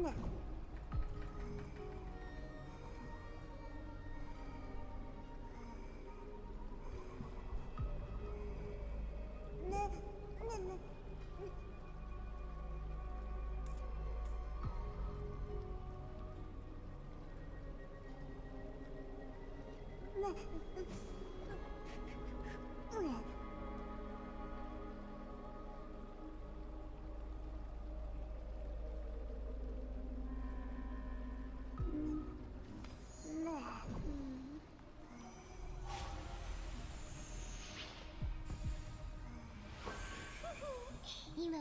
今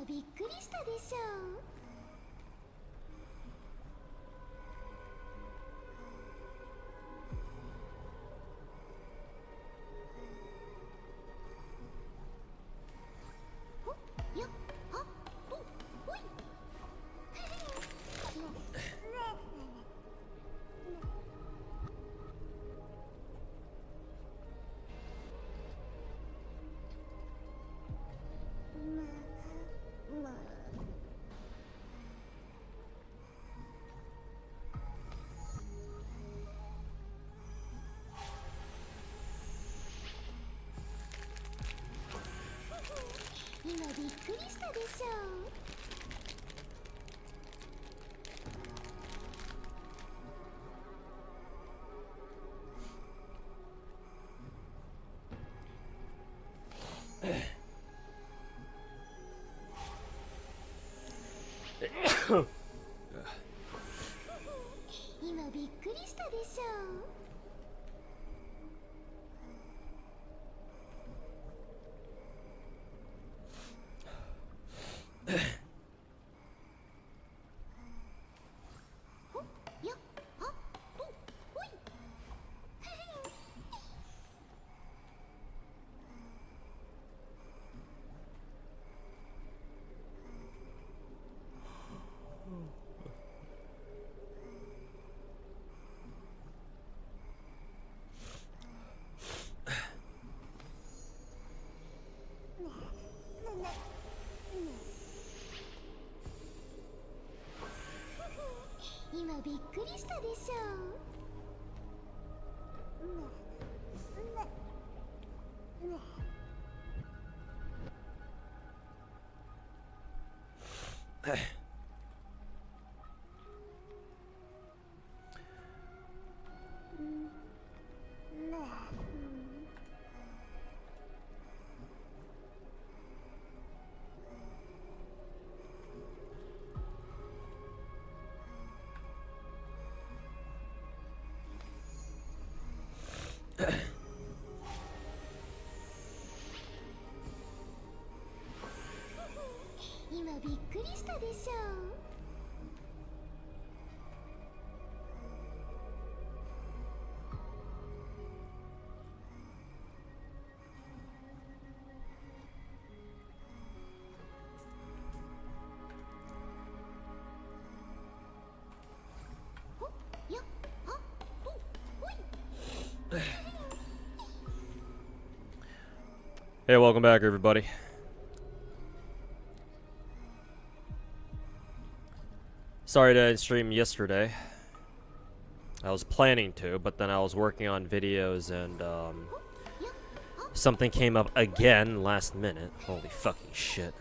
びっくりしたでしょ。今びっくりしたでしょ。今びっくりしたでしょ。今びっくりしたでしょ。今びっくりしたでしょ。Hey, welcome back, everybody. Sorry to stream yesterday. I was planning to, but then I was working on videos and something came up again last minute. Holy fucking shit.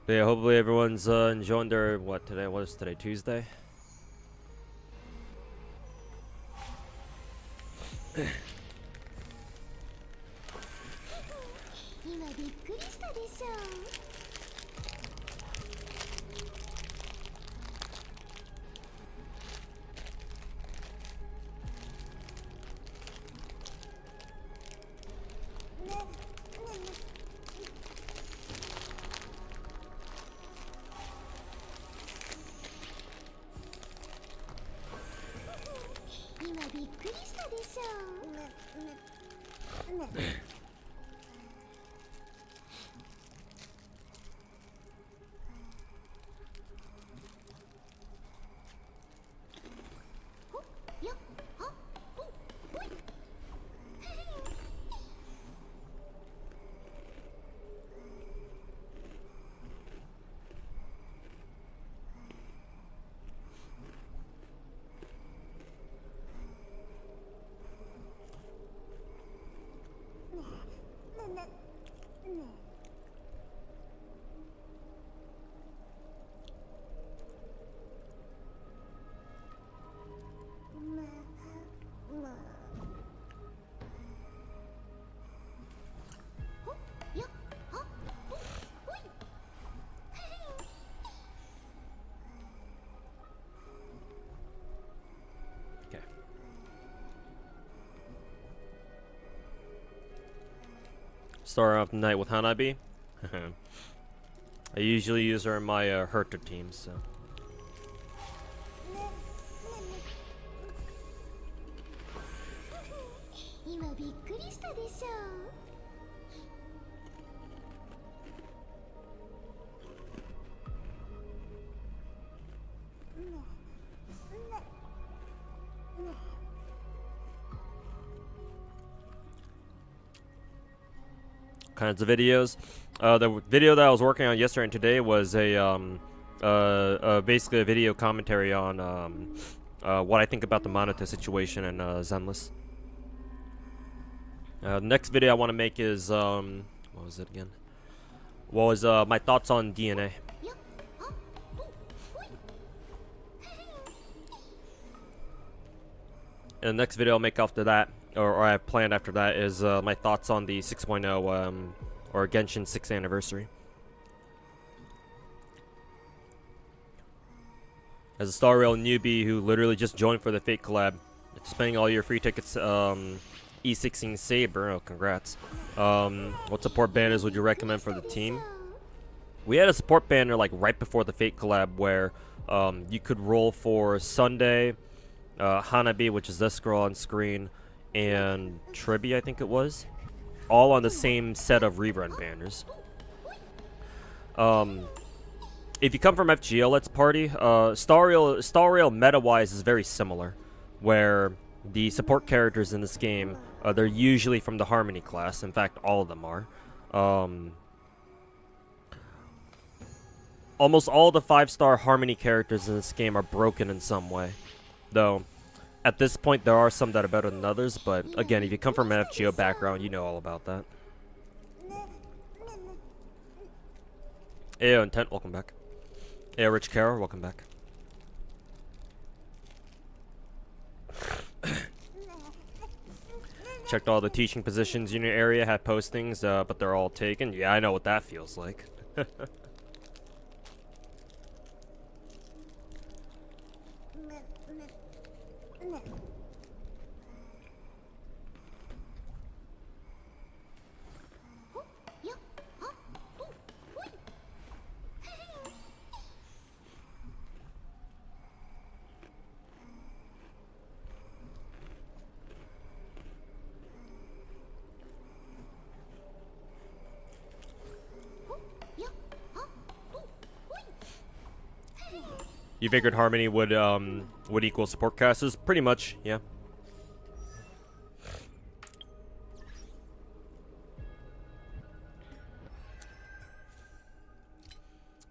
But yeah, hopefully everyone's enjoying their, what is today, Tuesday? Start off the night with Hanabi. I usually use her in my Herta team, so. Kinds of videos. The video that I was working on yesterday and today was a basically a video commentary on what I think about the Monota situation and Zenless. The next video I want to make is what was it again? What was my thoughts on DNA? And the next video I'll make after that, or I have planned after that, is my thoughts on the 6.0 or Genshin 6th anniversary. As a Star Rail newbie who literally just joined for the Fate collab, spending all your free tickets, E16 Saber, oh congrats. What support banners would you recommend for the team? We had a support banner like right before the Fate collab where you could roll for Sunday, Hanabi, which is this girl on screen, and Tribi, I think it was, all on the same set of rerun banners. If you come from FGO Let's Party, Star Rail meta-wise is very similar, where the support characters in this game, they're usually from the Harmony class. In fact, all of them are. Almost all the 5-star Harmony characters in this game are broken in some way. Though, at this point, there are some that are better than others, but again, if you come from an FGO background, you know all about that. Ayo Intent, welcome back. Ayo Rich Kara, welcome back. Checked all the teaching positions in your area, had postings, but they're all taken. Yeah, I know what that feels like. You figured Harmony would equal support casters? Pretty much, yeah.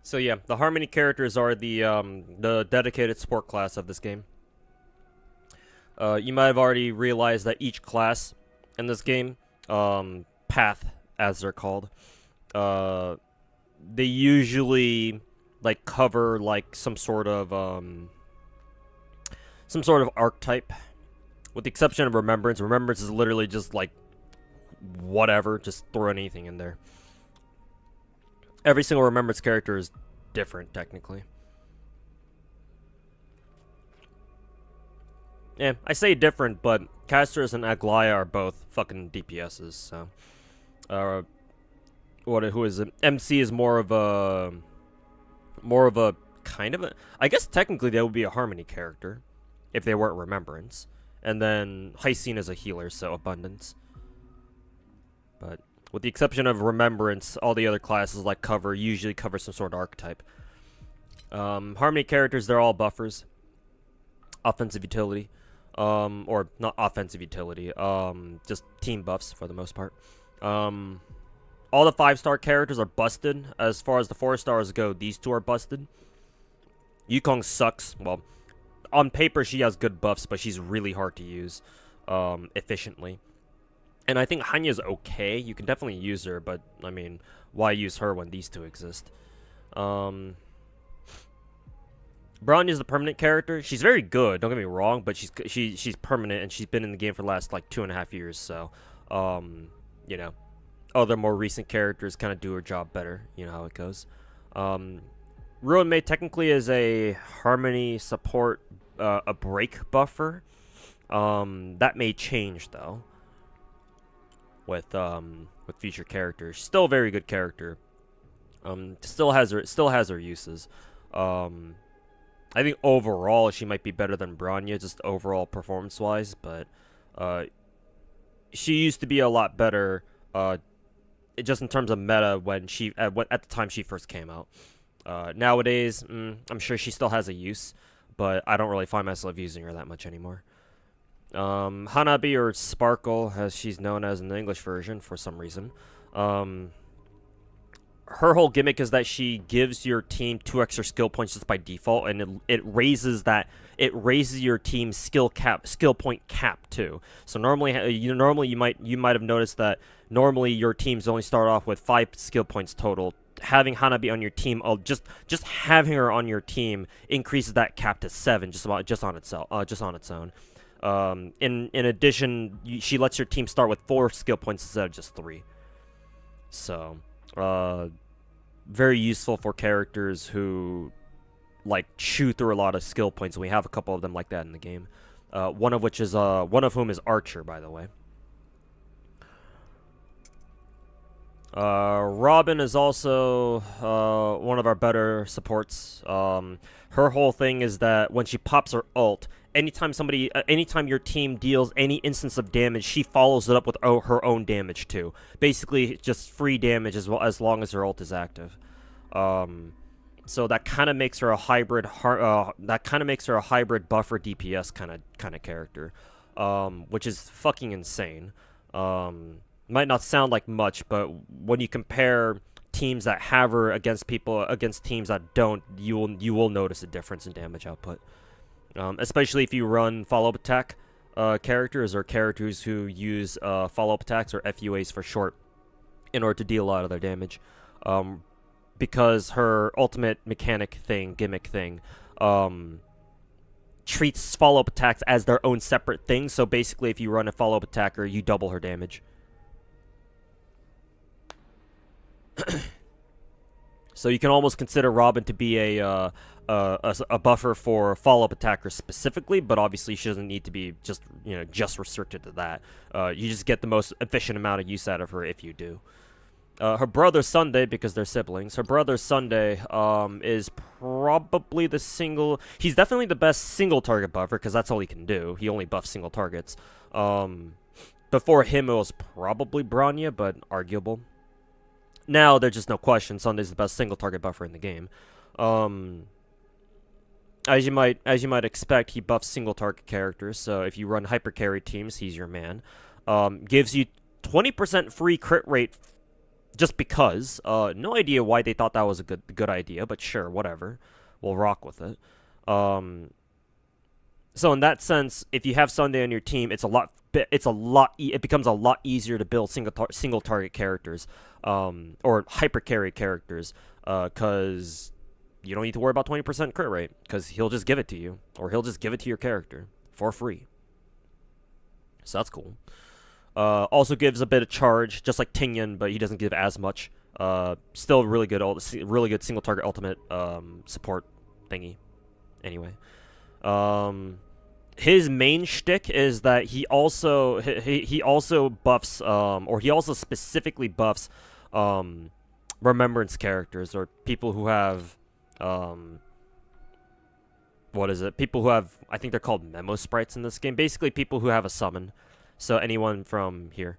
So yeah, the Harmony characters are the dedicated support class of this game. You might have already realized that each class in this game, path as they're called, they usually like cover like some sort of archetype, with the exception of Remembrance. Remembrance is literally just like whatever, just throw anything in there. Every single Remembrance character is different technically. Yeah, I say different, but Casters and Aglaya are both fucking DPSs. So, who is it? MC is more of a kind of a, I guess technically they would be a Harmony character if they weren't Remembrance, and then Hycene is a healer, so Abundance. But with the exception of Remembrance, all the other classes like usually cover some sort of archetype. Harmony characters, they're all buffers, offensive utility, or not offensive utility, just team buffs for the most part. All the 5-star characters are busted. As far as the 4-stars go, these two are busted. Yukong sucks. Well, on paper she has good buffs, but she's really hard to use efficiently. And I think Hanya's okay. You can definitely use her, but I mean, why use her when these two exist? Bronya's the permanent character. She's very good, don't get me wrong, but she's permanent, and she's been in the game for the last like 2.5 years. So, you know, other more recent characters kind of do her job better. You know how it goes. Ruin May technically is a Harmony support, a break buffer. That may change though. with future characters. Still a very good character. Still has her uses. I think overall she might be better than Bronya, just overall performance wise, but she used to be a lot better just in terms of meta when at the time she first came out. Nowadays, I'm sure she still has a use, but I don't really find myself using her that much anymore. Hanabi, or Sparkle, as she's known as in the English version for some reason. Her whole gimmick is that she gives your team 2 extra skill points just by default, and it raises your team's skill point cap too. So normally you might have noticed that normally your teams only start off with 5 skill points total. Having Hanabi on your team, just having her on your team increases that cap to 7 just on its own. In addition, she lets your team start with 4 skill points instead of just 3. So, very useful for characters who like chew through a lot of skill points. And we have a couple of them like that in the game. One of whom is Archer, by the way. Robin is also one of our better supports. Her whole thing is that when she pops her ult, anytime your team deals any instance of damage, she follows it up with her own damage too. Basically, just free damage as long as her ult is active. So that kind of makes her a hybrid. Buffer DPS kind of character, which is fucking insane. Might not sound like much, but when you compare teams that have her against teams that don't, you will notice a difference in damage output. Especially if you run follow-up attack characters, or characters who use follow-up attacks, or FUAs for short, in order to deal a lot of their damage. Because her ultimate gimmick thing, treats follow-up attacks as their own separate thing. So basically, if you run a follow-up attacker, you double her damage. So you can almost consider Robin to be a buffer for follow-up attackers specifically, but obviously she doesn't need to be just restricted to that. You just get the most efficient amount of use out of her if you do. Her brother Sunday, because they're siblings. Her brother Sunday is probably he's definitely the best single target buffer, because that's all he can do. He only buffs single targets. Before him it was probably Bronya, but arguable. Now, there's just no question, Sunday's the best single target buffer in the game. As you might expect, he buffs single target characters, so if you run hyper carry teams, he's your man. Gives you 20% free crit rate just because. No idea why they thought that was a good idea, but sure, whatever. We'll rock with it. So in that sense, if you have Sunday on your team, it becomes a lot easier to build single target characters, or hyper carry characters, because you don't need to worry about 20% crit rate, because he'll just give it to you, or he'll just give it to your character for free. So that's cool. Also gives a bit of charge, just like Tingyan, but he doesn't give as much. Still really good single target ultimate support thingy. Anyway. His main shtick is that he also buffs, or he also specifically buffs remembrance characters, or people who have people who have, I think they're called memo sprites in this game, basically people who have a summon. So anyone from here.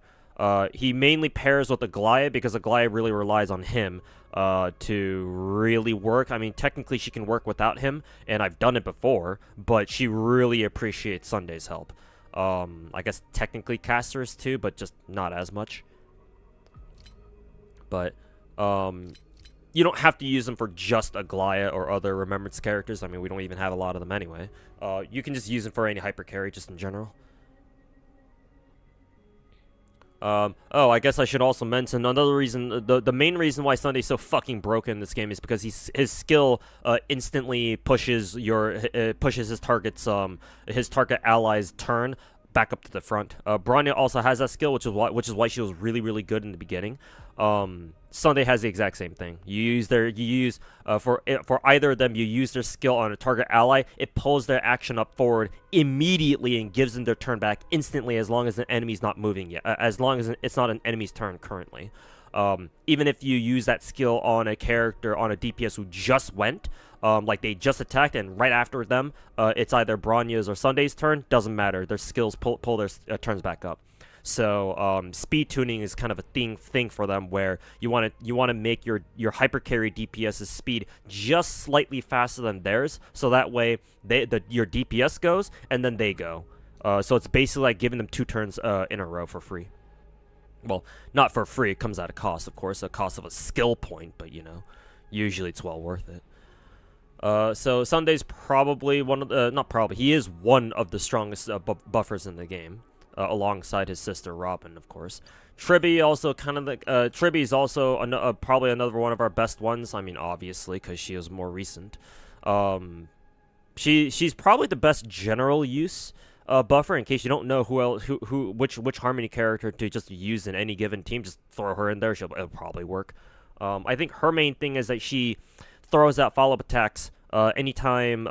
He mainly pairs with Aglaia, because Aglaia really relies on him to really work. I mean, technically she can work without him, and I've done it before, but she really appreciates Sunday's help. I guess technically casters too, but just not as much. But you don't have to use them for just Aglaia or other remembrance characters. I mean, we don't even have a lot of them anyway. You can just use them for any hyper carry, just in general. I guess I should also mention another reason. The main reason why Sunday's so fucking broken in this game is because his skill instantly pushes his target ally's turn back up to the front. Bronya also has that skill, which is why she was really, really good in the beginning. Sunday has the exact same thing. For either of them, you use their skill on a target ally. It pulls their action up forward immediately and gives them their turn back instantly, as long as the enemy's not moving yet. As long as it's not an enemy's turn currently. Even if you use that skill on a character on a DPS who just went, like they just attacked, and right after them, it's either Bronya's or Sunday's turn. Doesn't matter. Their skills pull their turns back up. So speed tuning is kind of a thing for them, where you want to make your hyper carry DPS's speed just slightly faster than theirs, so that way your DPS goes and then they go. So it's basically like giving them 2 turns in a row for free. Well, not for free. It comes at a cost, of course, a cost of a skill point, but usually it's well worth it. So Sunday's probably he is one of the strongest buffers in the game. Alongside his sister Robin, of course. Tribby also Tribby's also probably another one of our best ones. I mean, obviously, because she is more recent. She's probably the best general use buffer. In case you don't know which Harmony character to just use in any given team, just throw her in there. It'll probably work. I think her main thing is that she throws out follow-up attacks anytime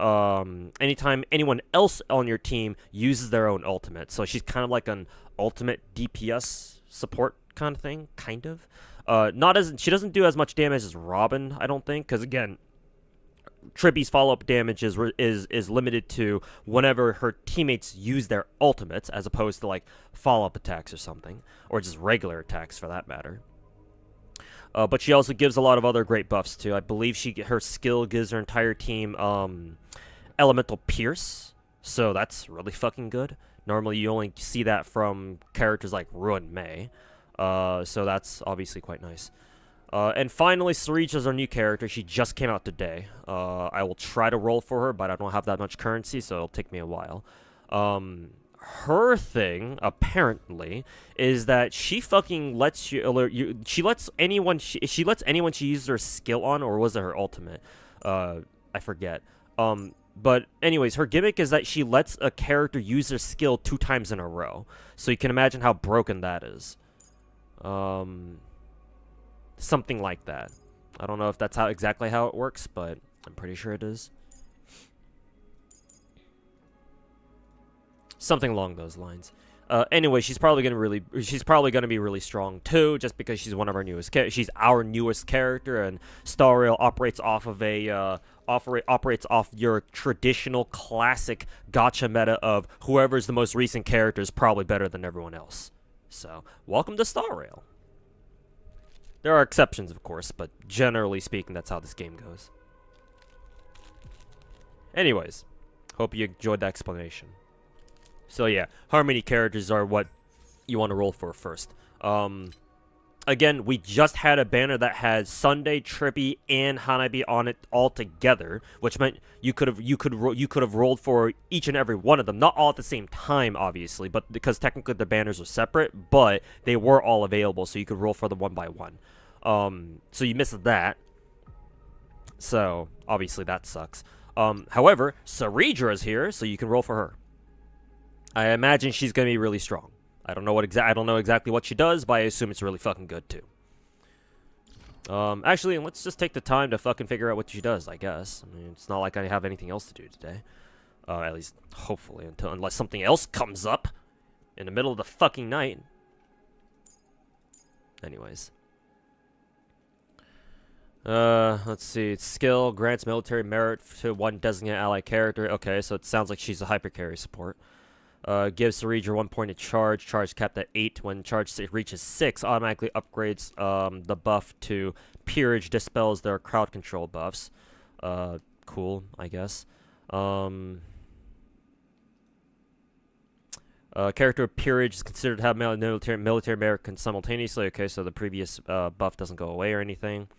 anyone else on your team uses their own ultimate. So she's kind of like an ultimate DPS support kind of thing, kind of. She doesn't do as much damage as Robin, I don't think, because again, Tribby's follow-up damage is limited to whenever her teammates use their ultimates, as opposed to like follow-up attacks or something, or just regular attacks for that matter. But she also gives a lot of other great buffs too. I believe her skill gives her entire team Elemental Pierce, so that's really fucking good. Normally you only see that from characters like Ruin Mei, so that's obviously quite nice. And finally, Serera is our new character. She just came out today. I will try to roll for her, but I don't have that much currency, so it'll take me a while. Her thing, apparently, is that she fucking lets you she lets anyone she uses her skill on, or was it her ultimate? I forget. But anyways, her gimmick is that she lets a character use their skill 2 times in a row. So you can imagine how broken that is. Something like that. I don't know if that's exactly how it works, but I'm pretty sure it is. Something along those lines. Anyway, she's probably gonna be really strong too, just because she's one of our newest. She's our newest character, and Star Rail operates off of operates off your traditional classic gacha meta of whoever's the most recent character is probably better than everyone else. So, welcome to Star Rail. There are exceptions, of course, but generally speaking, that's how this game goes. Anyways, hope you enjoyed the explanation. So yeah, Harmony characters are what you want to roll for first. Again, we just had a banner that had Sunday, Tribby, and Hanabi on it all together, which meant you could have rolled for each and every one of them, not all at the same time, obviously, but because technically the banners are separate, but they were all available, so you could roll for them one by one. So you missed that. So obviously that sucks. However, Serera is here, so you can roll for her. I imagine she's gonna be really strong. I don't know exactly what she does, but I assume it's really fucking good too. Actually, let's just take the time to fucking figure out what she does, I guess. I mean, it's not like I have anything else to do today. At least, hopefully, unless something else comes up in the middle of the fucking night. Anyways. Let's see. Skill grants military merit to one designated ally character. Okay, so it sounds like she's a hypercarry support. Gives Serera 1 point of charge. Charge capped at 8. When charge reaches 6, automatically upgrades the buff to Peerage, dispels their crowd control buffs. Cool, I guess. Character of Peerage is considered to have military merit simultaneously. Okay, so the previous buff doesn't go away or anything.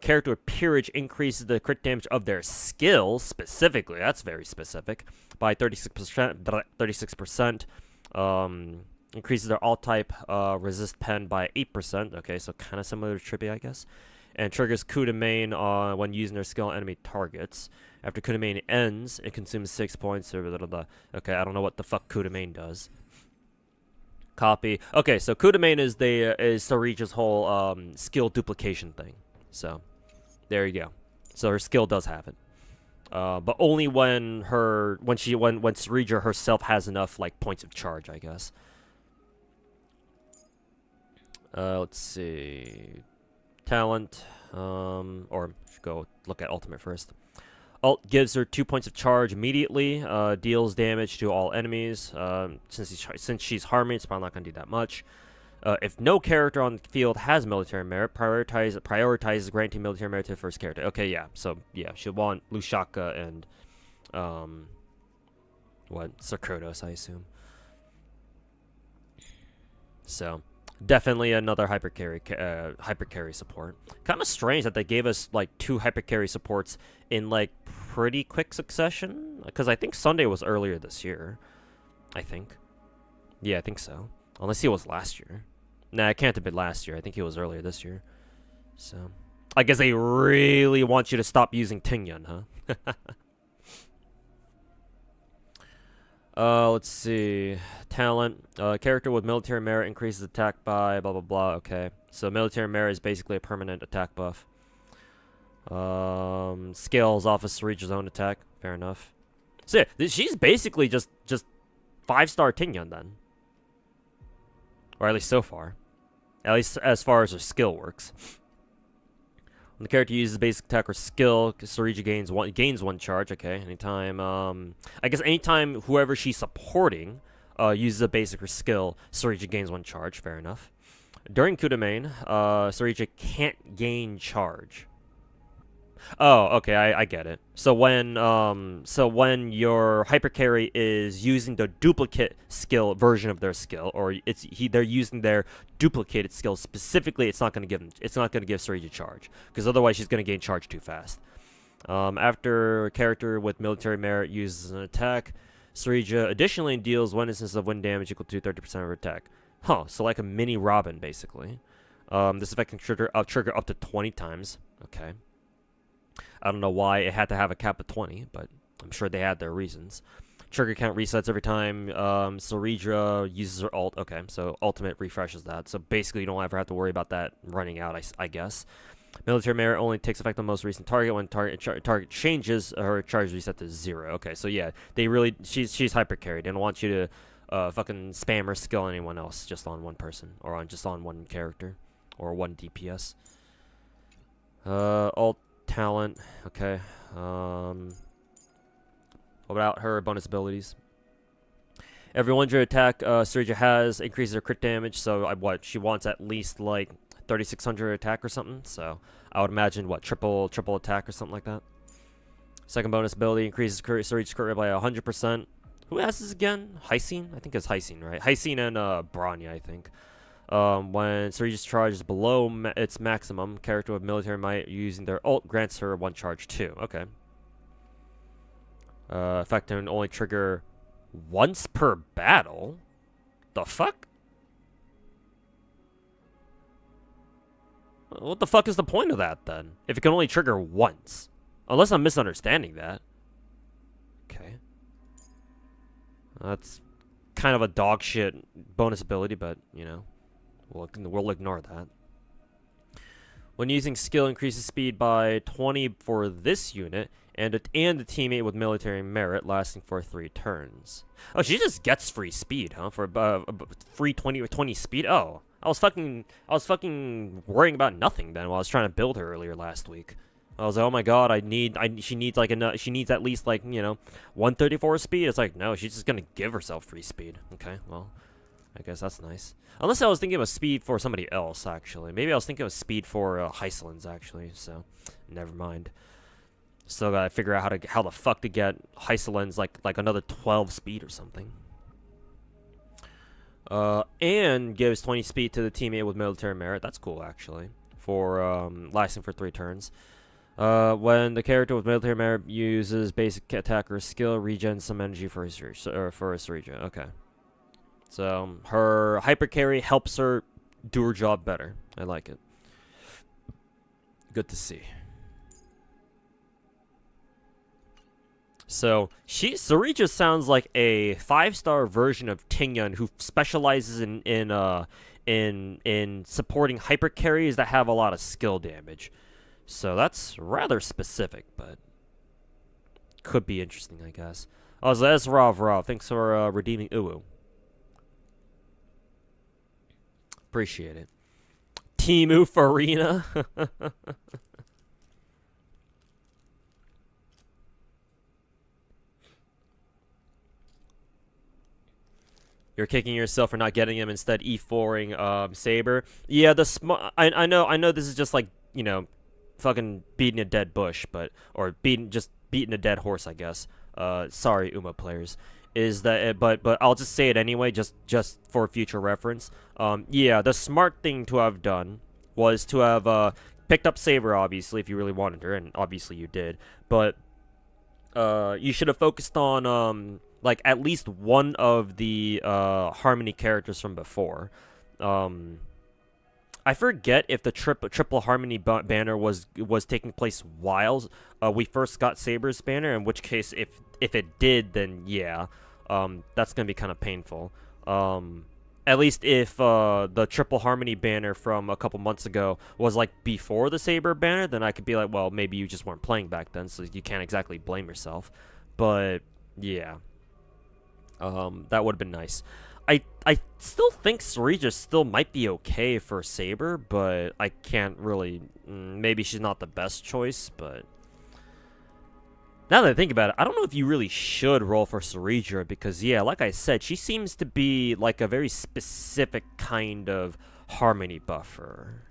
Character of Peerage increases the crit damage of their skill, specifically, that's very specific, by 36%. 36%. Increases their alt-type resist pen by 8%. Okay, so kind of similar to Tribby, I guess. And triggers coup de main when using their skill on enemy targets. After coup de main ends, it consumes 6 points. Okay, I don't know what the fuck coup de main does. Copy. Okay, so Kudamain is Sareja's whole skill duplication thing. So there you go. So her skill does have it. But only when Serera herself has enough like points of charge, I guess. Let's see. Talent. Or go look at ultimate first. Ult gives her 2 points of charge immediately. Deals damage to all enemies. Since she's harming, it's probably not gonna do that much. If no character on the field has military merit, prioritizes granting military merit to the first character. Okay, yeah. So yeah, she'll want Lushaka and Sarkotos, I assume. So definitely another hyper carry support. Kind of strange that they gave us like 2 hyper carry supports in like pretty quick succession. Because I think Sunday was earlier this year. I think. Yeah, I think so. Unless it was last year. Nah, it can't have been last year. I think it was earlier this year. So, I guess they really want you to stop using Tingyun, huh? Let's see. Talent. Character with military merit increases attack by blah blah blah. Okay. So military merit is basically a permanent attack buff. Scales off of Sareja's own attack. Fair enough. So yeah, she's basically just 5-star Tingyun then. Or at least so far. At least as far as her skill works. When the character uses basic attack or skill, Serera gains one charge. Okay, anytime. I guess anytime whoever she's supporting uses a basic or skill, Serera gains 1 charge. Fair enough. During Kudamain, Serera can't gain charge. Oh, okay, I get it. So when your hyper carry is using the duplicate skill version of their skill, or they're using their duplicated skill specifically, it's not gonna give Serera charge, because otherwise she's gonna gain charge too fast. After a character with military merit uses an attack, Serera additionally deals 1 instance of wind damage equal to 30% of her attack. Huh? So like a mini Robin, basically. This effect can trigger up to 20 times. Okay. I don't know why it had to have a cap of 20, but I'm sure they had their reasons. Trigger count resets every time Serera uses her ult. Okay, so ultimate refreshes that. So basically, you don't ever have to worry about that running out, I guess. Military merit only takes effect on the most recent target. When target changes, her charge reset to 0. Okay, so yeah, she's hyper carried. They don't want you to fucking spam or skill anyone else just on one person, or just on one character, or one DPS. Ult. Talent, okay. What about her bonus abilities? Every 100 attack Serera has increases her crit damage, so she wants at least like 3600 attack or something. So I would imagine triple attack or something like that. Second bonus ability increases Serera's crit rate by 100%. Who has this again? Hysine? I think it's Hysine, right? Hysine and Bronya, I think. When Serera's charge is below its maximum, character with military might using their ult grants her 1 charge too. Okay. Effect can only trigger once per battle? The fuck? What the fuck is the point of that then? If it can only trigger once. Unless I'm misunderstanding that. Okay. That's kind of a dog shit bonus ability, but, you know. We'll ignore that. When using skill, increases speed by 20 for this unit, and a teammate with military merit, lasting for 3 turns. Oh, she just gets free speed, huh? For free 20 speed. Oh, I was fucking worrying about nothing then while I was trying to build her earlier last week. I was like, oh my god, she needs at least like 134 speed. It's like, no, she's just gonna give herself free speed. Okay, well. I guess that's nice. Unless I was thinking of speed for somebody else, actually. Maybe I was thinking of speed for Hyselins, actually. So, never mind. Still gotta figure out how the fuck to get Hyselins like another 12 speed or something. And gives 20 speed to the teammate with military merit. That's cool, actually. For lasting for 3 turns. When the character with military merit uses basic attack or skill, regens some energy for a Serera. Okay. So, her hyper carry helps her do her job better. I like it. Good to see. So Serera sounds like a 5-star version of Tingyun who specializes in supporting hyper carries that have a lot of skill damage. So that's rather specific, but could be interesting, I guess. Oh, so that's Rav. Thanks for redeeming Uwu. Appreciate it. Timu Farina. You're kicking yourself for not getting him instead E4ing Saber. Yeah, I know this is just like, you know, fucking beating a dead bush, but or beating a dead horse, I guess. Sorry, Uma players. Is that but I'll just say it anyway, just for future reference. Yeah, the smart thing to have done was to have picked up Saber, obviously, if you really wanted her, and obviously you did. But you should have focused on like at least one of the Harmony characters from before. I forget if the triple Harmony banner was taking place while we first got Saber's banner. In which case, if it did, then yeah, that's gonna be kind of painful. At least if the triple Harmony banner from a couple months ago was like before the Saber banner, then I could be like, well, maybe you just weren't playing back then, so you can't exactly blame yourself. But yeah, that would have been nice. I still think Serera still might be okay for Saber, but I can't really. Maybe she's not the best choice, but now that I think about it, I don't know if you really should roll for Serera because, yeah, like I said, she seems to be like a very specific kind of Harmony buffer.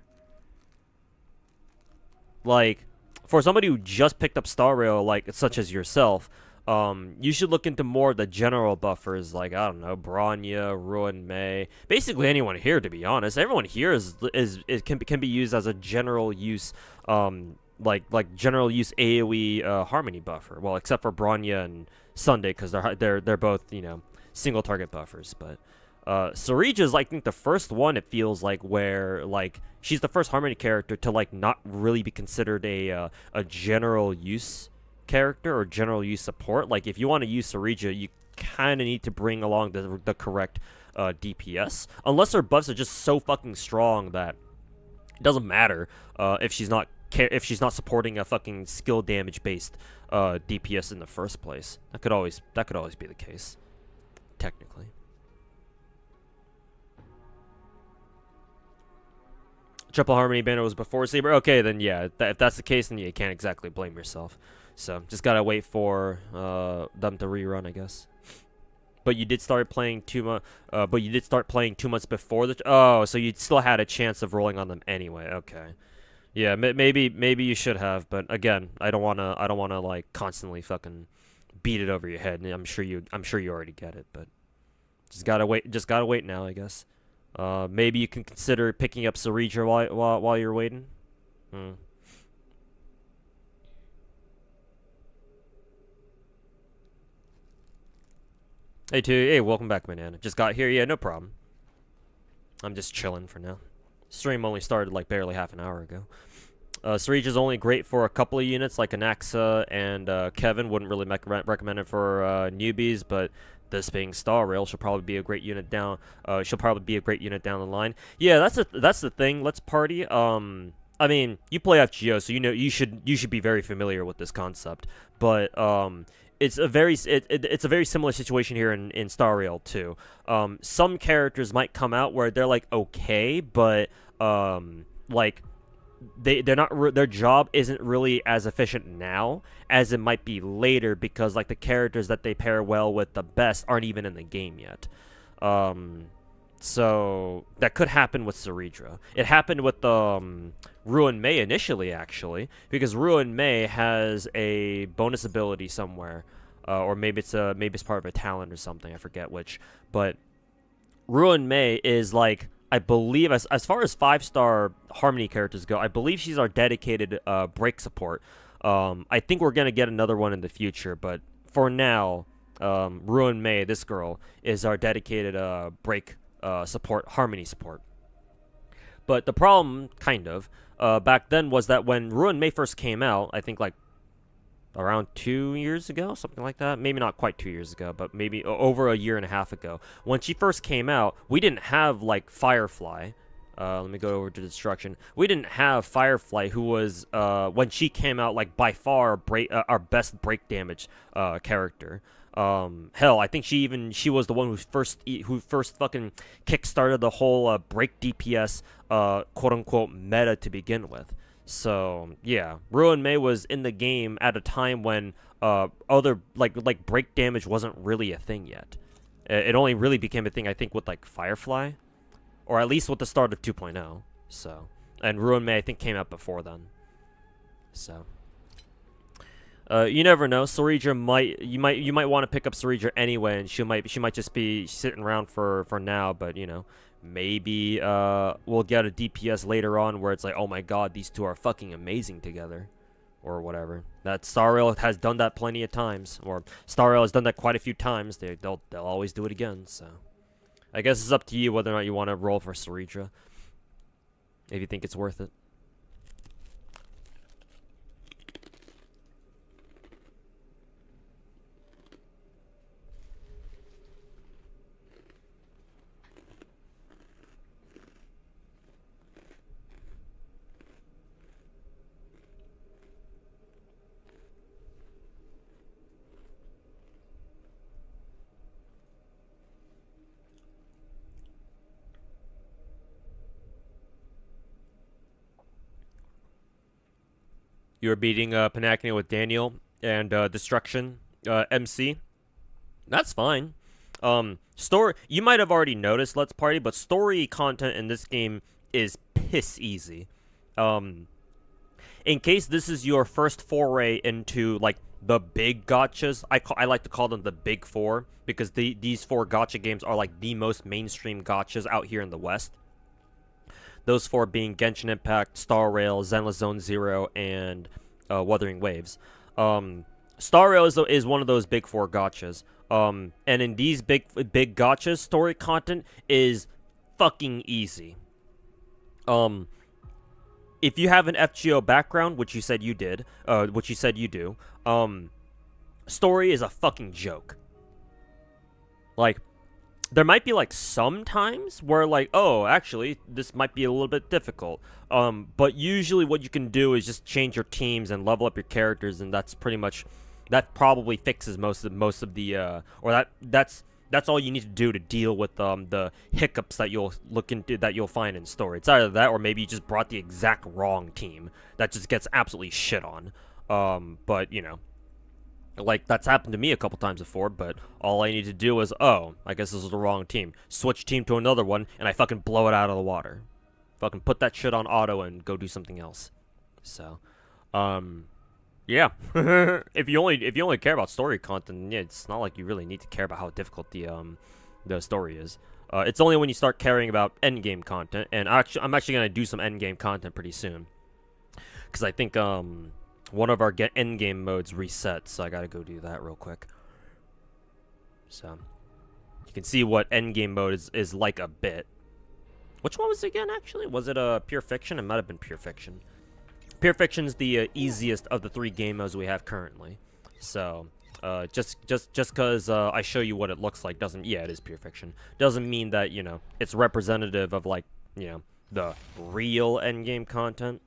Like, for somebody who just picked up Star Rail, like such as yourself, you should look into more of the general buffers, like, I don't know, Bronya, Ruin Mei, basically anyone here, to be honest. Everyone here can be used as a general use, like general use AoE Harmony buffer. Well, except for Bronya and Sunday, because they're both, you know, single target buffers. But Serera is, like, I think the first one, it feels like, where like she's the first Harmony character to like not really be considered a general use character or general use support. Like, if you want to use Serera, you kind of need to bring along the correct DPS, unless her buffs are just so fucking strong that it doesn't matter if she's not supporting a fucking skill damage based DPS in the first place. That could always be the case, technically. Triple Harmony banner was before Saber. Okay, then yeah, if that's the case, then you can't exactly blame yourself. So just gotta wait for them to rerun, I guess. But you did start playing 2 months. But you did start playing 2 months before the. Oh, so you still had a chance of rolling on them anyway. Okay. Yeah, maybe you should have, but again, I don't wanna like constantly fucking beat it over your head. And I'm sure you already get it, but just gotta wait now, I guess. Maybe you can consider picking up Serera while you're waiting. Hey, welcome back, Banana. Just got here. Yeah, no problem. I'm just chilling for now. Stream only started like barely half an hour ago. Serera is only great for a couple of units, like Anaxa and Kevin. Wouldn't really recommend it for newbies, but this being Star Rail, she'll probably be a great unit down. She'll probably be a great unit down the line. Yeah, that's the thing. Let's party. I mean, you play FGO, so you know you should be very familiar with this concept. But it's a very similar situation here in Star Rail too. Some characters might come out where they're like okay, but like they're not their job isn't really as efficient now as it might be later, because like the characters that they pair well with the best aren't even in the game yet. So that could happen with Serera. It happened with Ruin Mei initially, actually, because Ruin Mei has a bonus ability somewhere, or maybe it's part of a talent or something. I forget which, but Ruin Mei is like, I believe, as far as 5-star Harmony characters go, I believe she's our dedicated break support. I think we're gonna get another one in the future, but for now, Ruin Mei, this girl, is our dedicated break support, Harmony support. But the problem, kind of, back then was that when Ruin Mei first came out, I think like around 2 years ago, something like that. Maybe not quite 2 years ago, but maybe over a year and a half ago. When she first came out, we didn't have like Firefly. Let me go over to Destruction. We didn't have Firefly, who was when she came out, like by far our best break damage character. Hell, I think she was the one who first fucking kickstarted the whole break DPS quote unquote meta to begin with. So yeah, Ruin Mei was in the game at a time when other like break damage wasn't really a thing yet. It only really became a thing, I think, with like Firefly, or at least with the start of 2.0. So, and Ruin Mei I think came out before then. So, you never know. Serera you might want to pick up Serera anyway, and she might just be sitting around for now. But you know, maybe we'll get a DPS later on where it's like, oh my god, these two are fucking amazing together, or whatever. That Star Rail has done that plenty of times, or Star Rail has done that quite a few times. They'll always do it again. So, I guess it's up to you whether or not you want to roll for Serera, if you think it's worth it. You were beating Panacnia with Daniel and Destruction MC. That's fine. Story. You might have already noticed, Let's Party, but story content in this game is piss easy. In case this is your first foray into like the big gachas, I like to call them the big four, because these four gacha games are like the most mainstream gachas out here in the West. Those four being Genshin Impact, Star Rail, Zenless Zone Zero, and Wuthering Waves. Star Rail is one of those big four gachas. And in these big gachas, story content is fucking easy. If you have an FGO background, which you said you did, which you said you do, story is a fucking joke. Like, there might be like some times where like, oh, actually this might be a little bit difficult. But usually what you can do is just change your teams and level up your characters, and that's pretty much, that probably fixes most of the or that's all you need to do to deal with the hiccups that you'll find in story. It's either that, or maybe you just brought the exact wrong team that just gets absolutely shit on. But you know, like, that's happened to me a couple times before, but all I need to do is, oh, I guess this was the wrong team. Switch team to another one, and I fucking blow it out of the water. Fucking put that shit on auto and go do something else. So, yeah. if you only care about story content, yeah, it's not like you really need to care about how difficult the story is. It's only when you start caring about endgame content, and I'm actually gonna do some endgame content pretty soon, because I think one of our endgame modes resets, so I gotta go do that real quick. So, you can see what endgame mode is like a bit. Which one was it again, actually? Was it Pure Fiction? It might have been Pure Fiction. Pure Fiction's the easiest of the 3 game modes we have currently. So, just because I show you what it looks like doesn't... Yeah, it is Pure Fiction. Doesn't mean that, you know, it's representative of, like, you know, the real endgame content.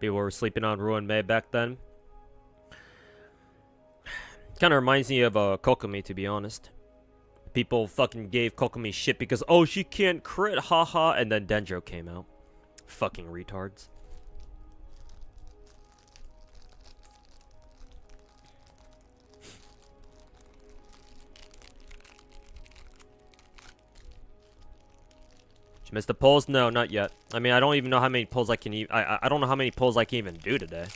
People were sleeping on Ruin Mei back then. Kind of reminds me of Kokomi, to be honest. People fucking gave Kokomi shit because, oh, she can't crit, haha, and then Dendro came out. Fucking retards. Missed the pulls? No, not yet. I mean, I don't even know how many pulls I can even... I don't know how many pulls I can even do today.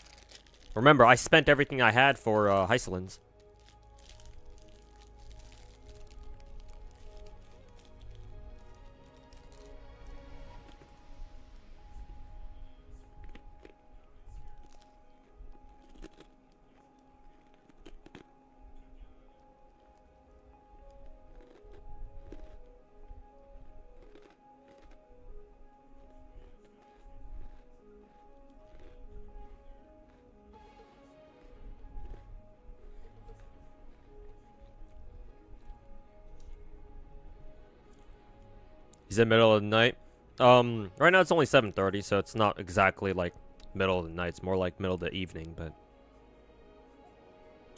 Remember, I spent everything I had for Hysolins. Is it middle of the night? Right now it's only 7:30, so it's not exactly like middle of the night. It's more like middle of the evening, but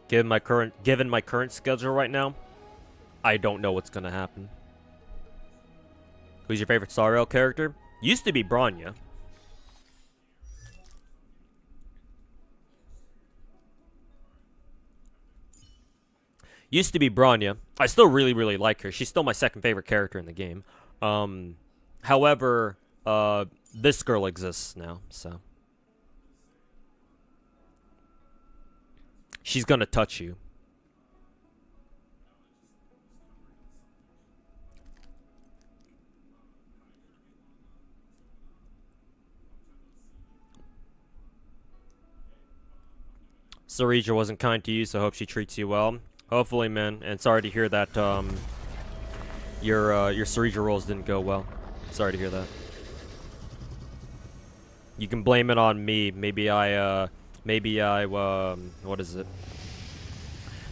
given my current schedule right now, I don't know what's gonna happen. Who's your favorite Star Rail character? Used to be Bronya. Used to be Bronya. I still really, really like her. She's still my second favorite character in the game. However, this girl exists now, so. She's gonna touch you. Serera wasn't kind to you, so I hope she treats you well. Hopefully, man. And sorry to hear that your Serera rolls didn't go well. Sorry to hear that. You can blame it on me. Maybe I what is it?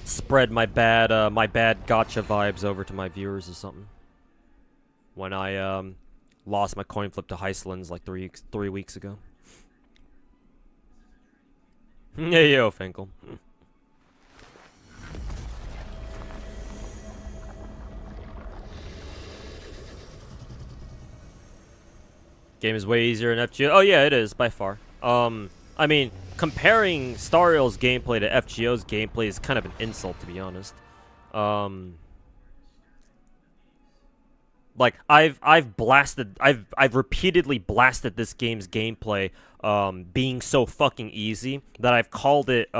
Spread my bad gacha vibes over to my viewers or something. When I lost my coin flip to Heislands like 3 weeks ago. Yeah, yo, Finkel. Game is way easier in FGO. Oh yeah, it is by far. I mean, comparing Star Rail's gameplay to FGO's gameplay is kind of an insult, to be honest. Like I've repeatedly blasted this game's gameplay being so fucking easy that I've called it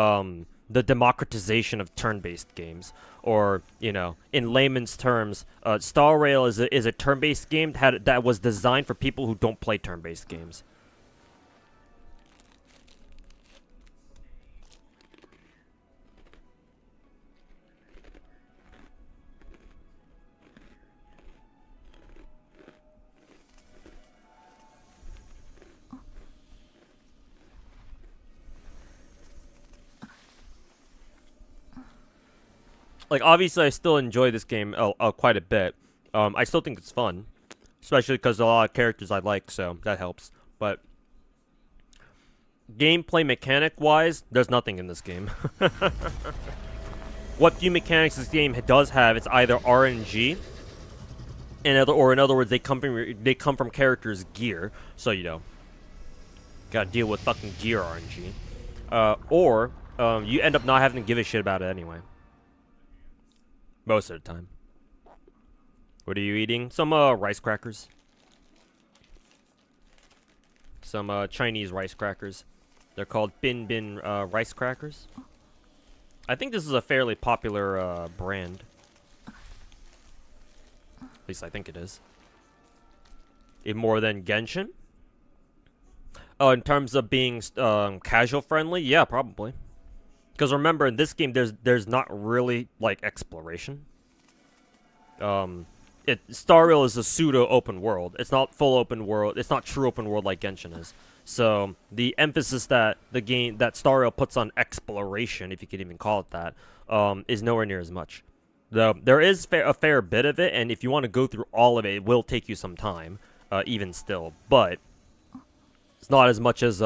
the democratization of turn-based games, or you know, in layman's terms, Star Rail is a turn-based game that was designed for people who don't play turn-based games. Like, obviously, I still enjoy this game quite a bit. I still think it's fun, especially because a lot of characters I like, so that helps. But gameplay mechanic-wise, there's nothing in this game. What few mechanics this game does have, it's either RNG, or in other words, they come from characters' gear, so you know, gotta deal with fucking gear RNG, or you end up not having to give a shit about it anyway. Most of the time. What are you eating? Some rice crackers. Some Chinese rice crackers. They're called bin bin rice crackers. I think this is a fairly popular brand. At least I think it is. Even more than Genshin? Oh, in terms of being casual friendly, yeah, probably. Because remember, in this game, there's not really like exploration. Star Rail is a pseudo open world. It's not full open world. It's not true open world like Genshin is. So the emphasis that Star Rail puts on exploration, if you could even call it that, is nowhere near as much. Though there is a fair bit of it, and if you want to go through all of it, it will take you some time, even still. But it's not as much as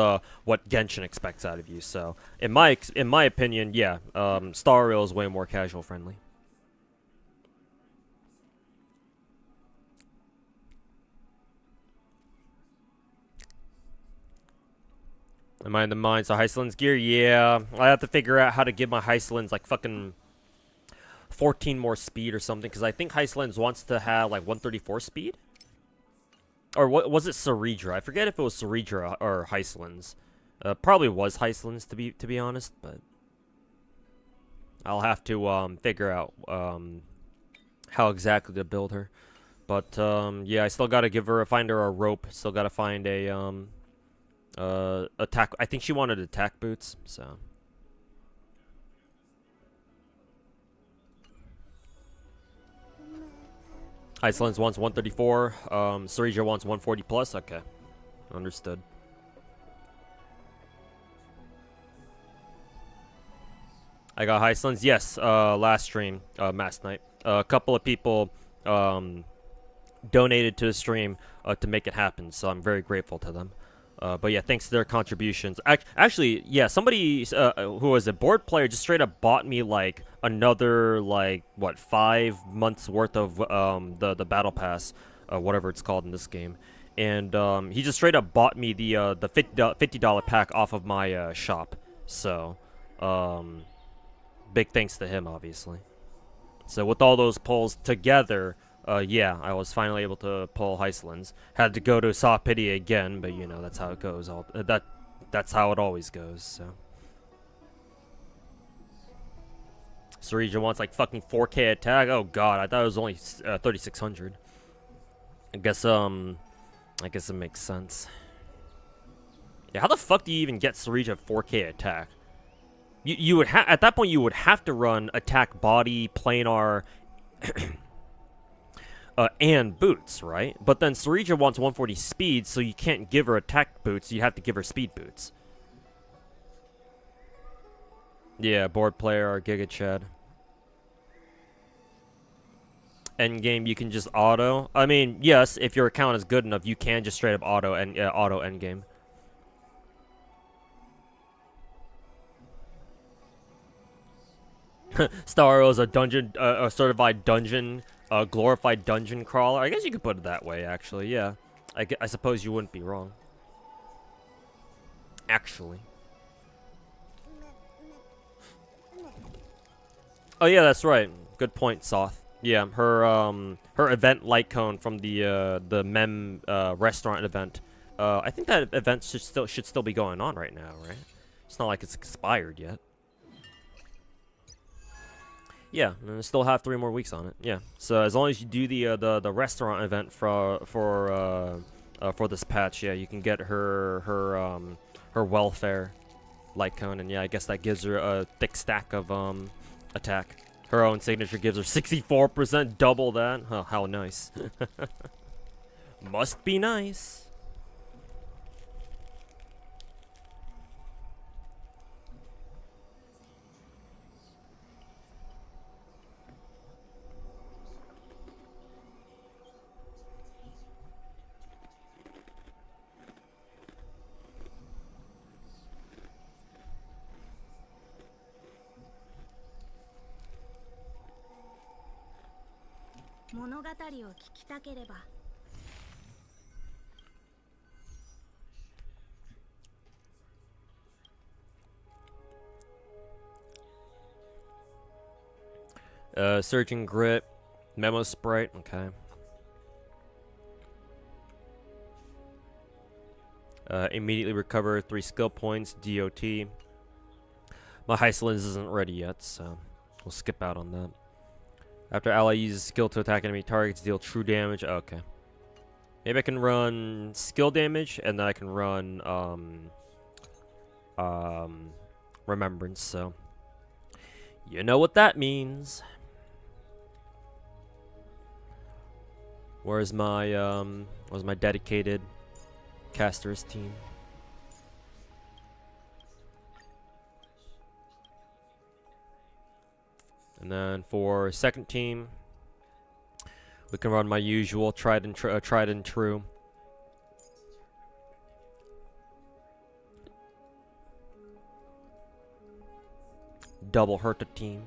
what Genshin expects out of you. So, in my opinion, yeah, Star Rail is way more casual friendly. Am I in the mines of Heislands gear? Yeah, I have to figure out how to give my Heislands like fucking 14 more speed or something, because I think Heislands wants to have like 134 speed. Or what was it, Serera? I forget if it was Serera or Heislands. Probably was Heislands to be honest, but I'll have to figure out how exactly to build her. But yeah, I still gotta find her a rope. Still gotta find a attack. I think she wanted attack boots, so. Iceland's wants 134. Serera wants 140 plus. Okay, understood. I got Iceland's. Yes. Last stream, last night, a couple of people donated to the stream to make it happen. So I'm very grateful to them. But yeah, thanks to their contributions. Actually, yeah, somebody who was a board player just straight up bought me like another like what 5 months worth of the battle pass, whatever it's called in this game, and he just straight up bought me the $50 pack off of my shop. So big thanks to him, obviously. So with all those pulls together, yeah, I was finally able to pull Heislands. Had to go to Saw Pity again, but you know that's how it goes. That's how it always goes. So Serera wants like fucking 4K attack. Oh god, I thought it was only 3,600. I guess it makes sense. Yeah, how the fuck do you even get Serera 4K attack? You would at that point you would have to run attack, body, planar. And boots, right? But then Serera wants 140 speed, so you can't give her attack boots. You have to give her speed boots. Yeah, board player or Giga Chad. Endgame, you can just auto. I mean, yes, if your account is good enough, you can just straight up auto and auto endgame. Starro is a dungeon, a certified dungeon. Glorified dungeon crawler. I guess you could put it that way, actually. Yeah, I suppose you wouldn't be wrong. Actually. Oh yeah, that's right. Good point, Soth. Yeah, her event light cone from the Mem restaurant event. I think that event should still be going on right now, right? It's not like it's expired yet. Yeah, and I still have 3 more weeks on it. Yeah, so as long as you do the restaurant event for this patch, yeah, you can get her welfare light cone, and yeah, I guess that gives her a thick stack of attack. Her own signature gives her 64%, double that. Oh, how nice! Must be nice. Surging Grit, Memo Sprite, okay. Immediately recover 3 skill points, DOT. My Heislands isn't ready yet, so we'll skip out on that. After ally uses skill to attack enemy targets, deal true damage. Oh, okay. Maybe I can run skill damage, and then I can run remembrance, so you know what that means. Where's my dedicated casters team? And then for second team, we can run my usual tried and true. Double hurt the team.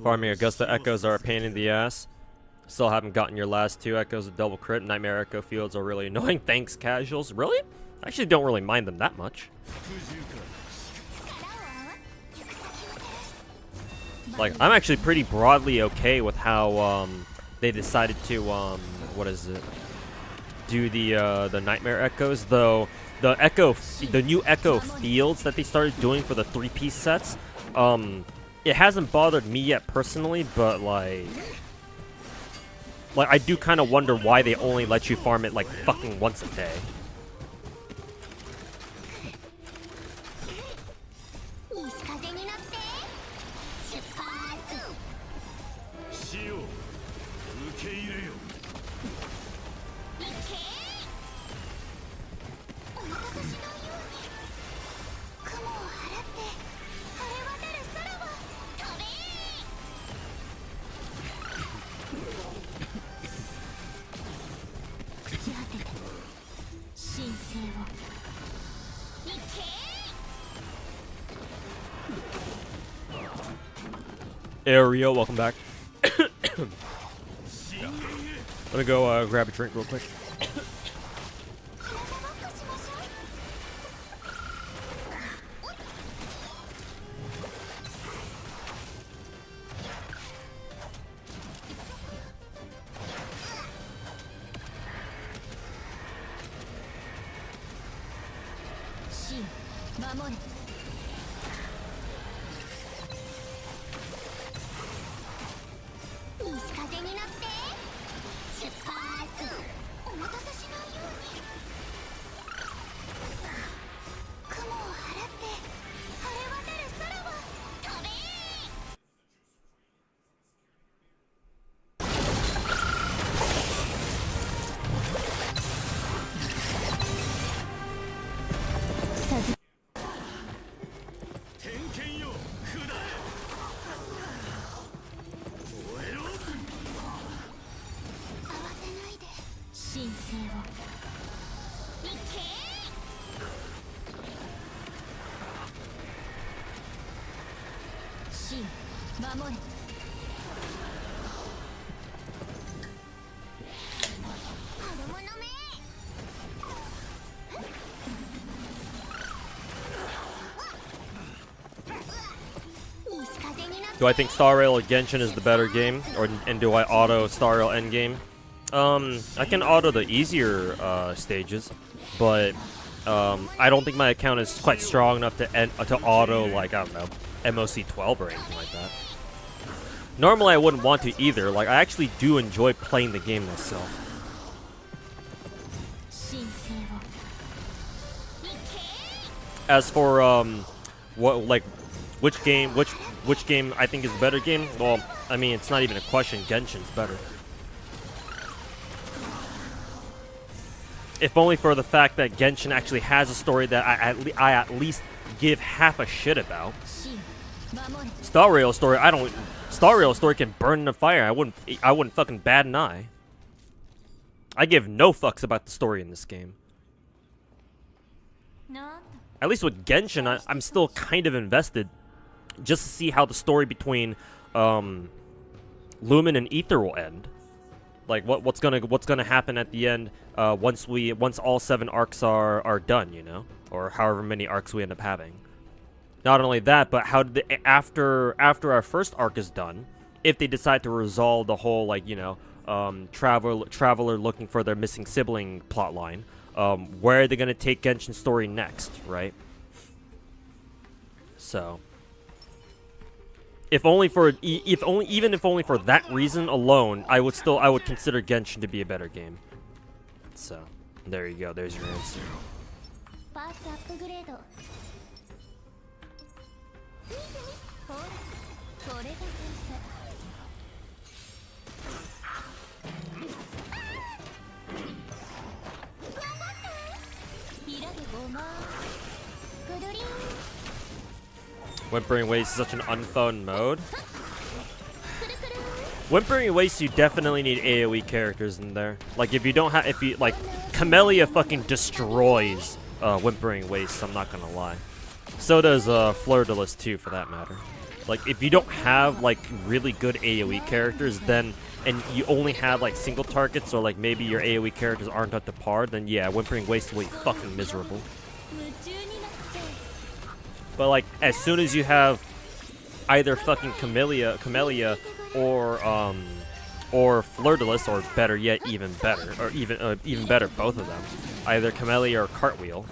Farming Augusta Echoes are a pain in the ass. Still haven't gotten your last 2 Echoes of double crit. Nightmare Echo fields are really annoying. Thanks, casuals. Really? I actually don't really mind them that much. Like, I'm actually pretty broadly okay with how they decided to what is it? Do the Nightmare Echoes, though. The new Echo fields that they started doing for the 3-piece sets. It hasn't bothered me yet personally, but like I do kind of wonder why they only let you farm it like fucking once a day. Area, welcome back. Yeah. Let me go grab a drink real quick. Do I think Star Rail or Genshin is the better game, and do I auto Star Rail Endgame? I can auto the easier stages, but I don't think my account is quite strong enough to auto, like, I don't know, MOC 12 or anything like that. Normally I wouldn't want to either. Like, I actually do enjoy playing the game myself. As for which game I think is the better game? Well, I mean, it's not even a question. Genshin's better. If only for the fact that Genshin actually has a story that I at least give half a shit about. Star Rail story, Star Rail story can burn in the fire. I wouldn't fucking bat an eye. I give no fucks about the story in this game. At least with Genshin, I'm still kind of invested, just to see how the story between Lumen and Ether will end. Like what's gonna happen at the end once all 7 arcs are done, you know, or however many arcs we end up having. Not only that, but how did after our first arc is done, if they decide to resolve the whole, like, you know, traveler looking for their missing sibling plotline, where are they gonna take Genshin's story next, right? So, if only for that reason alone, I would consider Genshin to be a better game. So, there you go. There's your answer. Whimpering Waste is such an unfun mode. Whimpering Waste, you definitely need AoE characters in there. Like, like, Camellia fucking destroys Whimpering Waste, I'm not gonna lie. So does Fleur-de-Lis too, for that matter. Like, if you don't have, like, really good AoE characters, then, and you only have, like, single targets, or, like, maybe your AoE characters aren't up to par, then yeah, Whimpering Waste will be fucking miserable. But, like, as soon as you have either fucking Camellia or Fleur-de-Lis, or better yet, even better, or even better, both of them, either Camellia or Cartwheel,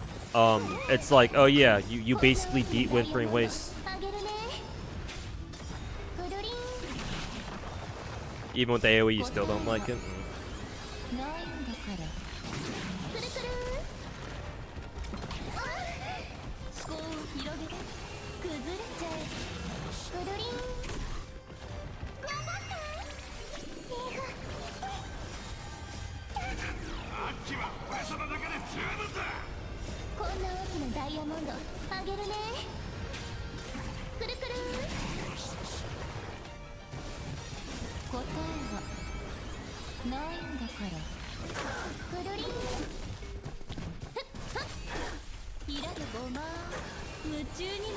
it's like, oh yeah, you basically beat Whimpering Waste. Even with AoE, you still don't like it.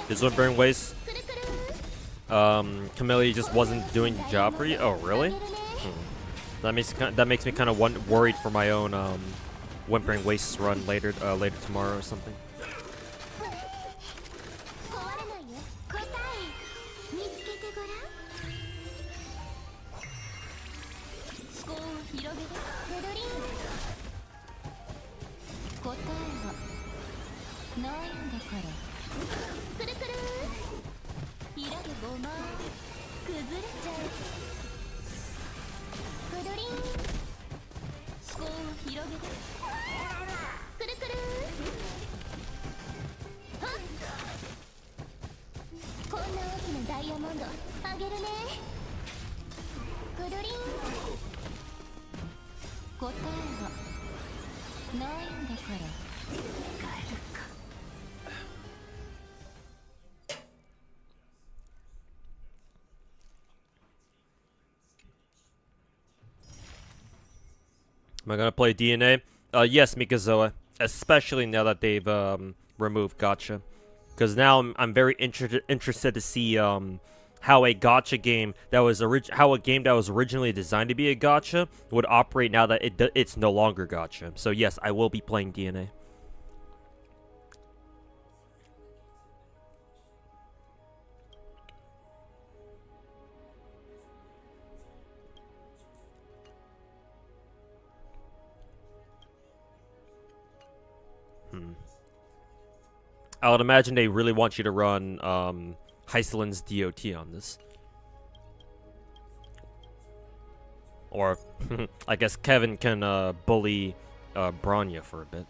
Is Whimpering Waste? Camille just wasn't doing the job for you. Oh, really? That makes me kind of worried for my own Whimpering Wastes run later tomorrow or something. Am I gonna play DNA? Yes, Mikazoa. Especially now that they've removed gacha, because now I'm very interested to see how a gacha game that was originally designed to be a gacha would operate now that it's no longer gacha. So yes, I will be playing DNA. I would imagine they really want you to run Heislin's DOT on this. Or, I guess Kevin can bully Bronya for a bit.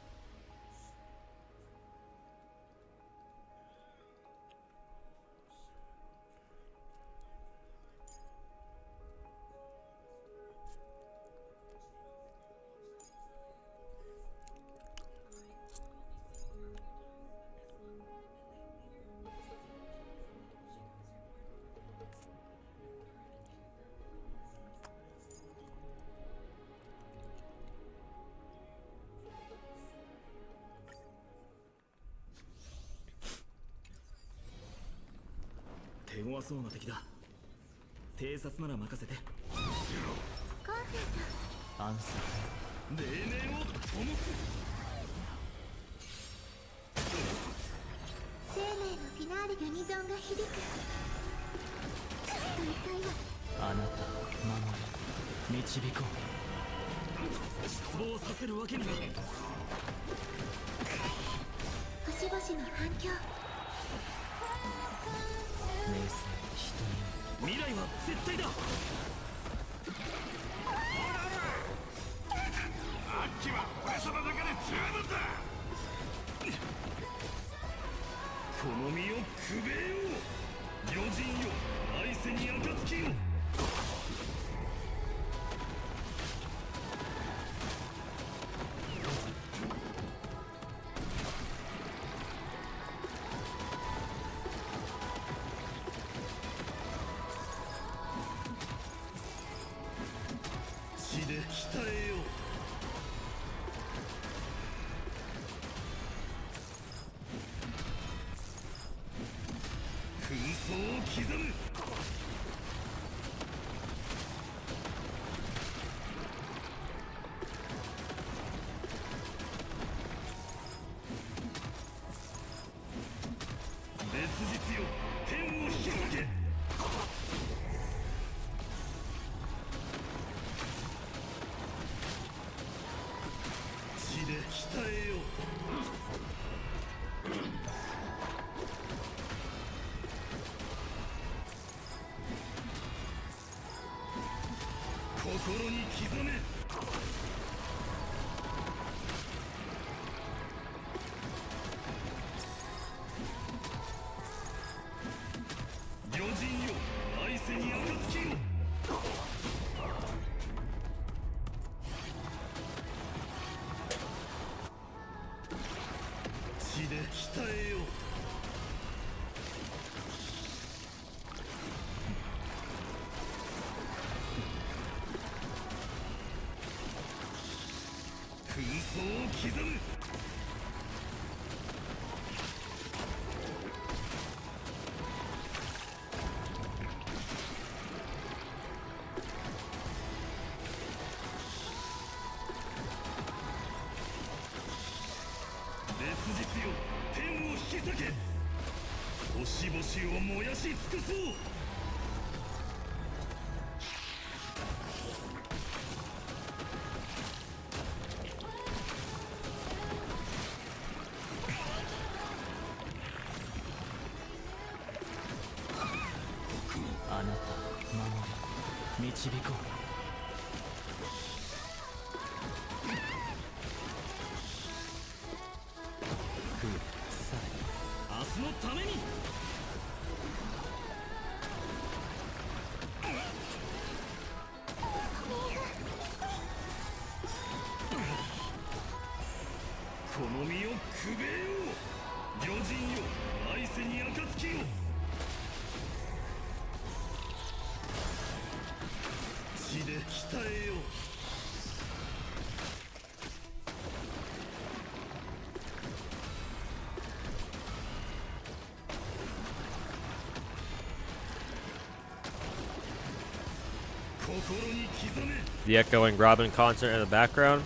The echoing Robin concert in the background.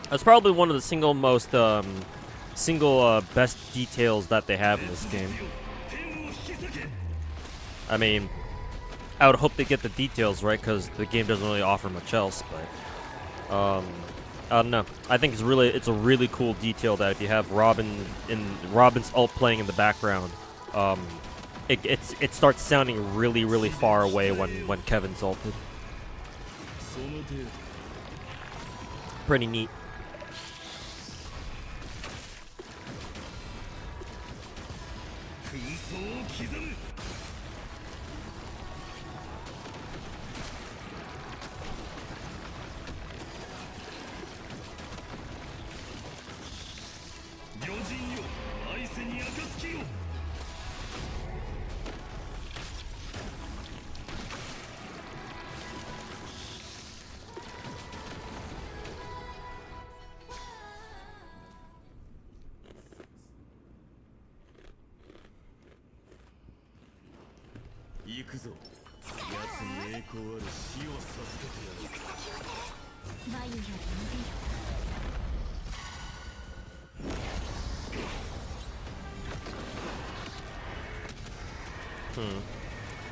That's probably one of the single most best details that they have in this game. I mean, I would hope they get the details right because the game doesn't really offer much else. But I don't know. I think it's a really cool detail that if you have Robin's ult playing in the background, it starts sounding really far away when Kevin's ulted. Pretty neat.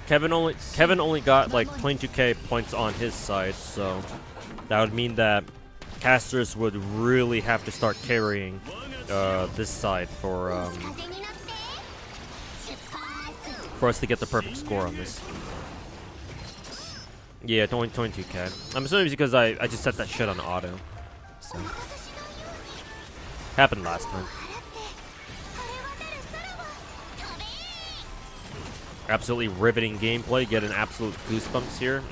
Kevin only got like 22k points on his side, so that would mean that casters would really have to start carrying this side for us to get the perfect score on this. Yeah, 22k. I'm assuming it's because I just set that shit on auto. So. Happened last time. Absolutely riveting gameplay. Get an absolute goosebumps here.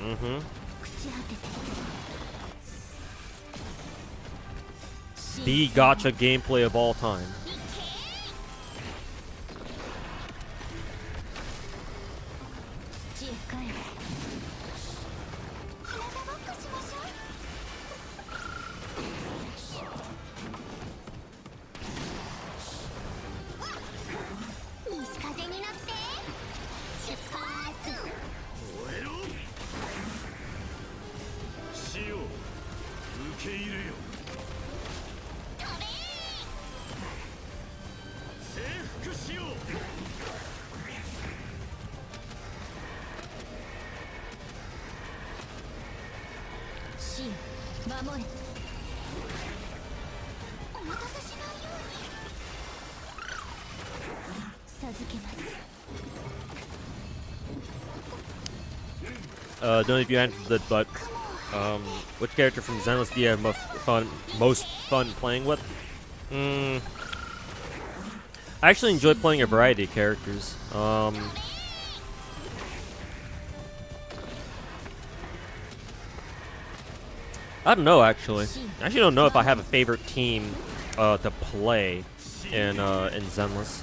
The gacha gameplay of all time. Don't know if you answered that, but which character from Zenless do you have most fun playing with? I actually enjoy playing a variety of characters. I don't know, actually. I actually don't know if I have a favorite team to play in Zenless.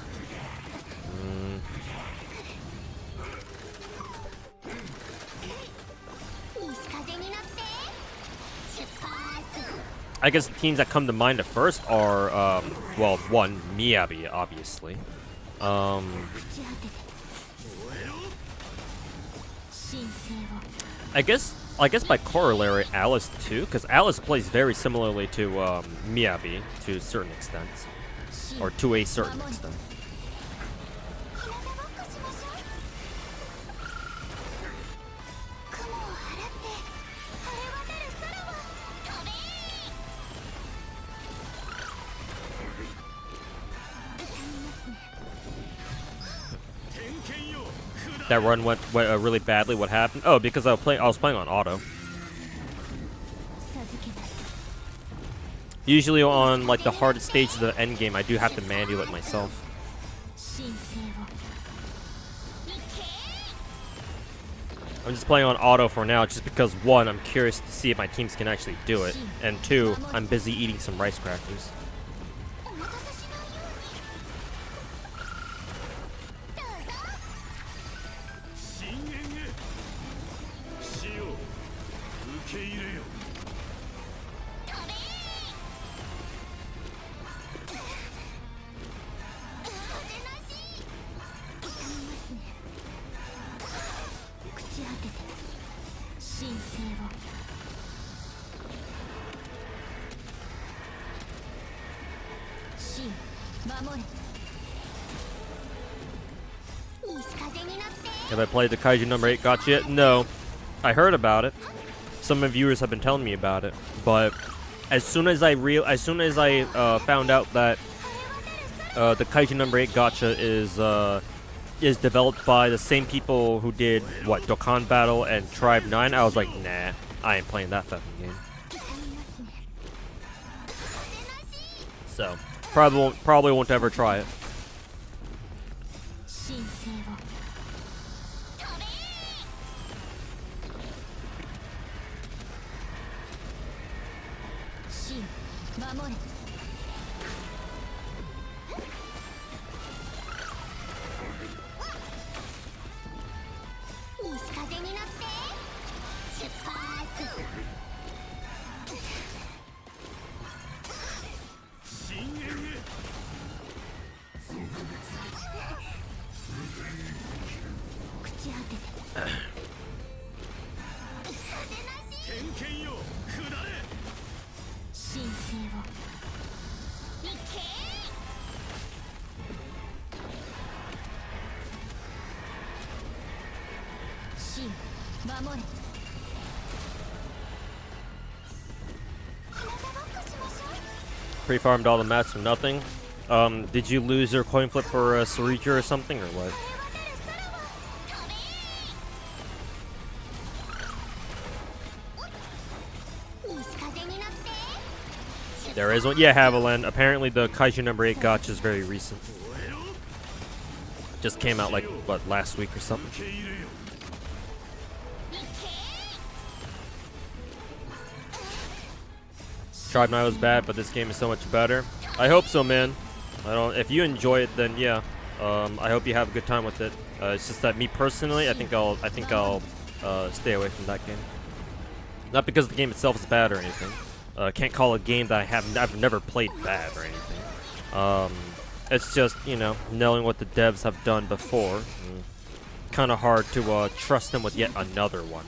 I guess the teams that come to mind at first are, well, one, Miyabi, obviously. I guess by corollary, Alice too, because Alice plays very similarly to Miyabi to a certain extent, or to a certain extent. that run went really badly. What happened? Oh, because I was playing on auto. Usually on like the hardest stages of the endgame, I do have to manual it myself. I'm just playing on auto for now, just because one, I'm curious to see if my teams can actually do it, and two, I'm busy eating some rice crackers. Have I played the Kaiju number 8 gacha yet? No. I heard about it. Some of my viewers have been telling me about it, but as soon as I found out that the Kaiju number 8 gacha is developed by the same people who did what, Dokkan Battle and Tribe 9, I was like, nah, I ain't playing that fucking game. So probably won't ever try it. Pre-farmed all the mats for nothing. Did you lose your coin flip for Serera or something, or what? There is one. Yeah, Haviland. Apparently the Kaiju number 8 gacha is very recent. Just came out like, what, last week or something? Tribe 9 was bad, but this game is so much better. I hope so, man. If you enjoy it, then yeah. I hope you have a good time with it. It's just that me personally, I think I'll stay away from that game. Not because the game itself is bad or anything. Can't call a game that I've never played bad or anything. It's just, you know, knowing what the devs have done before. Kind of hard to trust them with yet another one.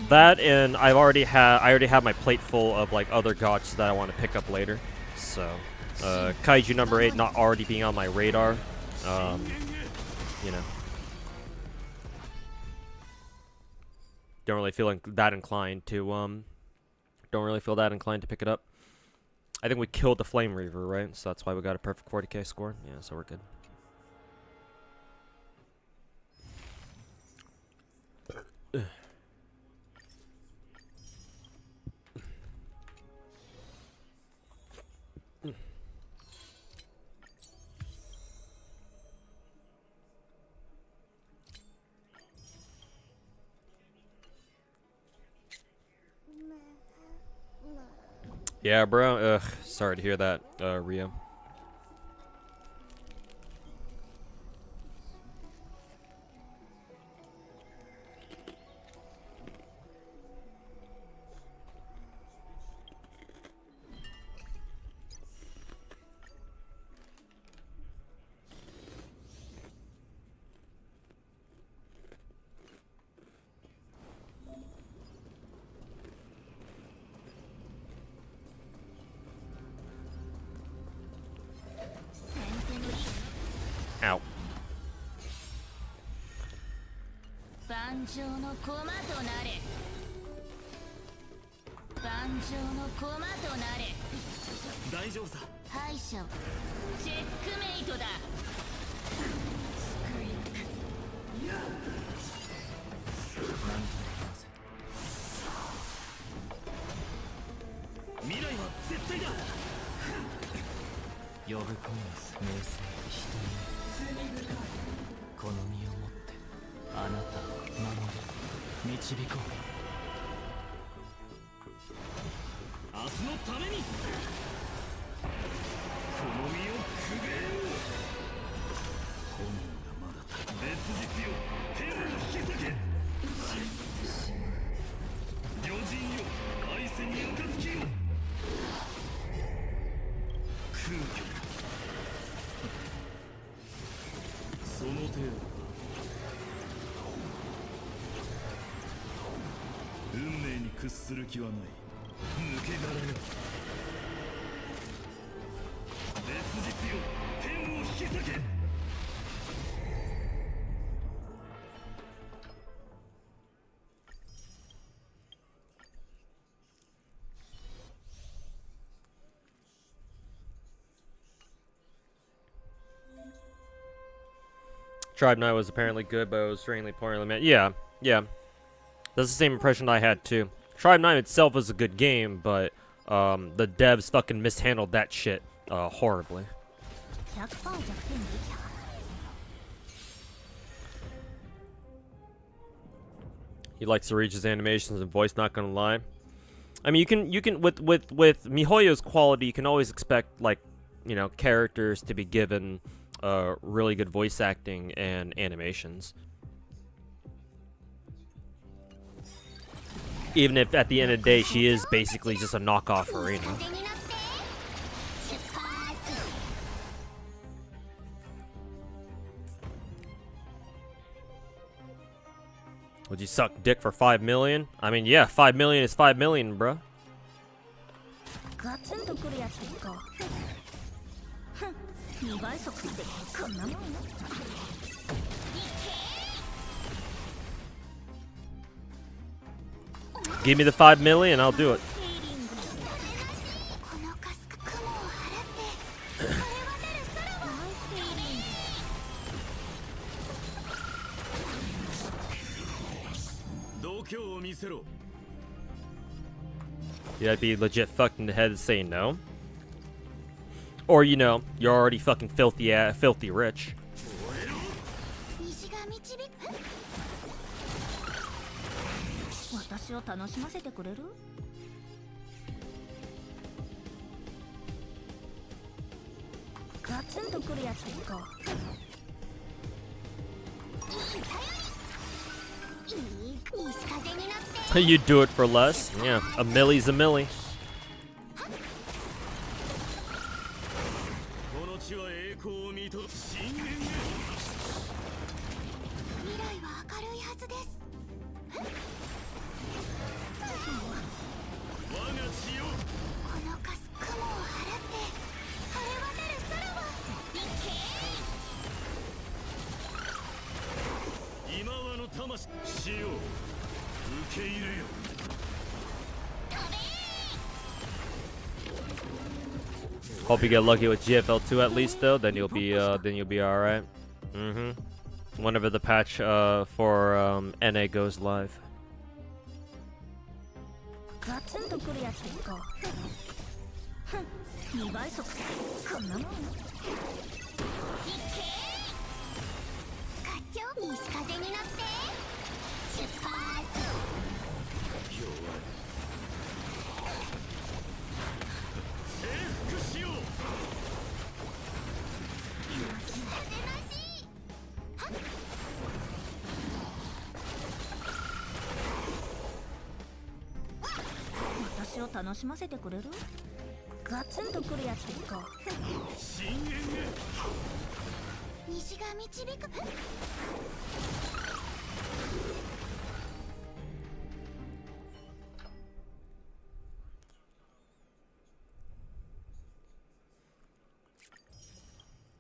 That, and I already have my plate full of like other gachas that I want to pick up later. So, Kaiju number 8 not already being on my radar, you know, don't really feel that inclined to pick it up. I think we killed the Flame Reaver, right? So that's why we got a perfect 40k score. Yeah, so we're good. Yeah, bro. Ugh, sorry to hear that, Rio. Ow. この身をもってあなたを守り導こう。明日のためにこの身をくべよう。本がまだ別日よ、天を引き裂け。余人よ、愛戦に暁よ。空虚その程度。運命に屈する気はない。抜け殻よ。別日よ、天を引き裂け。Tribe Night was apparently good, but it was extremely poorly made. Yeah. That's the same impression I had too. Tribe Night itself was a good game, but the devs fucking mishandled that shit horribly. He likes to reach his animations and voice, not gonna lie. I mean, you can with MiHoYo's quality, you can always expect, like, you know, characters to be given really good voice acting and animations. Even if at the end of the day she is basically just a knockoff Serera. Would you suck dick for 5 million? I mean, yeah, 5 million is 5 million, bruh. Give me the 5 million, I'll do it. Yeah, I'd be legit fucked in the head and say no. Or, you know, you're already fucking filthy rich. You do it for less? Yeah, a millie's a millie. Hope you get lucky with GFL2 at least, though. Then you'll be all right. Whenever the patch for NA goes live.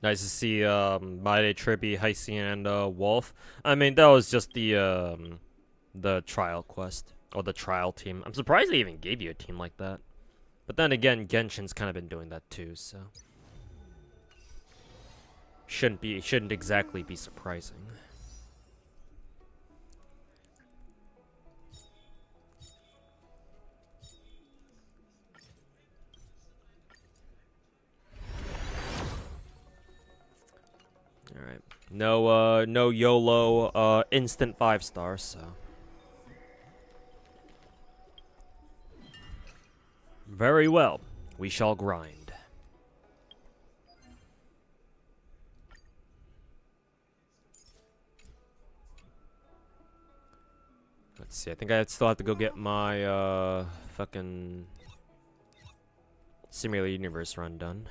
Nice to see Maide, Trippy, Heisey, and Wolf. I mean, that was just the trial quest, or the trial team. I'm surprised they even gave you a team like that. But then again, Genshin's kind of been doing that too, so shouldn't exactly be surprising. No YOLO, instant 5-star, so. Very well. We shall grind. Let's see, I think I still have to go get my, fucking Simulated Universe run done.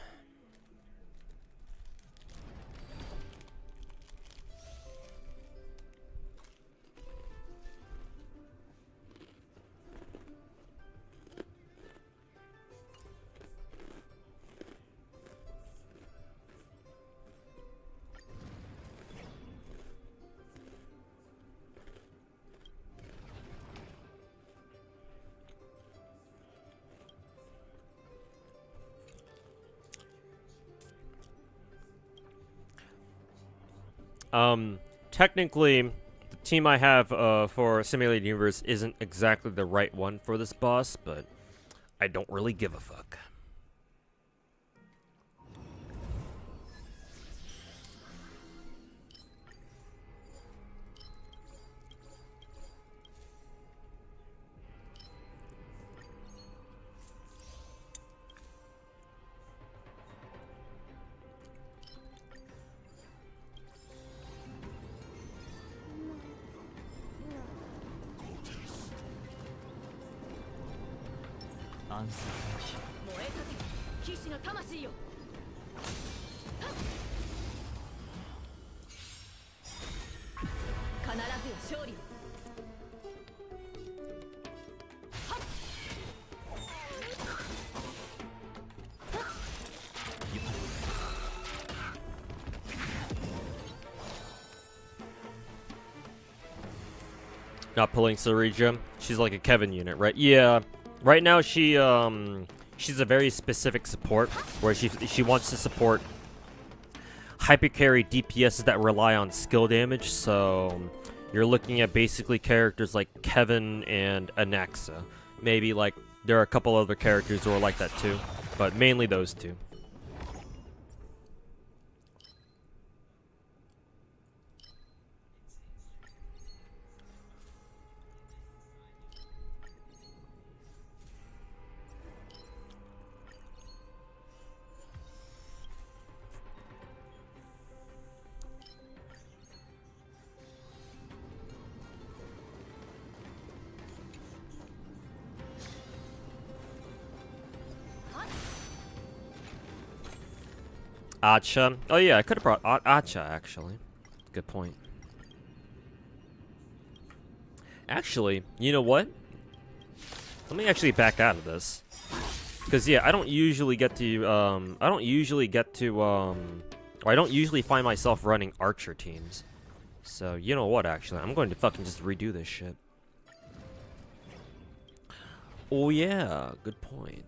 Technically, the team I have for Simulated Universe isn't exactly the right one for this boss, but I don't really give a fuck. Not pulling Serera. She's like a Kevin unit, right? Yeah. Right now she's a very specific support where she wants to support hypercarry DPSs that rely on skill damage. So you're looking at basically characters like Kevin and Anaxa. Maybe like there are a couple other characters who are like that too, but mainly those two. Gacha. Oh yeah, I could have brought Gacha actually. Good point. Actually, you know what? Let me actually back out of this. Because yeah, I don't usually find myself running archer teams. So, you know what actually? I'm going to fucking just redo this shit. Oh yeah, good point.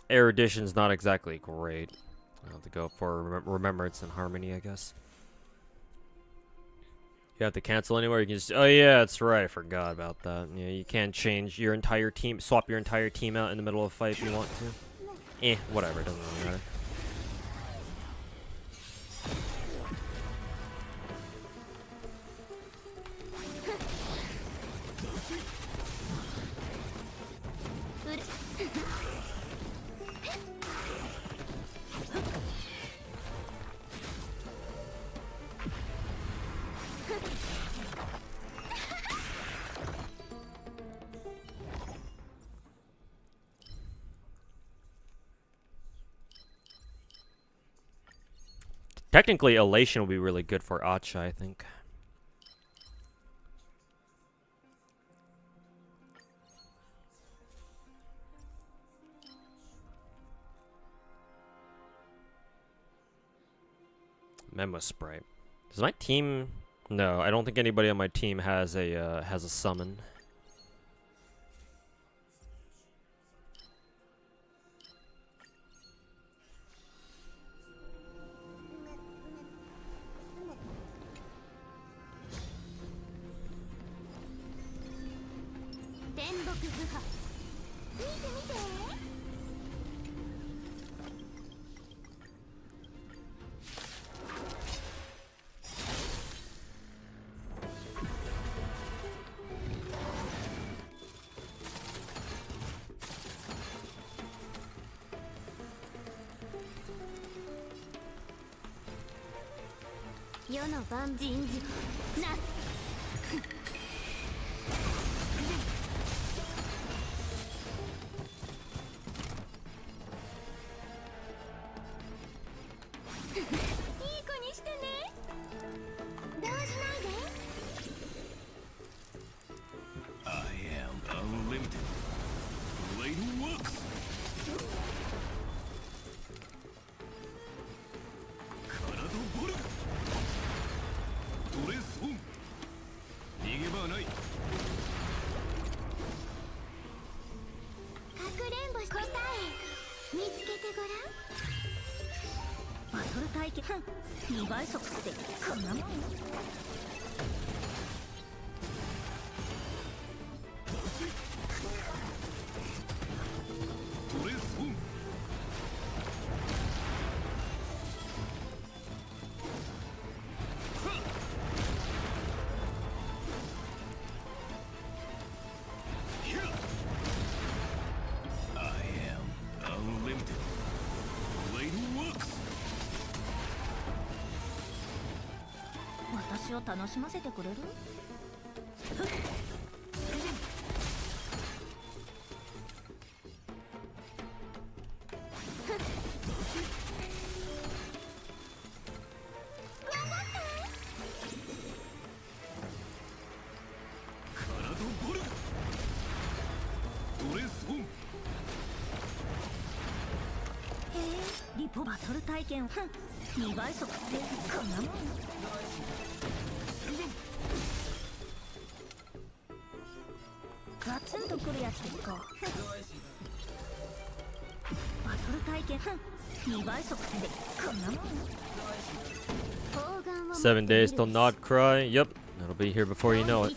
Erudition's not exactly great. I'll have to go for Remembrance and Harmony, I guess. You have to cancel anywhere. You can just. Oh yeah, that's right. I forgot about that. Yeah, you can't change your entire team, swap your entire team out in the middle of a fight if you want to. Whatever. It doesn't really matter. Technically, Elation will be really good for Gacha, I think. Memo Sprite. Does my team... No, I don't think anybody on my team has a summon. Seven days till not cry. Yep, that'll be here before you know it.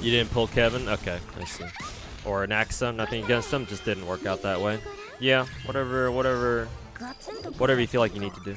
You didn't pull Kevin? Okay, I see. Or an Axa, nothing against him, just didn't work out that way. Yeah, whatever you feel like you need to do.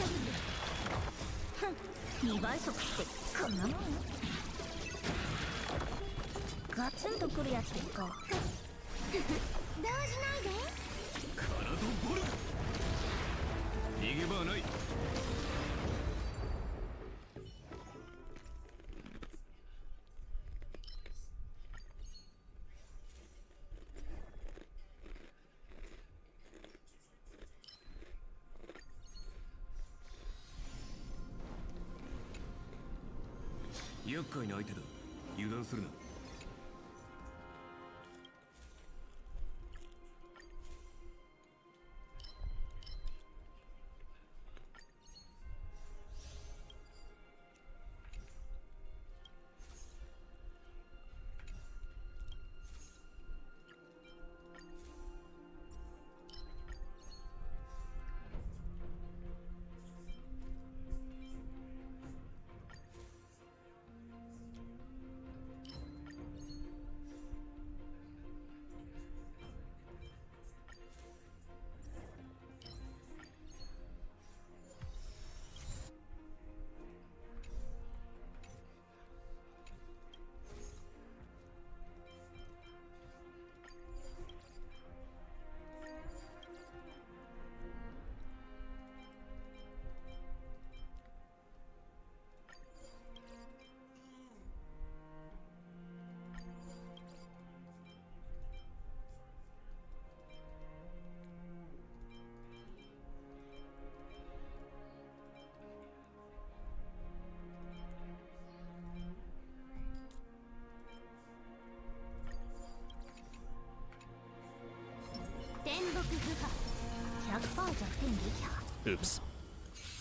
Oops.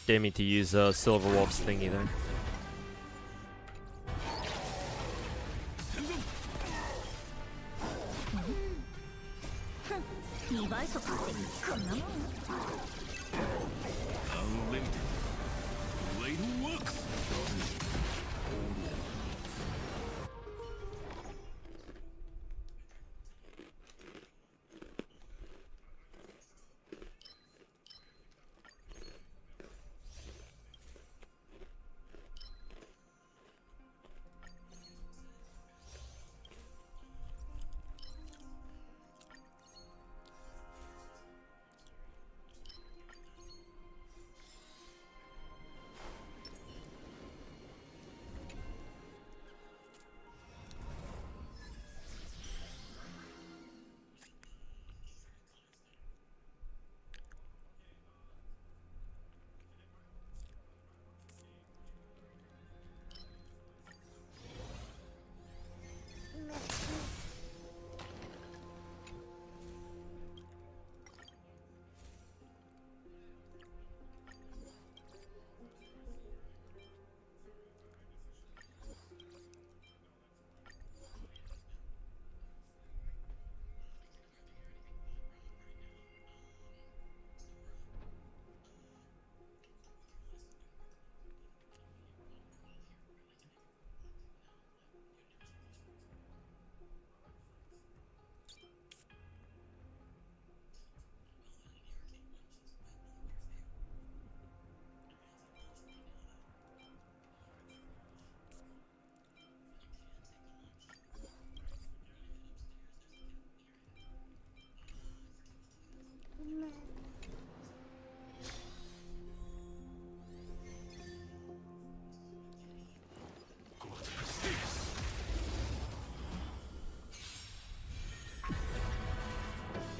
Didn't mean to use Silver Wolf's thingy there. 2倍速ってこんなもん。 Unlimited Blade Works.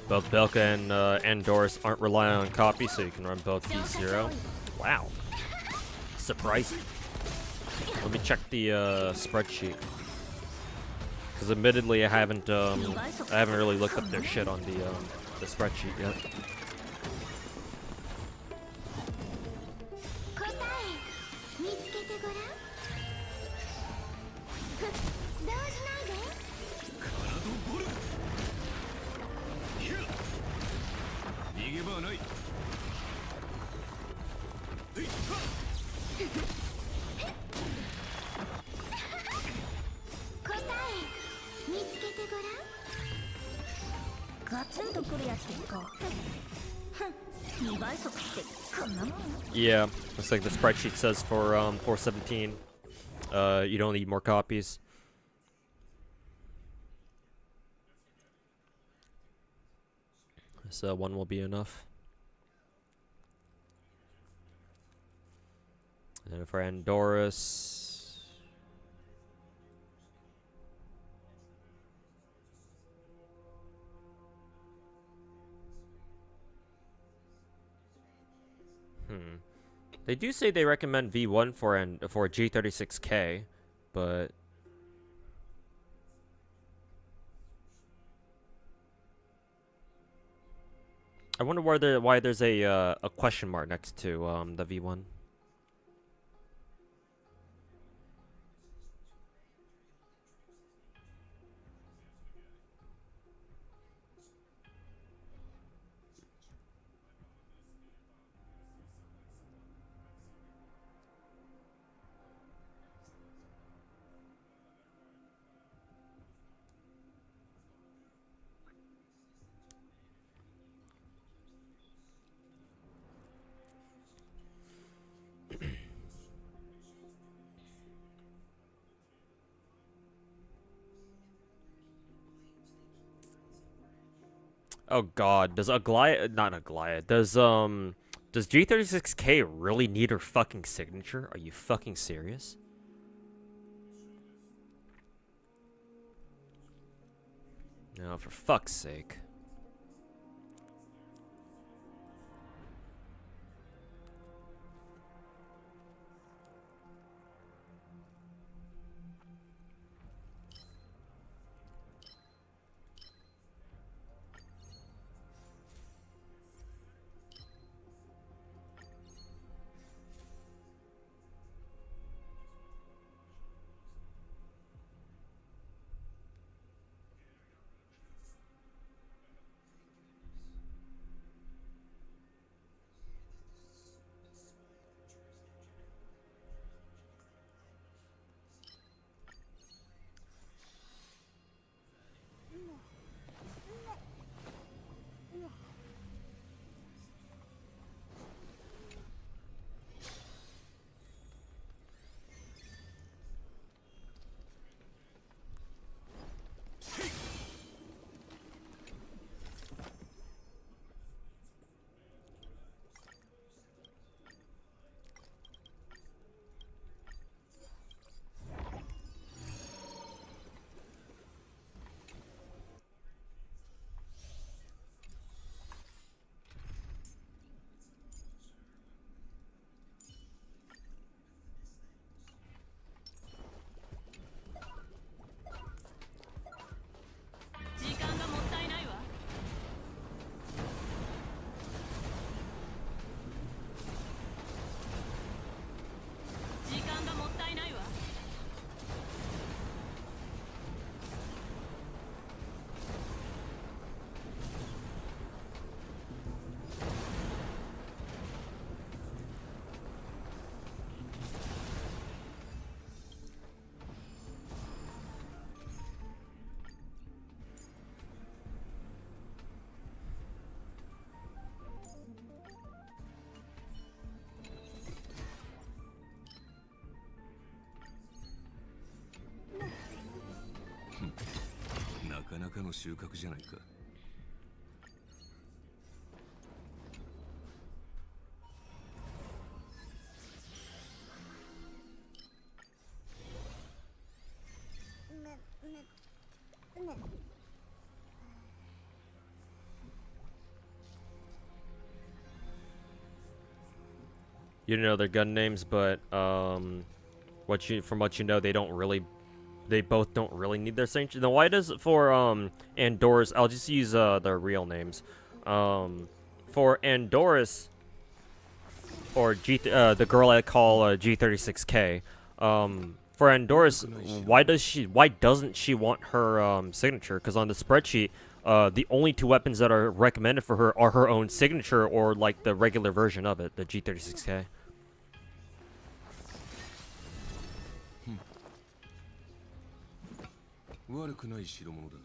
Both Belka and Andoris aren't relying on copy, so you can run both V0. Wow. Surprising. Let me check the spreadsheet. Because admittedly I haven't really looked up their shit on the spreadsheet yet. 答え見つけてごらん。動じないで。 体ボルいや逃げ場はない。はいはっ 答え見つけてごらん。ガツンとくるやつですか。2倍速ってこんなもん。 Yeah, looks like the spreadsheet says for 417, you don't need more copies. So one will be enough. And for Andoris, they do say they recommend V1 for G36K, but I wonder why there's a question mark next to the V1. Oh god, does does G36K really need her fucking signature? Are you fucking serious? No, for fuck's sake. かの収穫じゃないか。You know their gun names, but from what you know, they both don't really need their signature. Then why does for Andorus? I'll just use their real names. For Andorus or the girl I call G36K. For Andorus, why doesn't she want her signature? Because on the spreadsheet, the only two weapons that are recommended for her are her own signature or like the regular version of it, the G36K. 悪くない代物だ。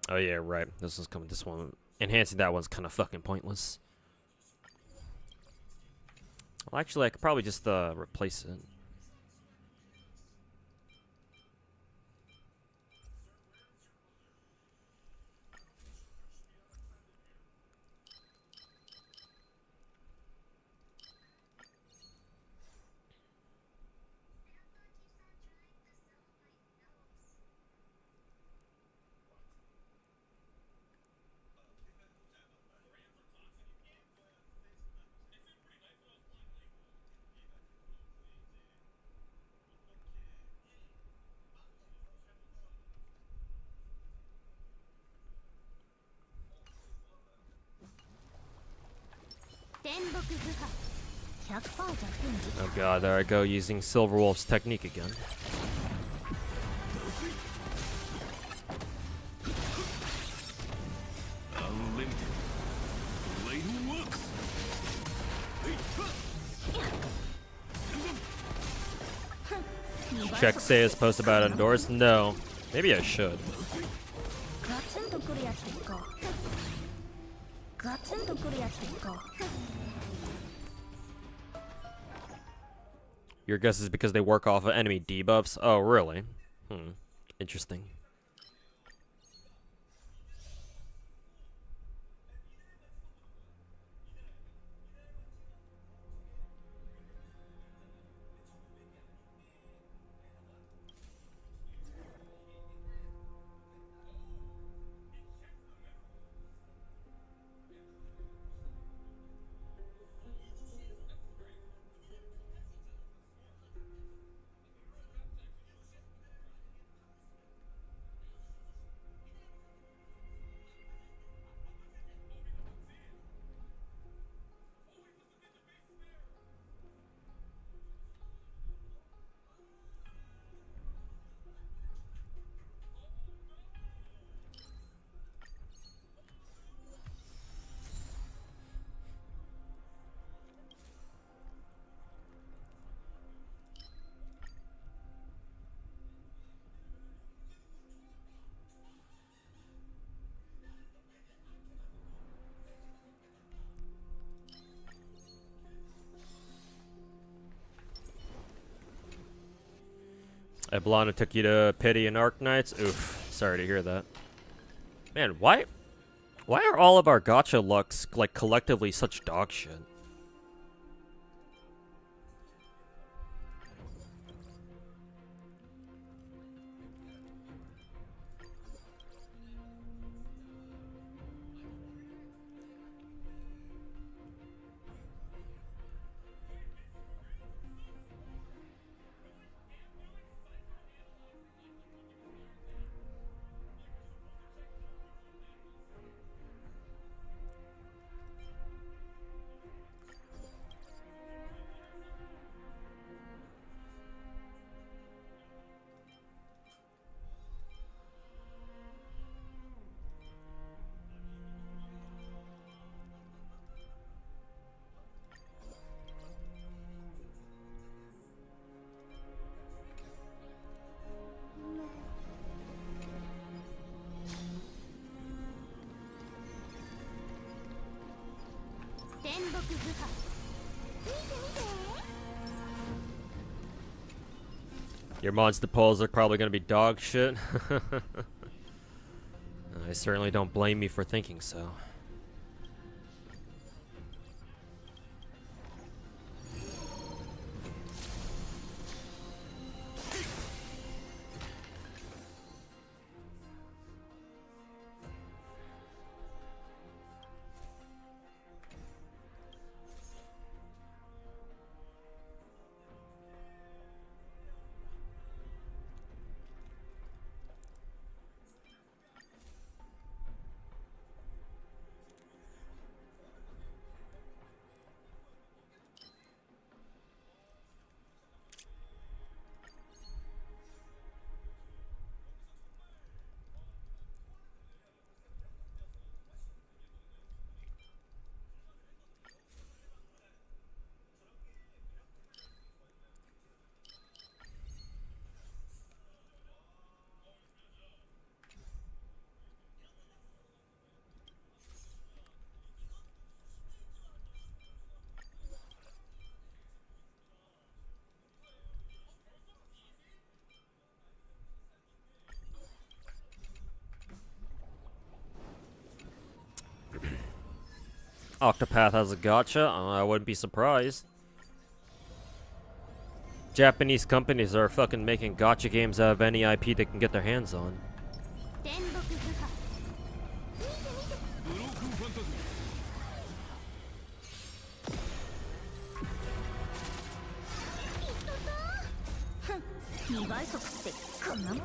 Oh yeah, right. This one enhancing that one's kind of fucking pointless. Well, actually, I could probably just replace it. Oh god, there I go using Silverwolf's technique again. Check Seiya's post about Endorse? No. Maybe I should. Your guess is because they work off of enemy debuffs? Oh, really? Interesting. Eblana took you to Pity and Arknights? Oof. Sorry to hear that. Man, why are all of our gacha lucks, like, collectively such dog shit? Your monster pulls are probably gonna be dog shit. I certainly don't blame you for thinking so. Octopath has a gacha? I wouldn't be surprised. Japanese companies are fucking making gacha games out of any IP they can get their hands on. ブロークンファンタズム2倍速ってこんなもん。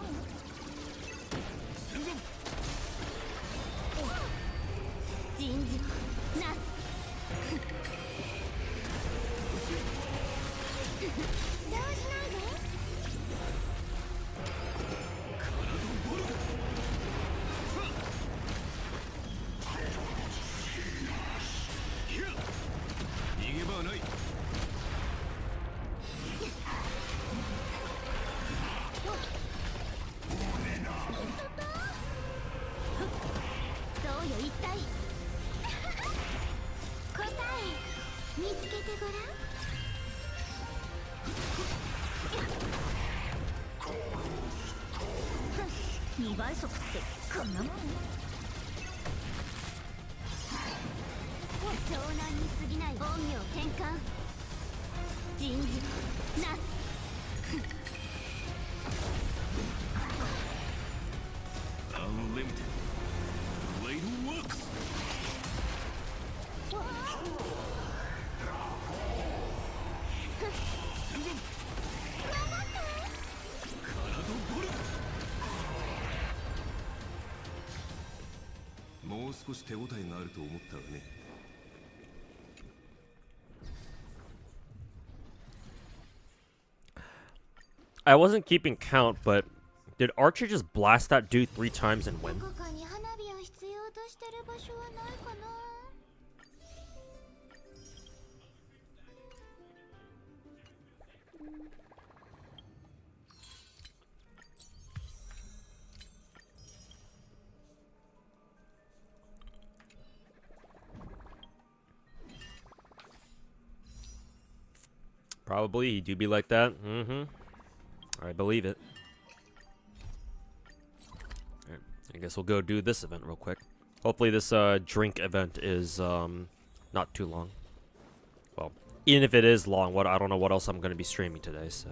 戦前人事なす。動じないで。逃げ場はないそうよ一体。答え見つけてごらん。2倍速ってこんなもん。湘南に過ぎない陰陽転換。人事なす。アンリミテッドブレイドワークス戦前体ボルもう少し手応えがあると思ったわね I wasn't keeping count, but did Archer just blast that dude 3 times and win? どこかに花火を必要としてる場所はないかな。Probably, he do be like that. Mm-hmm. I believe it. Alright, I guess we'll go do this event real quick. Hopefully this drink event is not too long. Well, even if it is long, I don't know what else I'm going to be streaming today, so.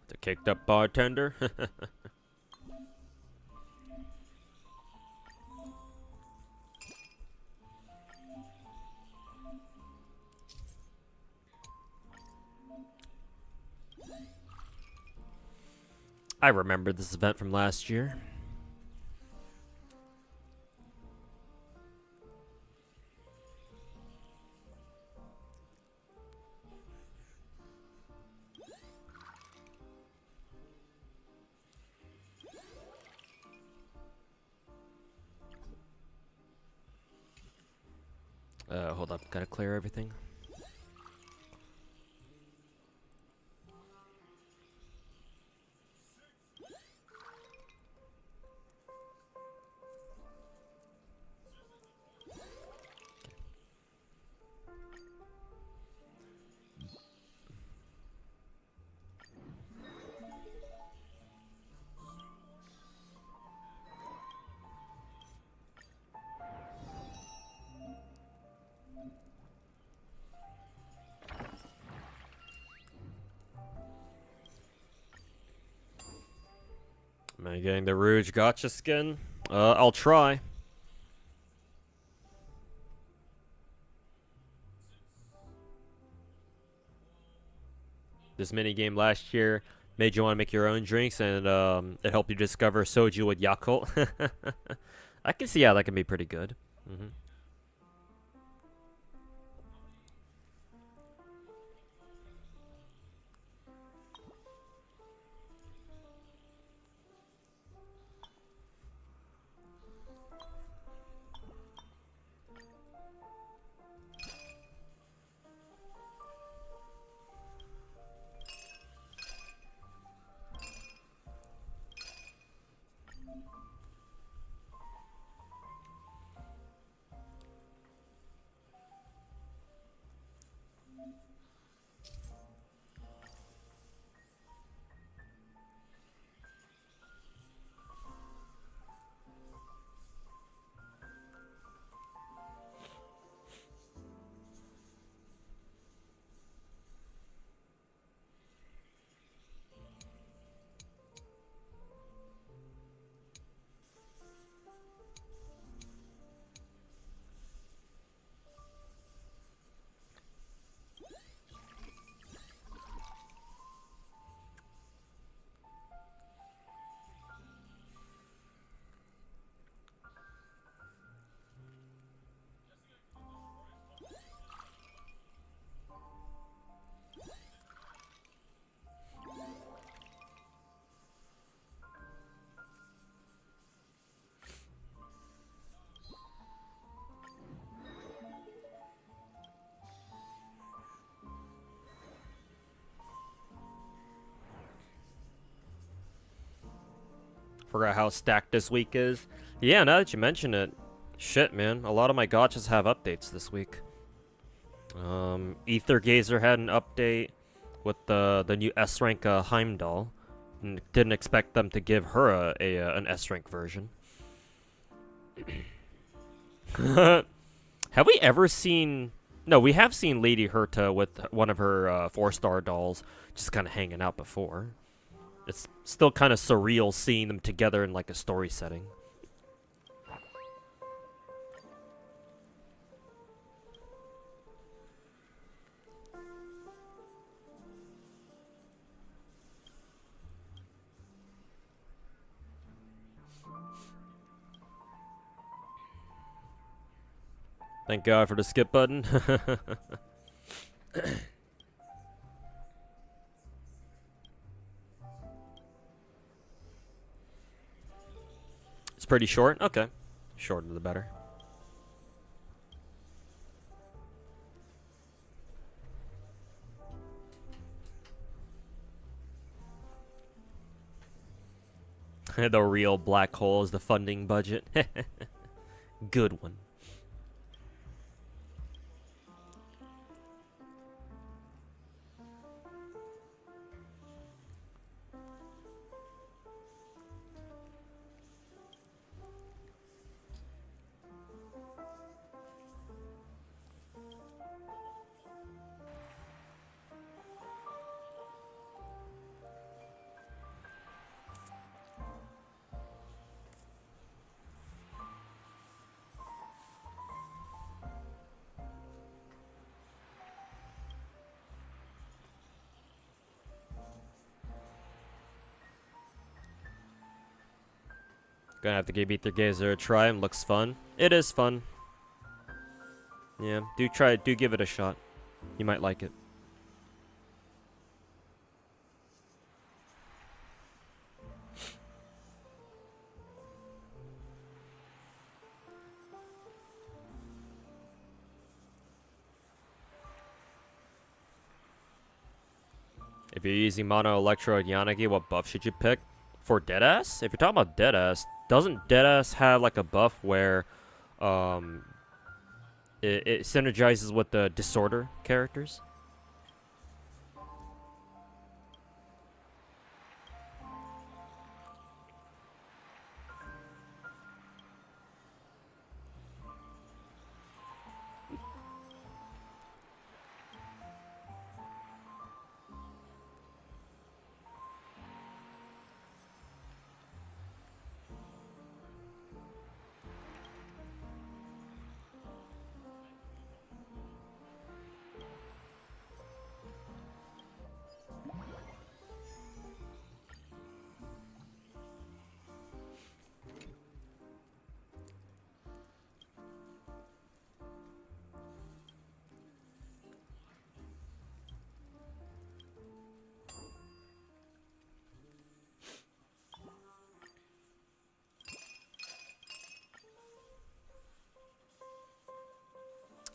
The caked up bartender. I remember this event from last year. Hold up, gotta clear everything. Am I getting the Rouge Gotcha skin? I'll try. This minigame last year made you want to make your own drinks, and it helped you discover soju with Yakult. I can see how that can be pretty good. Mm-hmm. Forgot how stacked this week is. Yeah, now that you mention it, shit, man, a lot of my gachas have updates this week. Ether Gazer had an update with the new S rank Heimdall. Didn't expect them to give her an S rank version. Have we ever seen? No, we have seen Lady Herta with one of her 4-star dolls just kind of hanging out before. It's still kind of surreal seeing them together in like a story setting. Thank God for the skip button. It's pretty short? Okay. Shorter the better. The real black hole is the funding budget. Good one. Gonna have to give Ether Gazer a try. And looks fun. It is fun. Yeah, do give it a shot. You might like it. If you're using Mono Electro Yanagi, what buff should you pick? For Deadass? If you're talking about Deadass, doesn't Deadass have like a buff where it synergizes with the Disorder characters?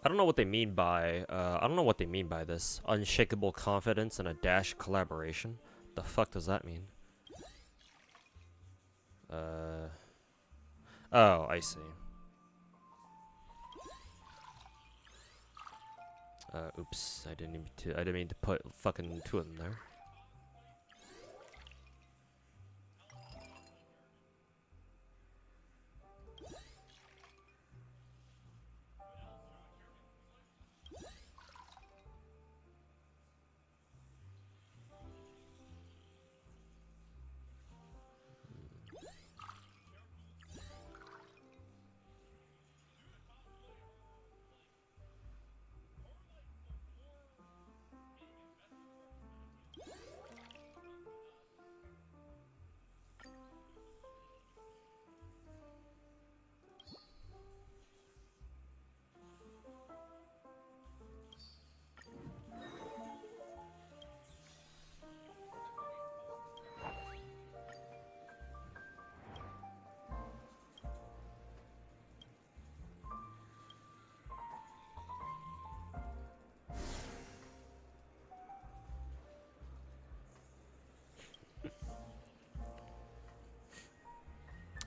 I don't know what they mean by this. Unshakable confidence and a dash collaboration. The fuck does that mean? Oh, I see. Oops, I didn't mean to put fucking two of them there.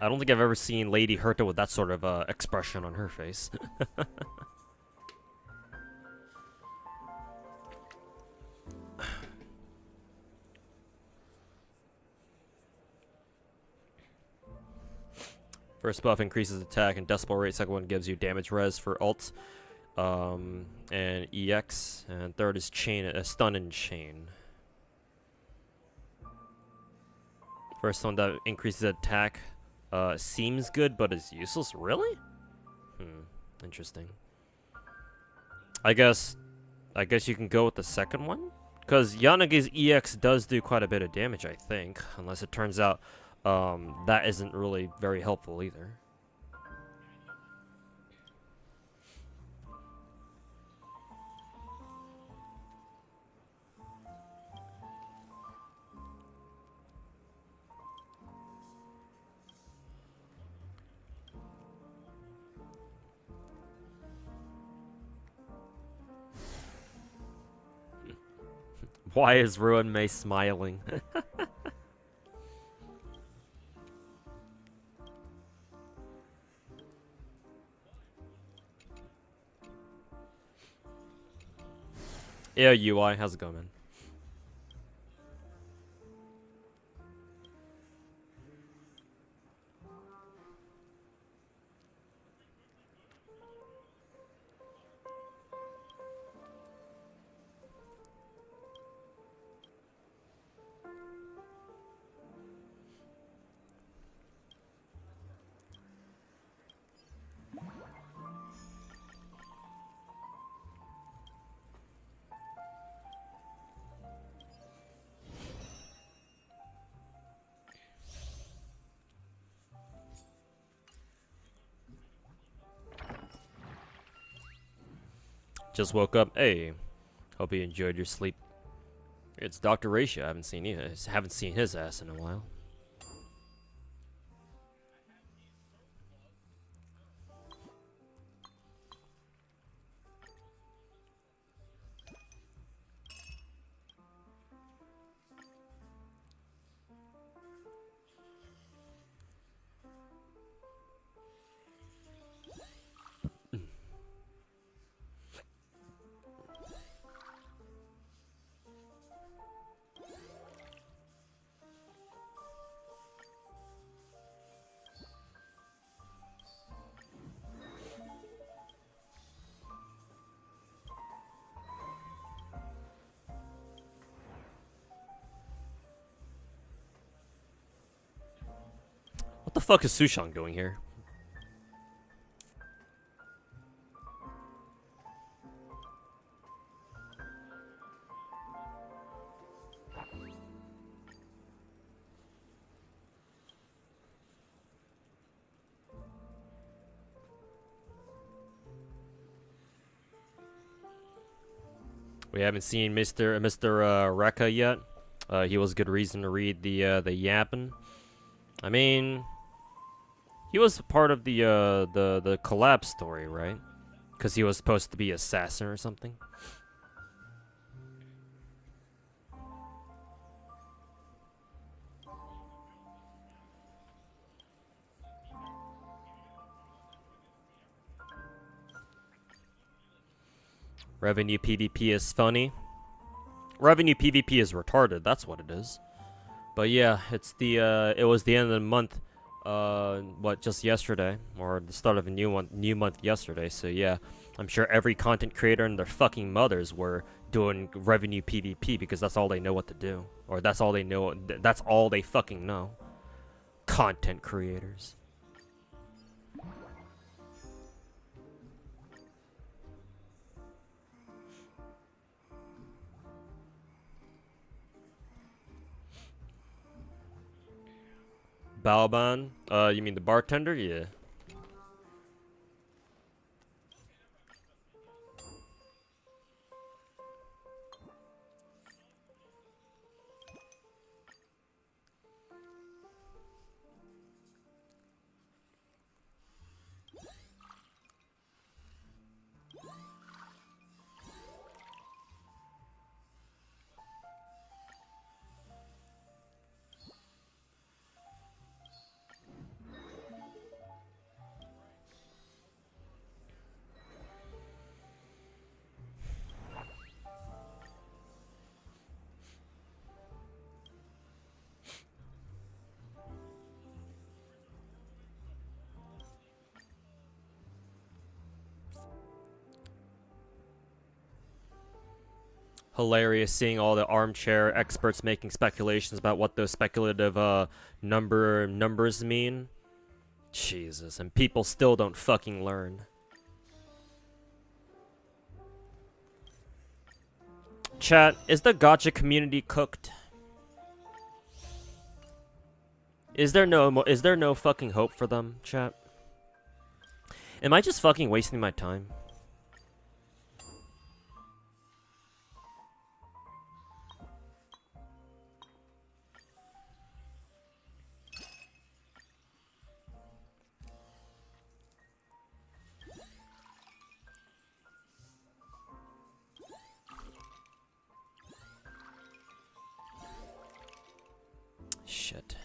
I don't think I've ever seen Lady Herta with that sort of expression on her face. First buff increases attack and decibel rate. Second one gives you damage res for ult, and EX. And third is stun and chain. First one that increases attack seems good, but is useless. Really? Interesting. I guess you can go with the second one, because Yanagi's EX does do quite a bit of damage, I think, unless it turns out that isn't really very helpful either. Why is Ruin May smiling? Yeah, UI, how's it going, man? Just woke up. Hey, hope you enjoyed your sleep. It's Dr. Ratio. I haven't seen his ass in a while. What the fuck is Sushan doing here? We haven't seen Mr. Rekka yet. He was good reason to read the yapping. I mean, he was part of the collab story, right? Because he was supposed to be assassin or something. Revenue PvP is funny. Revenue PvP is retarded. That's what it is. But yeah, it's the it was the end of the month. What, just yesterday, or the start of a new month yesterday. So yeah, I'm sure every content creator and their fucking mothers were doing revenue PvP because that's all they know what to do, or that's all they know. That's all they fucking know. Content creators. Balban? You mean the bartender? Yeah. Hilarious seeing all the armchair experts making speculations about what those speculative numbers mean. Jesus, and people still don't fucking learn. Chat, is the gacha community cooked? Is there no fucking hope for them, chat? Am I just fucking wasting my time? Shit.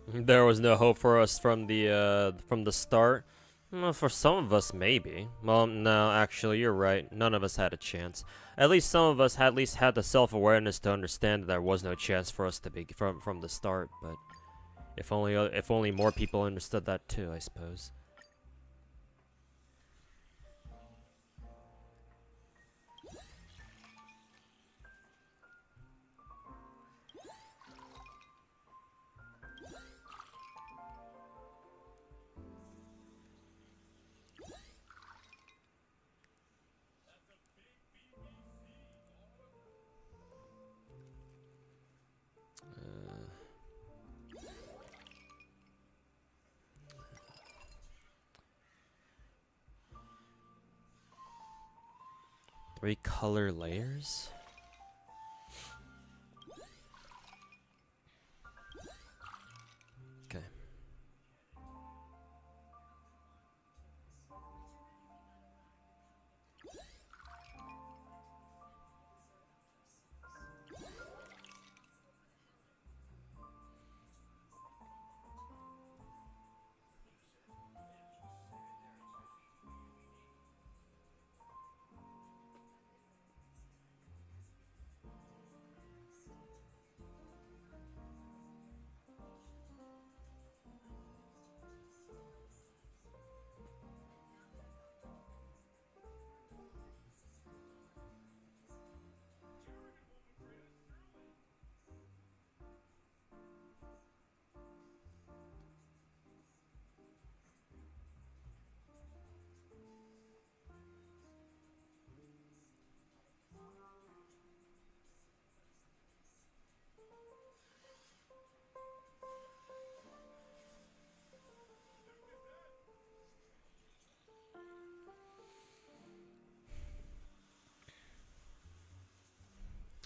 There was no hope for us from the start. Well, for some of us, maybe. Well, no, actually, you're right. None of us had a chance. At least some of us at least had the self-awareness to understand that there was no chance for us to be from the start. But if only more people understood that too, I suppose. Three color layers? Okay.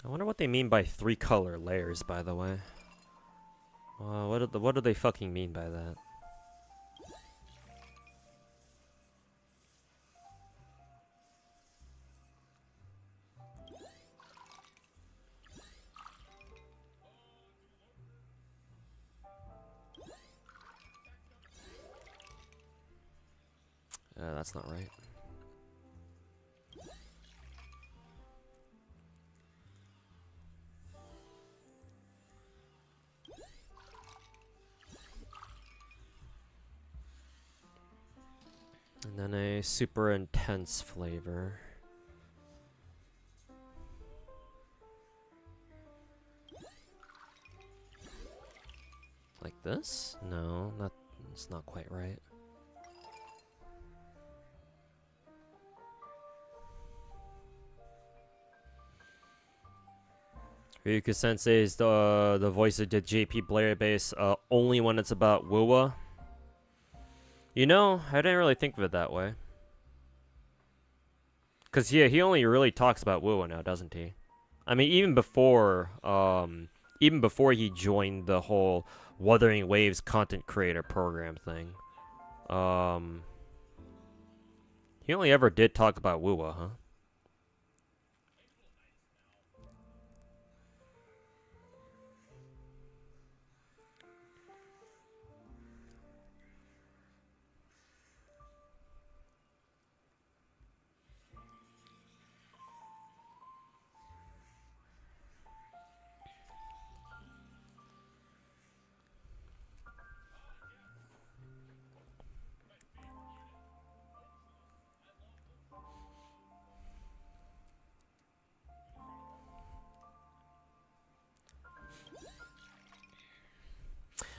I wonder what they mean by three color layers, by the way. What do they fucking mean by that? that's not right. And then a super intense flavor. Like this? No, not. It's not quite right. Ryuka Sensei is the voice of the JP Blair bass only when it's about Wuwa. You know, I didn't really think of it that way. Cause yeah, he only really talks about Wuwa now, doesn't he? I mean, even before he joined the whole Wuthering Waves content creator program thing, he only ever did talk about Wuwa, huh?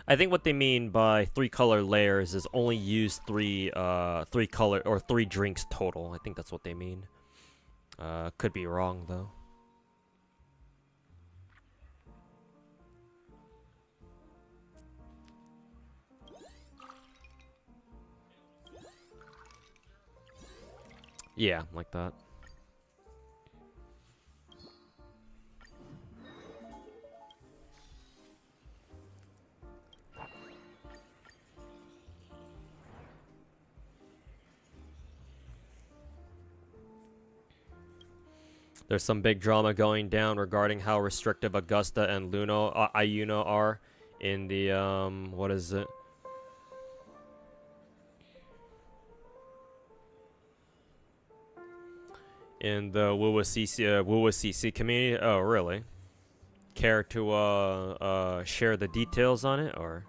I think what they mean by 3 color layers is only use three color or 3 drinks total. I think that's what they mean. Could be wrong though. Yeah, like that. There's some big drama going down regarding how restrictive Augusta and Ayuno are in the what is it? In the Wuwa CC community. Oh, really? Care to share the details on it, or?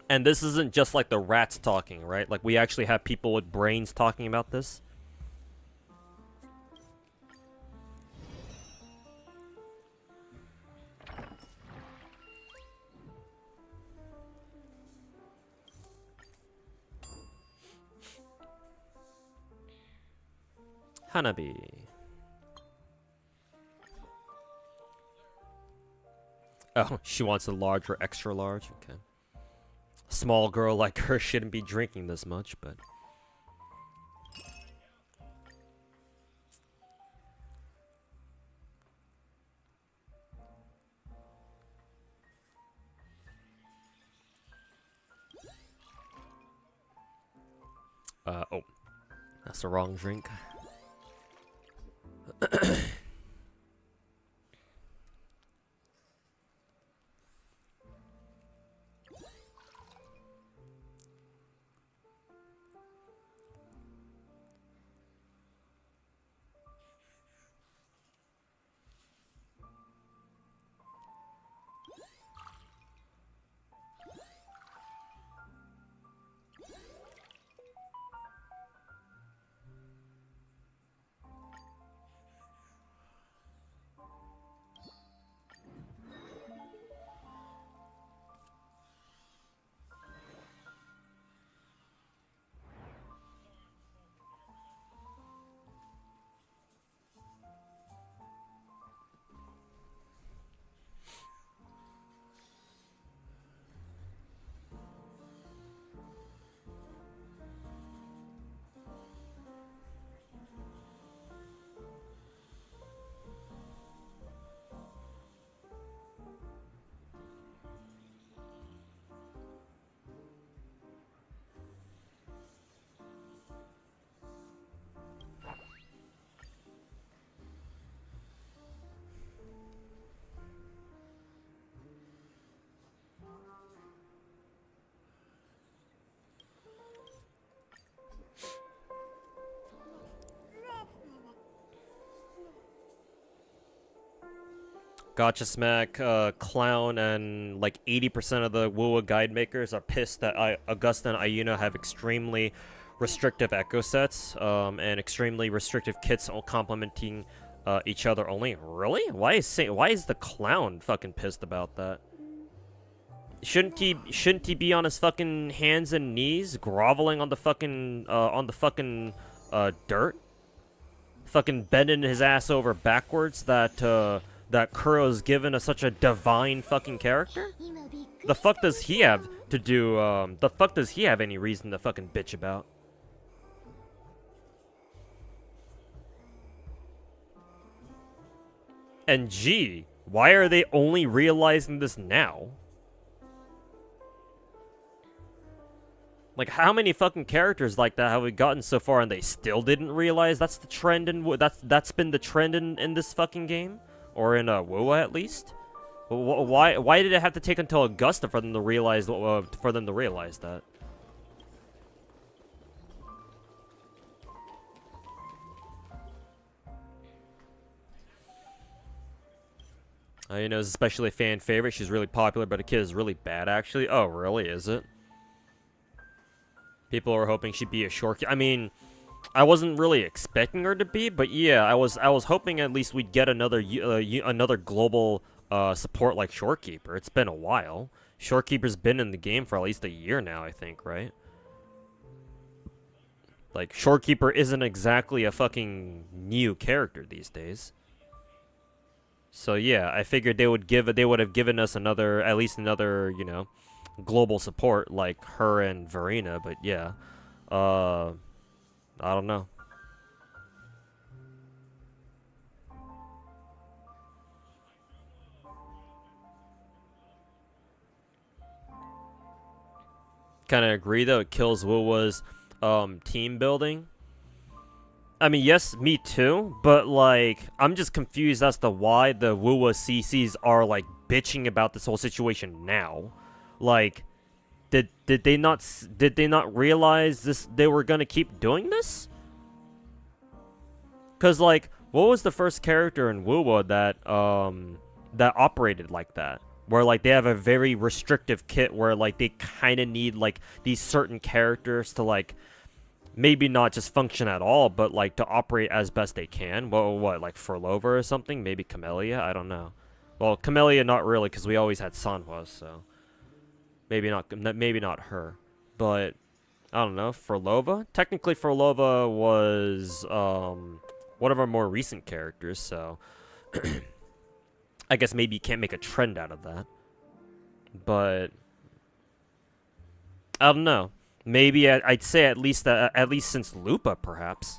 And this isn't just like the rats talking, right? Like we actually have people with brains talking about this. Hanabi. Oh, she wants a large or extra large? Okay. Small girl like her shouldn't be drinking this much, but... oh. That's the wrong drink. Gotcha Smack, Clown, and like 80% of the WoW guide makers are pissed that Augusta and Ayuna have extremely restrictive echo sets, and extremely restrictive kits all complementing each other only. Really? Why is the Clown fucking pissed about that? Shouldn't he be on his fucking hands and knees, groveling on the fucking dirt? Fucking bending his ass over backwards that Kuro's given such a divine fucking character? The fuck does he have to do, the fuck does he have any reason to fucking bitch about? And gee, why are they only realizing this now? Like, how many fucking characters like that have we gotten so far and they still didn't realize that's the trend in that's been the trend in this fucking game? Or in WoW at least? Why did it have to take until Augusta for them to realize that? You know, it's especially a fan favorite. She's really popular, but the kid is really bad, actually. Oh, really? Is it? People are hoping she'd be a short. I mean, I wasn't really expecting her to be, but yeah, I was hoping at least we'd get another global support like Shorekeeper. It's been a while. Shorekeeper's been in the game for at least a year now, I think, right? Like, Shorekeeper isn't exactly a fucking new character these days. So yeah, I figured they would have given us at least another, you know, global support like her and Verena, but yeah. I don't know. Kind of agree though, it kills Wuwa's team building. I mean, yes, me too, but like, I'm just confused as to why the Wuwa CCs are like bitching about this whole situation now. Like, did they not realize they were gonna keep doing this? Cause like, what was the first character in WoW that operated like that? Where like they have a very restrictive kit where like they kind of need like these certain characters to like maybe not just function at all, but like to operate as best they can. What like Forlova or something? Maybe Camellia? I don't know. Well, Camellia not really, because we always had Sanhua, so maybe not her. But I don't know. Forlova? Technically, Forlova was one of our more recent characters, so I guess maybe you can't make a trend out of that. But I don't know. Maybe I'd say at least since Lupa, perhaps.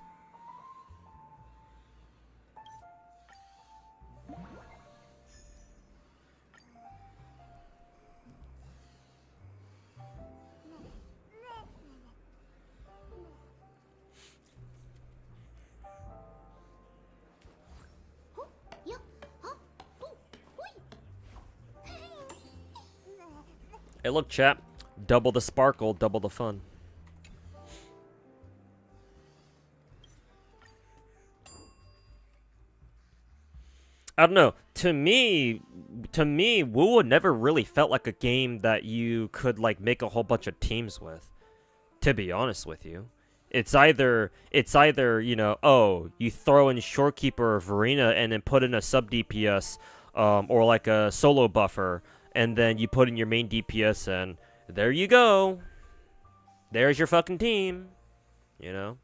Hey, look, chap. Double the sparkle, double the fun. I don't know. To me, WoW never really felt like a game that you could like make a whole bunch of teams with. To be honest with you, it's either you know, oh, you throw in Shorekeeper or Verena and then put in a sub DPS, or like a solo buffer, and then you put in your main DPS, and there you go. There's your fucking team. You know?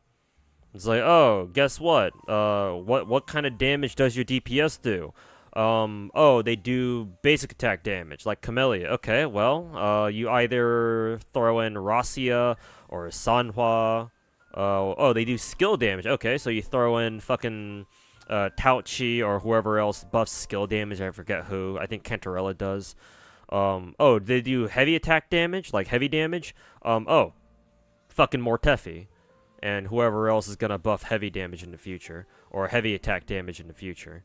It's like, oh, guess what? What kind of damage does your DPS do? Oh, they do basic attack damage, like Camellia. Okay, well, you either throw in Rasia or Sanhua. Oh, they do skill damage. Okay, so you throw in fucking Tauchi or whoever else buffs skill damage. I forget who. I think Cantarella does. Oh, they do heavy attack damage, like heavy damage. Oh, fucking Mortefi. And whoever else is gonna buff heavy damage in the future, or heavy attack damage in the future.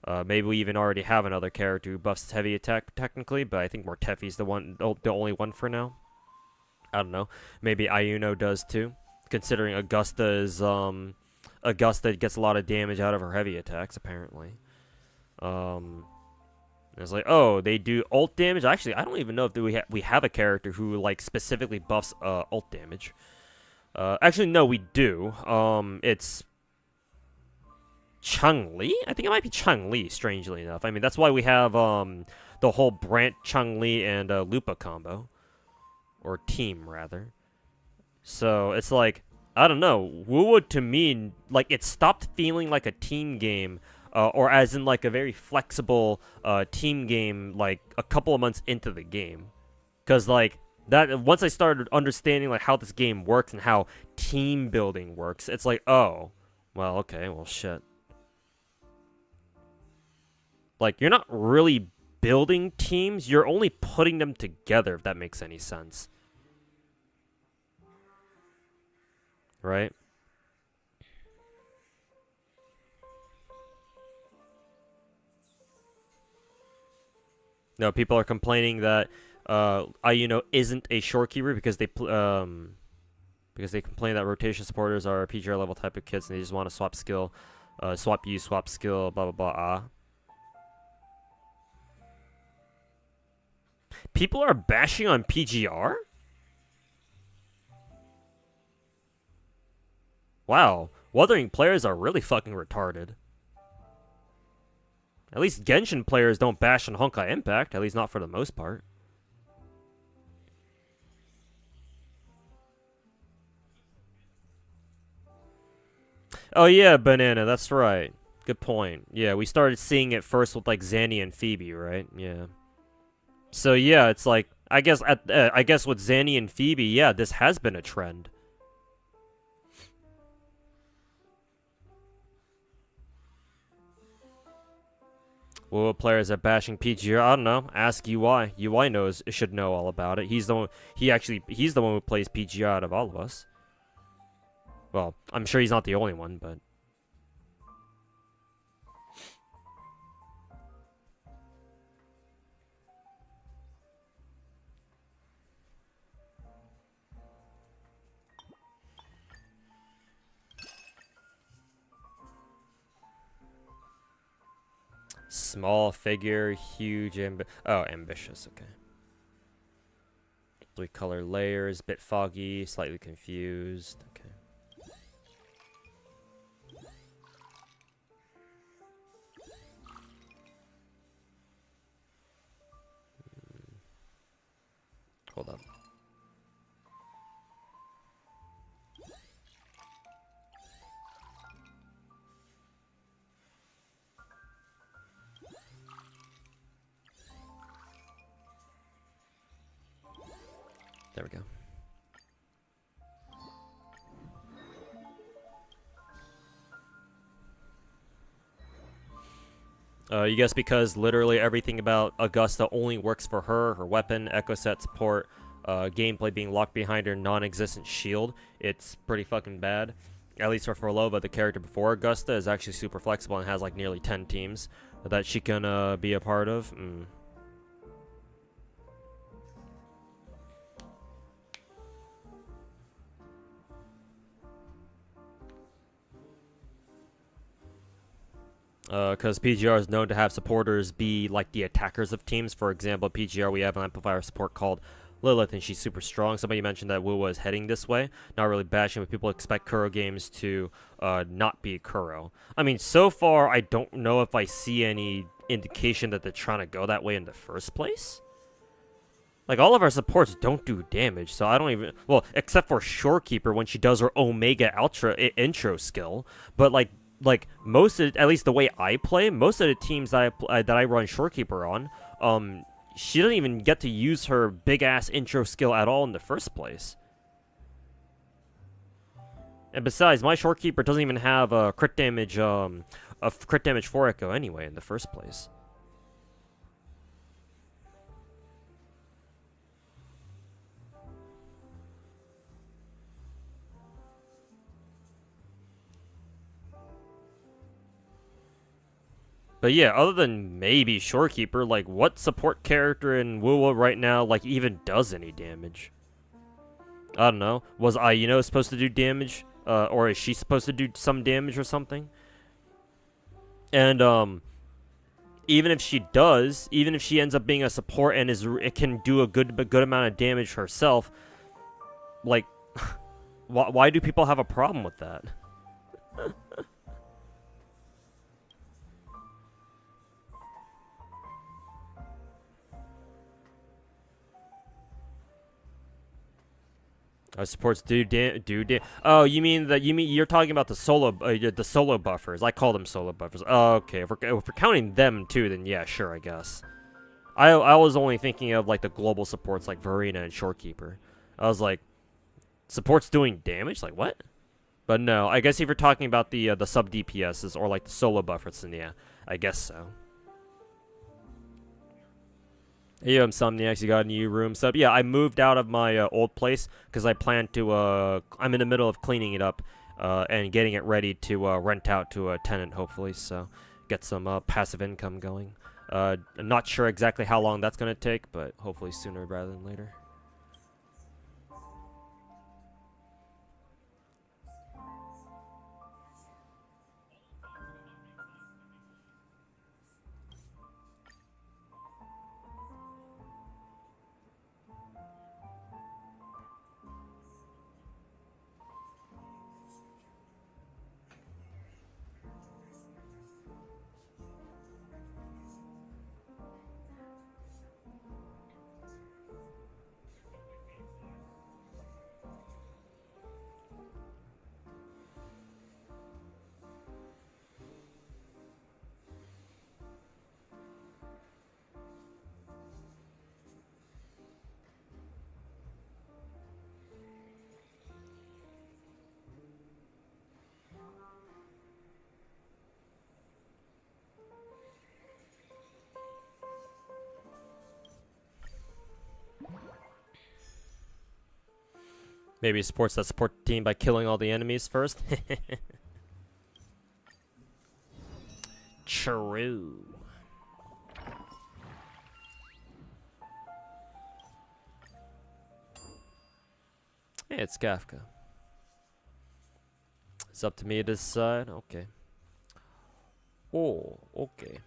Maybe we even already have another character who buffs heavy attack technically, but I think Mortefi's the only one for now. I don't know. Maybe Ayuno does too, considering Augusta gets a lot of damage out of her heavy attacks apparently. And it's like, oh, they do ult damage. Actually, I don't even know if we have a character who like specifically buffs ult damage. Actually, no, we do. It's Chun-Li? I think it might be Chun-Li, strangely enough. I mean, that's why we have the whole Brant, Chun-Li, and Lupa combo. Or team, rather. So, it's like, I don't know. Wuwa, to me, like, it stopped feeling like a team game, or as in, like, a very flexible team game, like, a couple of months into the game. Because, like, that once I started understanding, like, how this game works and how team building works, it's like, oh, well, okay, well, shit. Like, you're not really building teams, you're only putting them together, if that makes any sense. Right? No, people are complaining that Ayuno isn't a shorekeeper because they complain that rotation supporters are PGR level type of kids and they just want to swap skill, swap skill, blah blah blah. People are bashing on PGR? Wow, Wuthering players are really fucking retarded. At least Genshin players don't bash on Honkai Impact, at least not for the most part. Oh yeah, Banana, that's right. Good point. Yeah, we started seeing it first with like Zanny and Phoebe, right? Yeah. So yeah, it's like I guess with Zanny and Phoebe, yeah, this has been a trend. Well, players are bashing PGR. I don't know. Ask UI. UI should know all about it. He's the one. He's the one who plays PGR out of all of us. Well, I'm sure he's not the only one, but. Small figure, huge ambitious, okay. 3 color layers, bit foggy, slightly confused, okay. Hold up. There we go. You guess because literally everything about Augusta only works for her weapon, echo set support, gameplay being locked behind her non-existent shield, it's pretty fucking bad. At least for Forlova, the character before Augusta is actually super flexible and has like nearly 10 teams that she can be a part of. Because PGR is known to have supporters be like the attackers of teams. For example, PGR, we have an amplifier support called Lilith, and she's super strong. Somebody mentioned that Wuwa is heading this way. Not really bashing, but people expect Kuro games to not be Kuro. I mean, so far, I don't know if I see any indication that they're trying to go that way in the first place. Like, all of our supports don't do damage, so I don't even... Well, except for Shorekeeper when she does her Omega Ultra intro skill. But, like most of, at least the way I play, most of the teams that I run Shorekeeper on, she doesn't even get to use her big ass intro skill at all in the first place. And besides, my Shorekeeper doesn't even have a crit damage 4 echo anyway in the first place. But yeah, other than maybe Shorekeeper, like, what support character in Wuwa right now, like, even does any damage? I don't know. Was Ayuno supposed to do damage? Or is she supposed to do some damage or something? And, even if she does, even if she ends up being a support and it can do a good amount of damage herself, like, why do people have a problem with that? Supports Oh, you mean you're talking about the solo buffers? I call them solo buffers. Oh, okay. If we're counting them too, then yeah, sure, I guess. I was only thinking of like the global supports like Verena and Shorekeeper. I was like, supports doing damage? Like what? But no, I guess if you're talking about the sub DPSs or like the solo buffers, then yeah, I guess so. Hey, Insomniacs, you got a new room sub? Yeah, I moved out of my old place because I plan to, I'm in the middle of cleaning it up and getting it ready to rent out to a tenant, hopefully, so get some passive income going. I'm not sure exactly how long that's going to take, but hopefully sooner rather than later. Maybe supports that support team by killing all the enemies first. True. Hey, it's Kafka. It's up to me to decide. Okay. Oh, okay.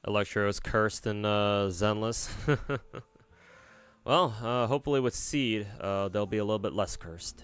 Electro is cursed and Zenless. Well, hopefully with Seed, they'll be a little bit less cursed.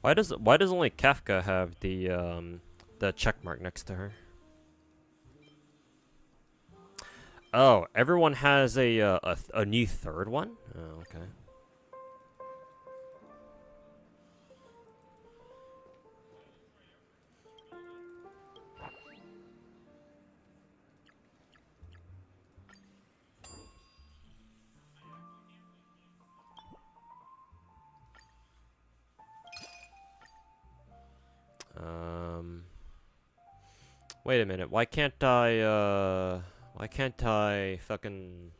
Why does only Kafka have the check mark next to her? Oh, everyone has a new third one? Oh, okay. Wait a minute. Why can't I fucking...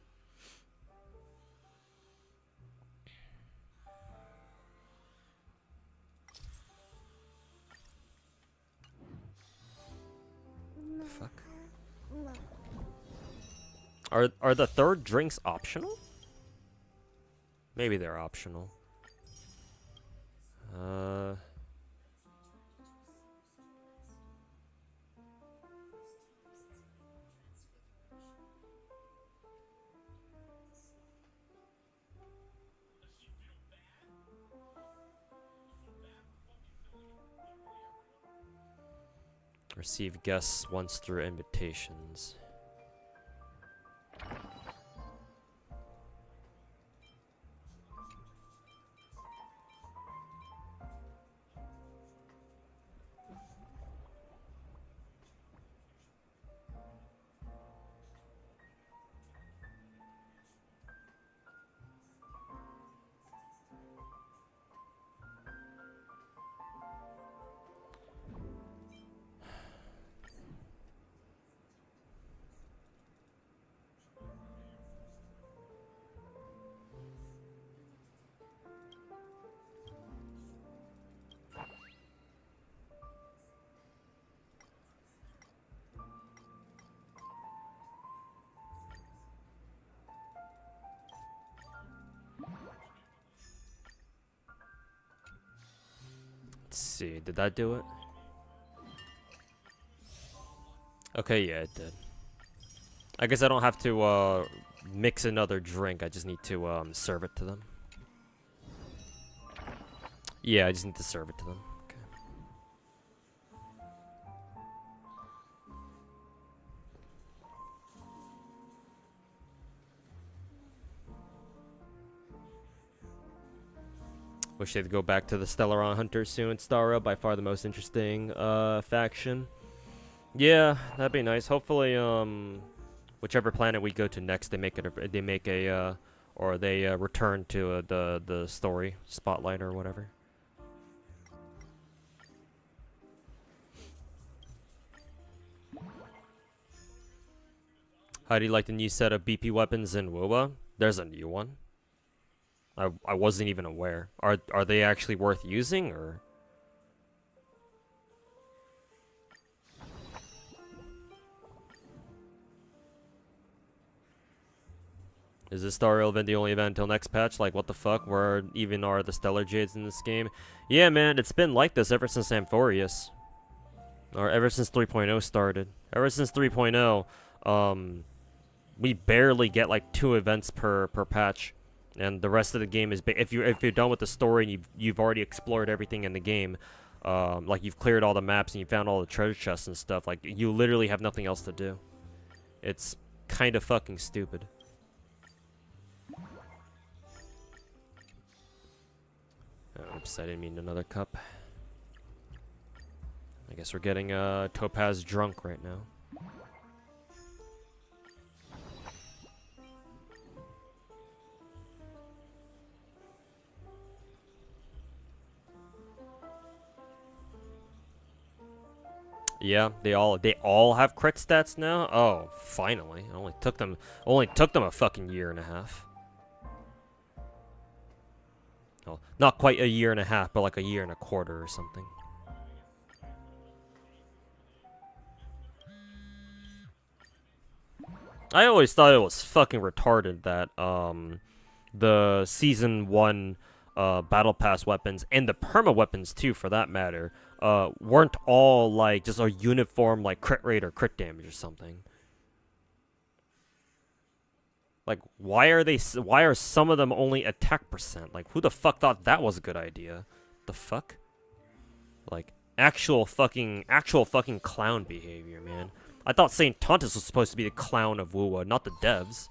Fuck. Are the third drinks optional? Maybe they're optional. Receive guests once through invitations. Let's see, did that do it? Okay, yeah, it did. I guess I don't have to mix another drink, I just need to serve it to them. Yeah, I just need to serve it to them. Okay. Wish they'd go back to the Stellaron Hunters soon. Starro, by far the most interesting faction. Yeah, that'd be nice. Hopefully, whichever planet we go to next, they return to the story spotlight or whatever. How do you like the new set of BP weapons in WoWa? There's a new one. I wasn't even aware. Are they actually worth using, or? Is this Star Rail event the only event until next patch? Like, what the fuck? Where even are the Stellar Jades in this game? Yeah, man, it's been like this ever since Amphorius. Or ever since 3.0 started. Ever since 3.0, we barely get like 2 events per patch. And the rest of the game is if you're done with the story and you've already explored everything in the game, like you've cleared all the maps and you found all the treasure chests and stuff, like you literally have nothing else to do. It's kind of fucking stupid. Oh, oops, I didn't mean another cup. I guess we're getting Topaz drunk right now. Yeah, they all have crit stats now. Oh, finally! It only took them a fucking year and a half. Oh, not quite a year and a half, but like a year and a quarter or something. I always thought it was fucking retarded that the season 1 battle pass weapons and the perma weapons too, for that matter, weren't all like just a uniform like crit rate or crit damage or something. Like, why are some of them only attack percent? Like, who the fuck thought that was a good idea? The fuck? Like, actual fucking clown behavior, man. I thought Saint Tontus was supposed to be the clown of Wuwa, not the devs.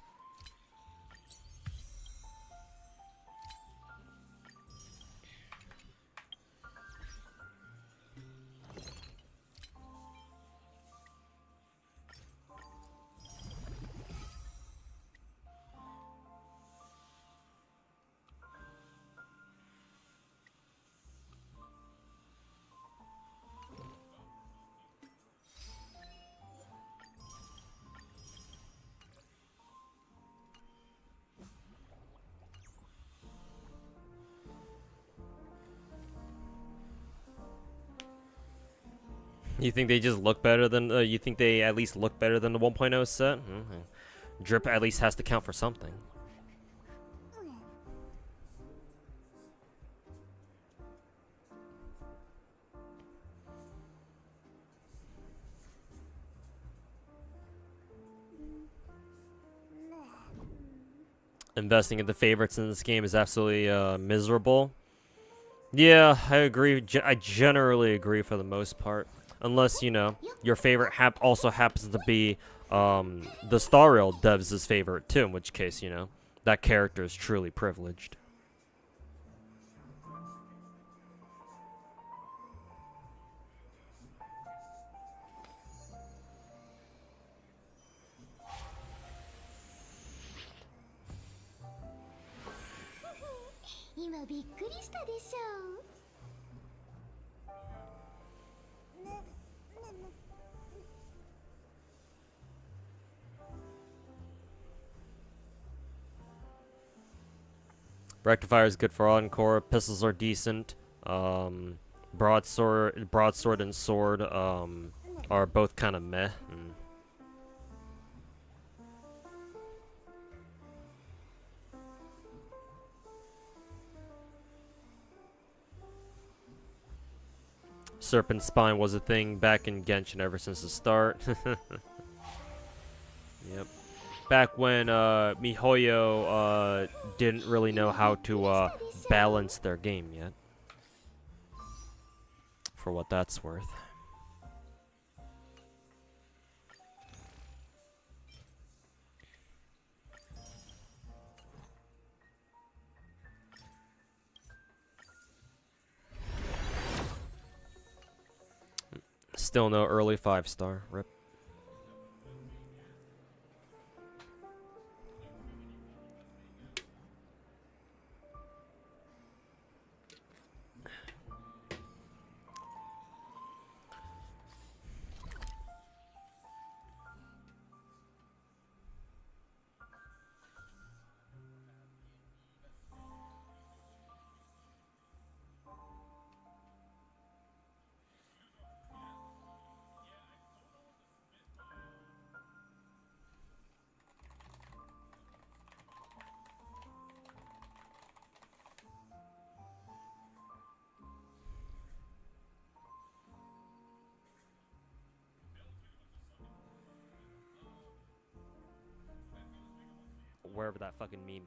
You think they just look better than, you think they at least look better than the 1.0 set? Drip at least has to count for something. Investing in the favorites in this game is absolutely miserable. Yeah, I agree. I generally agree for the most part. Unless, you know, your favorite also happens to be the Star Rail devs' favorite too, in which case, you know, that character is truly privileged. Rectifier is good for encore. Pistols are decent. Broadsword and sword are both kind of meh. Serpent Spine was a thing back in Genshin ever since the start. Yep. Back when MiHoYo didn't really know how to balance their game yet. For what that's worth. Still no early 5-star. Rip. Wherever that fucking meme.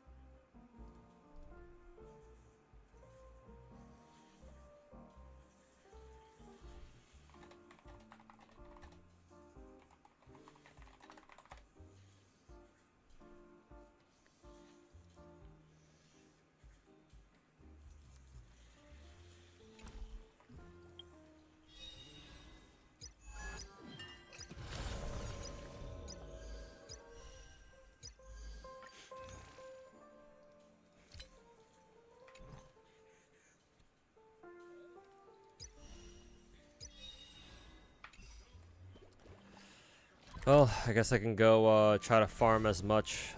Well, I guess I can go try to farm as much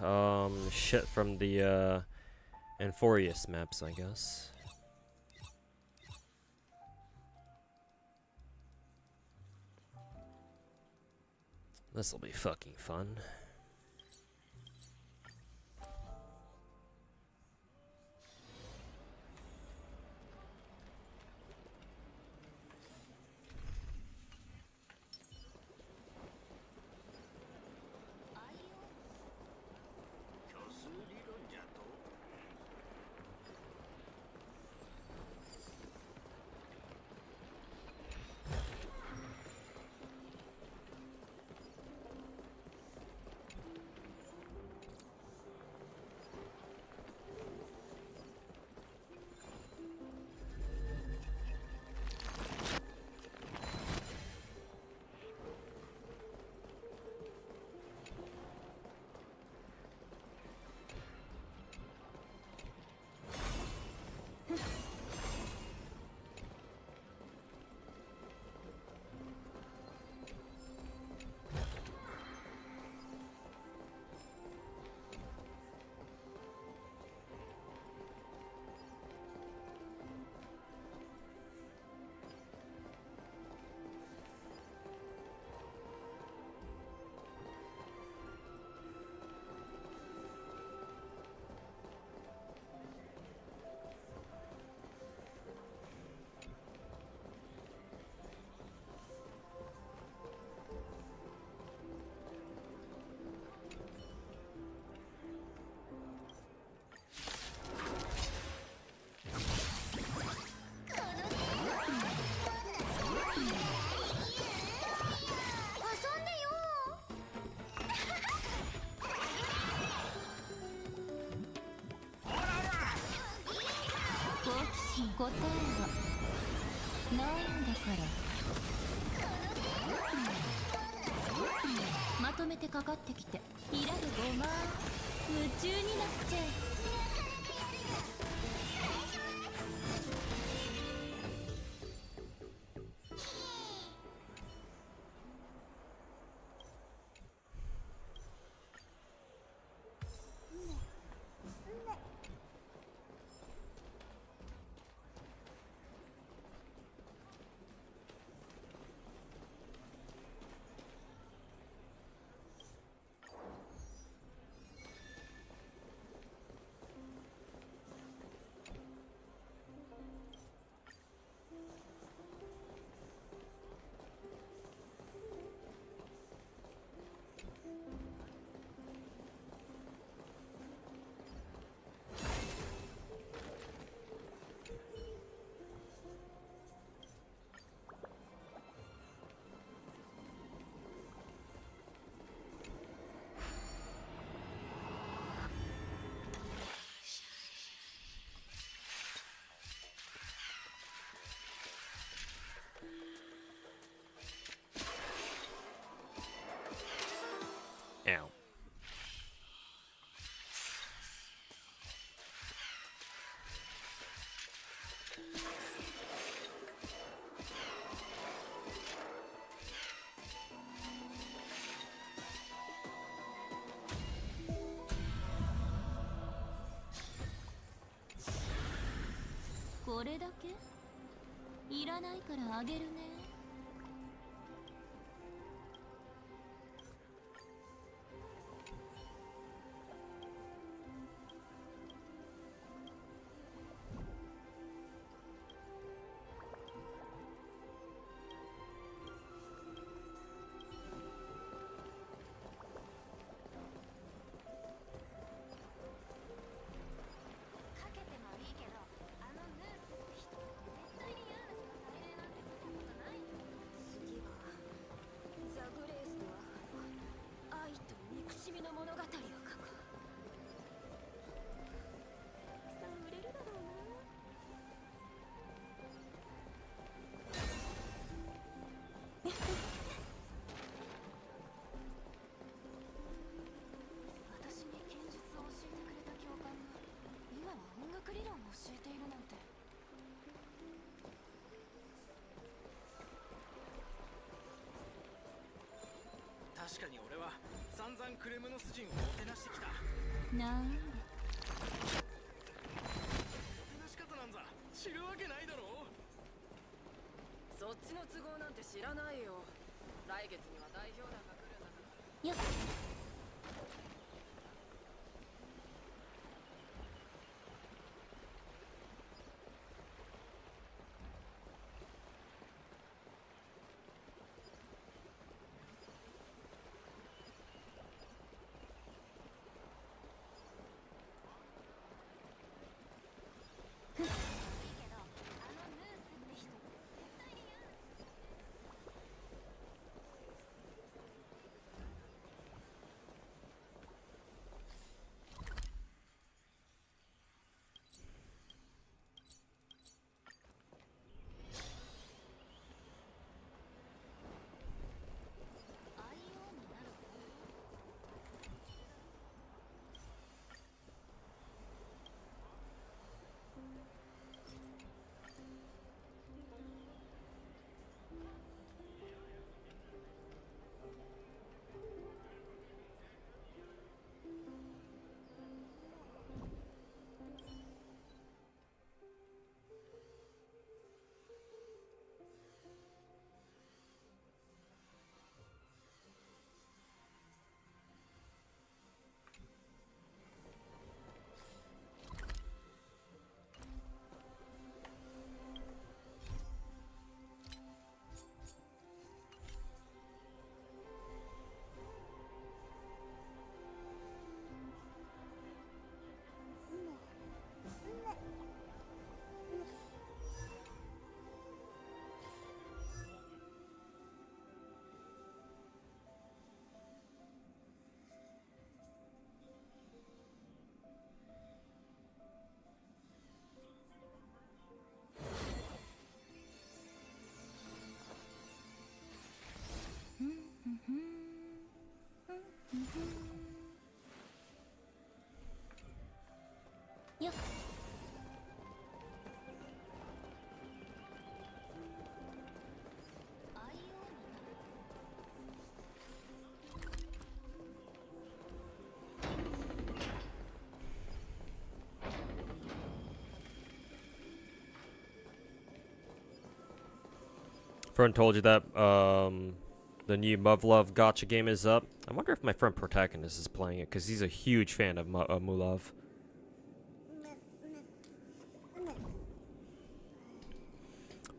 shit from the Enforius maps, I guess. This'll be fucking fun. だからまとめてかかってきていらるごま夢中になっちゃう。Ow. これだけいらないからあげるね。確かに俺は散々クレムノス人をもてなしてきた。なんでもてなし方なんざ知るわけないだろう。そっちの都合なんて知らないよ。来月には代表団が来るんだから。よっ。よっ Friend told you that the new Muv-Luv gacha game is up. I wonder if my friend Protagonist is playing it, because he's a huge fan of Mulov.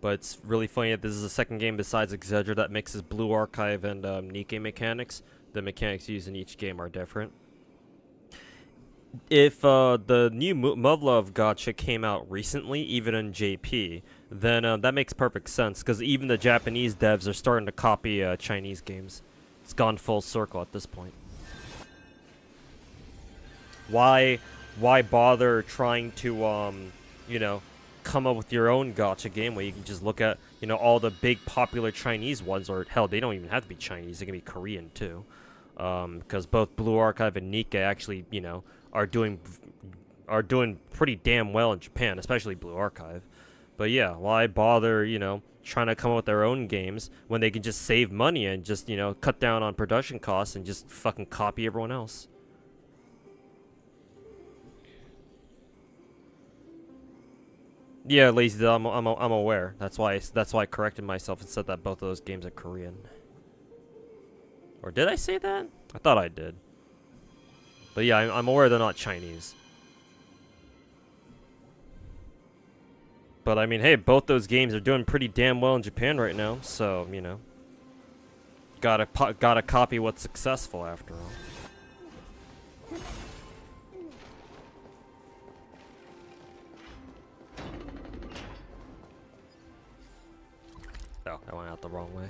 But it's really funny that this is the second game besides Exedra that mixes Blue Archive and Nikke mechanics. The mechanics used in each game are different. If the new Muv-Luv gacha came out recently, even in JP, then that makes perfect sense, because even the Japanese devs are starting to copy Chinese games. It's gone full circle at this point. Why bother trying to, you know, come up with your own gacha game where you can just look at, you know, all the big popular Chinese ones, or hell, they don't even have to be Chinese, they can be Korean too. Because both Blue Archive and Nikke actually, you know, are doing pretty damn well in Japan, especially Blue Archive. But yeah, why bother, you know, trying to come up with their own games when they can just save money and just, you know, cut down on production costs and just fucking copy everyone else? Yeah, Lazy, I'm aware. That's why I corrected myself and said that both of those games are Korean. Or did I say that? I thought I did. But yeah, I'm aware they're not Chinese. But I mean, hey, both those games are doing pretty damn well in Japan right now, so, you know, gotta copy what's successful after all. Oh, I went out the wrong way.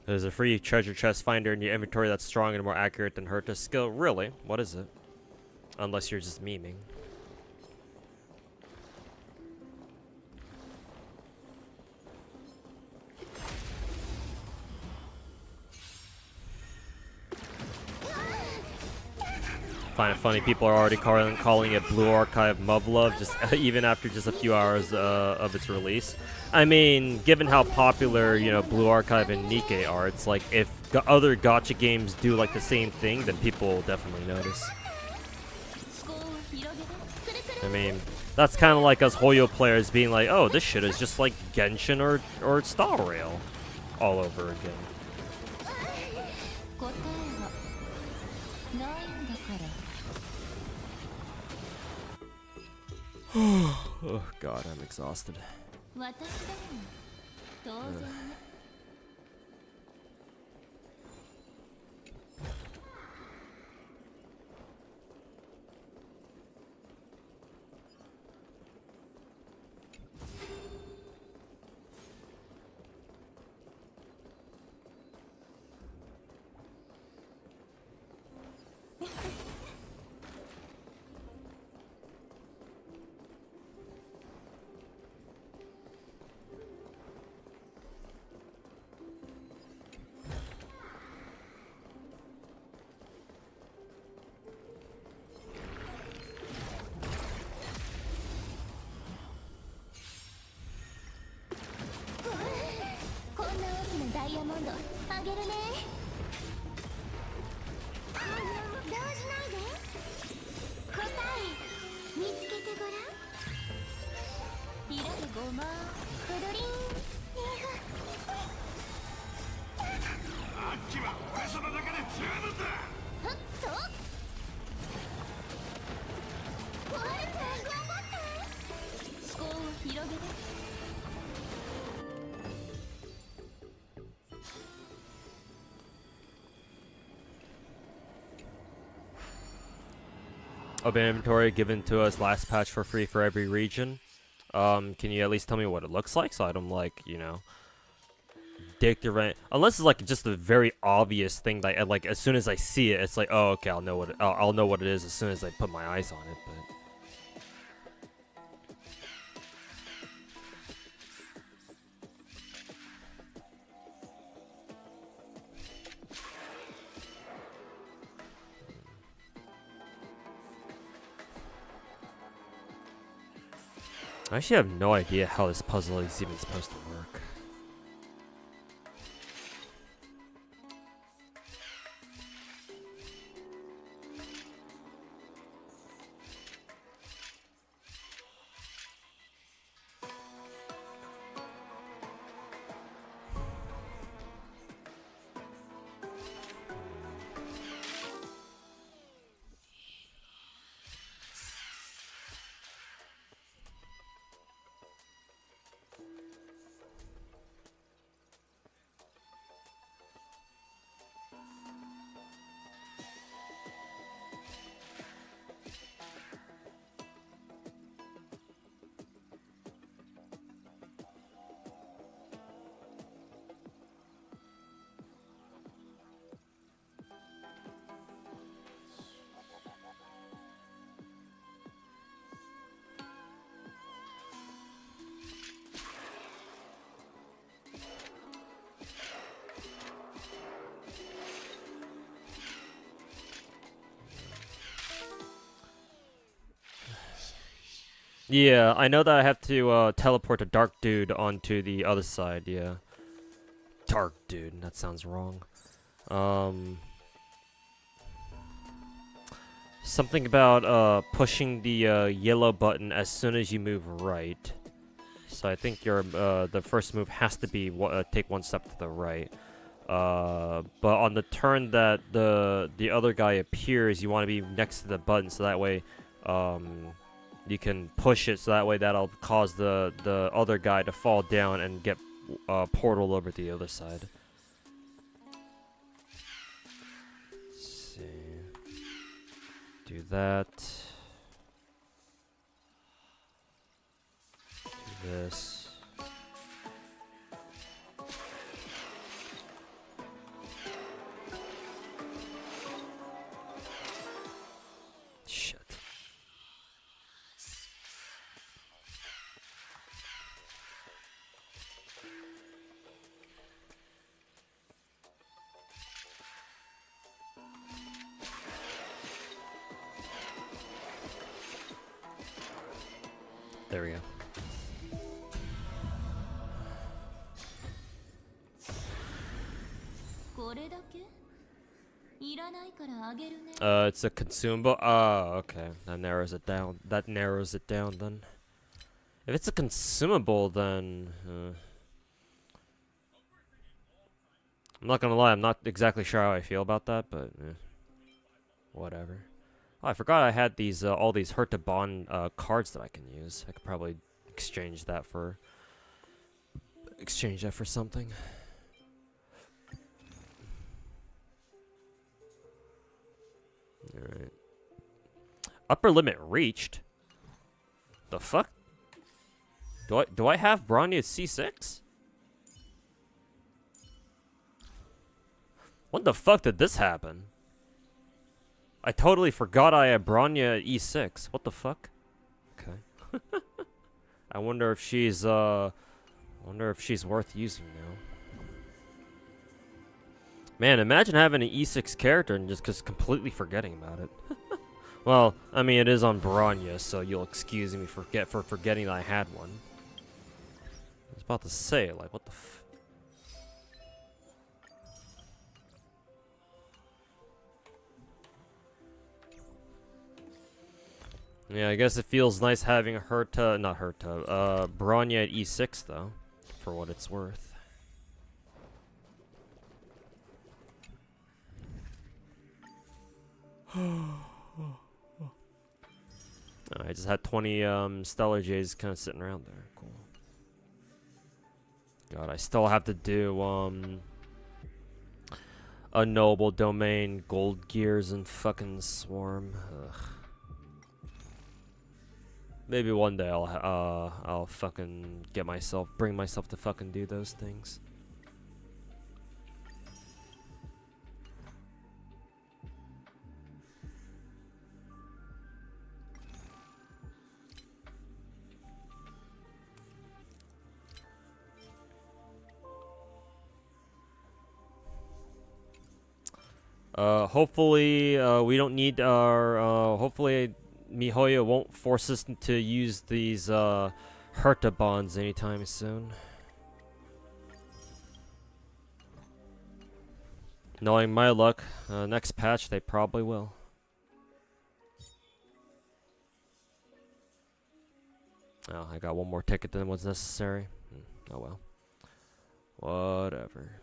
There's a free treasure chest finder in your inventory that's strong and more accurate than Herta's skill. Really? What is it? Unless you're just memeing. Find it funny, people are already calling it Blue Archive Muv-Luv, just even after just a few hours of its release. I mean, given how popular, you know, Blue Archive and Nikke are, it's like if other gacha games do like the same thing, then people will definitely notice. I mean, that's kind of like us Hoyo players being like, oh, this shit is just like Genshin or Star Rail all over again. 答えはないんだから。 Oh god, I'm exhausted. 私だもん当然ね。 こんな大きなダイヤモンドあげるね。動じないで。答え見つけてごらん。色でごまくるりん。あっちは俺様だけで十分だ。はっと。コハルちゃん頑張って。思考を広げて。 Open inventory given to us last patch for free for every region. Can you at least tell me what it looks like so I don't like, you know, dick the rent? Unless it's like just a very obvious thing that like as soon as I see it, it's like, oh okay, I'll know what it is as soon as I put my eyes on it. But I actually have no idea how this puzzle is even supposed to work. Yeah, I know that I have to teleport a dark dude onto the other side, yeah. Dark dude, that sounds wrong. Something about pushing the yellow button as soon as you move right. So I think your the first move has to be take one step to the right. But on the turn that the other guy appears, you want to be next to the button so that way you can push it, so that way that'll cause the other guy to fall down and get portal over to the other side. Let's see. Do that. Do this. Shit. There we go. It's a consumable. Oh, okay. That narrows it down. That narrows it down then. If it's a consumable, then I'm not gonna lie. I'm not exactly sure how I feel about that, but whatever. Oh, I forgot I had these all these Hurt to Bond cards that I can use. I could probably exchange that for something. All right. Upper limit reached. The fuck? Do I have Bronya C6? When the fuck did this happen? I totally forgot I had Bronya E6. What the fuck? Okay. I wonder if she's worth using now. Man, imagine having an E6 character and just completely forgetting about it. Well, I mean, it is on Bronya, so you'll excuse me for forgetting that I had one. I was about to say, like, what the f... Yeah, I guess it feels nice having Bronya at E6, though, for what it's worth. I just had 20 Stellar Jays kind of sitting around there. Cool. God, I still have to do a Noble Domain, Gold Gears, and fucking Swarm. Ugh. Maybe one day I'll fucking bring myself to fucking do those things. Hopefully, we don't need our, hopefully MiHoYo won't force us to use these, Herta bonds anytime soon. Knowing my luck, next patch they probably will. Oh, I got one more ticket than was necessary. Oh well. Whatever.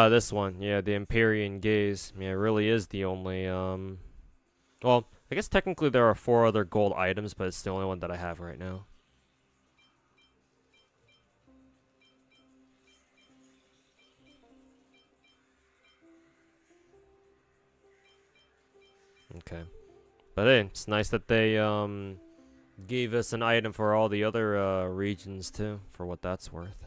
This one, yeah, the Empyrean Gaze. Yeah, it really is the only, well, I guess technically there are 4 other gold items, but it's the only one that I have right now. Okay. But hey, it's nice that they, gave us an item for all the other, regions, too, for what that's worth.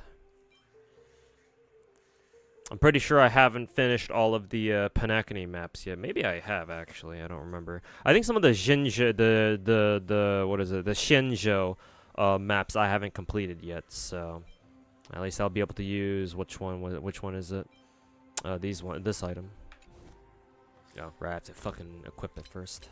I'm pretty sure I haven't finished all of the Panakani maps yet. Maybe I have, actually. I don't remember. I think some of the Jinja, what is it? The Shinjo maps I haven't completed yet. So at least I'll be able to use which one is it? This item. Oh, right. I have to fucking equip it first.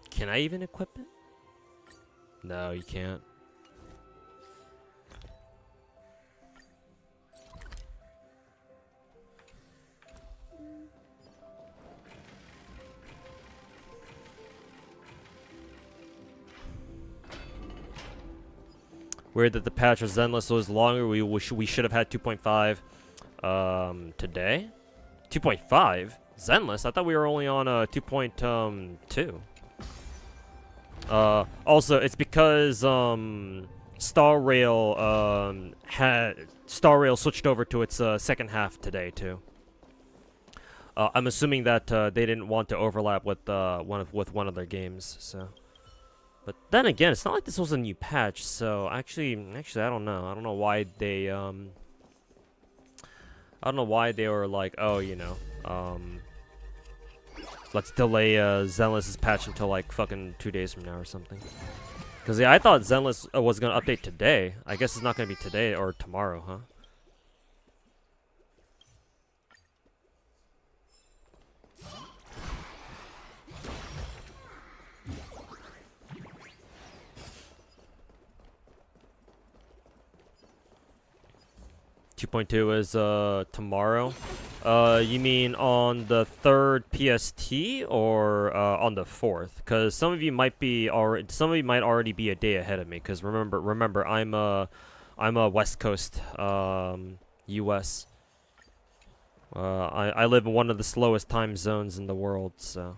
Can I even equip it? No, you can't. Weird that the patch of Zenless was longer. We should have had 2.5 today. 2.5 Zenless. I thought we were only on 2.2. Also, it's because Star Rail switched over to its second half today too. I'm assuming that they didn't want to overlap with one of their games. So, but then again, it's not like this was a new patch. So actually, I don't know. I don't know why they were like, oh, you know, let's delay Zenless's patch until like fucking 2 days from now or something. Because yeah, I thought Zenless was gonna update today. I guess it's not gonna be today or tomorrow, huh? 2.2 is tomorrow. You mean on the 3rd PST or on the 4th? Because some of you might already be a day ahead of me. Because remember, I'm a West Coast U.S. I live in one of the slowest time zones in the world, so.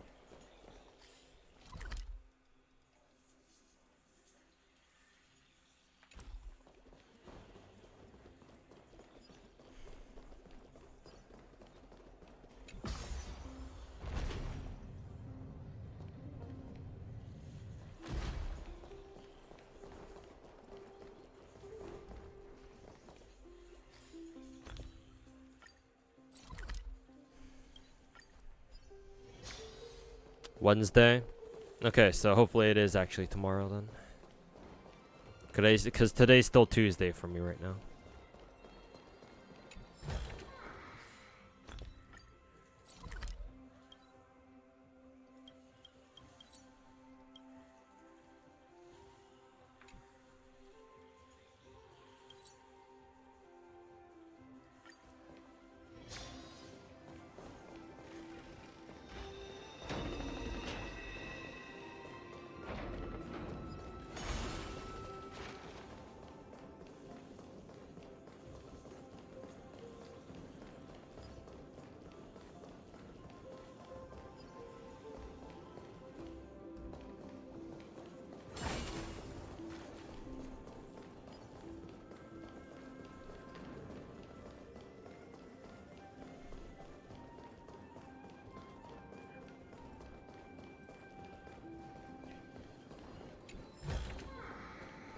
Wednesday? Okay, so hopefully it is actually tomorrow then. Because today's still Tuesday for me right now.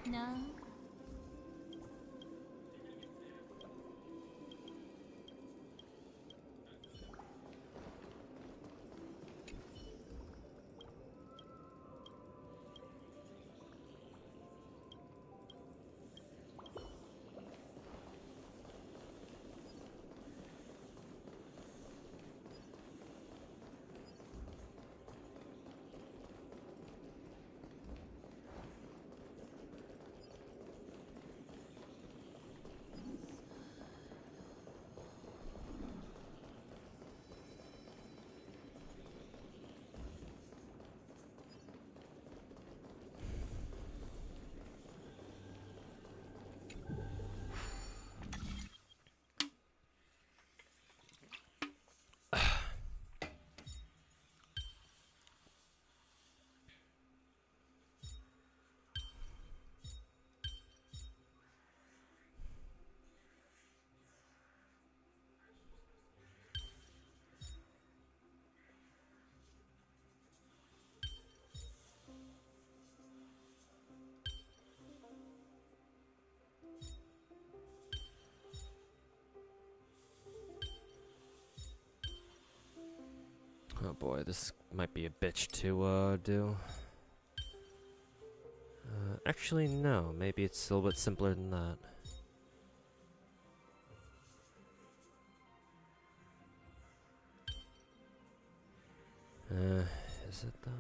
No. Oh boy, this might be a bitch to do. Actually, no. Maybe it's a little bit simpler than that. Is it though?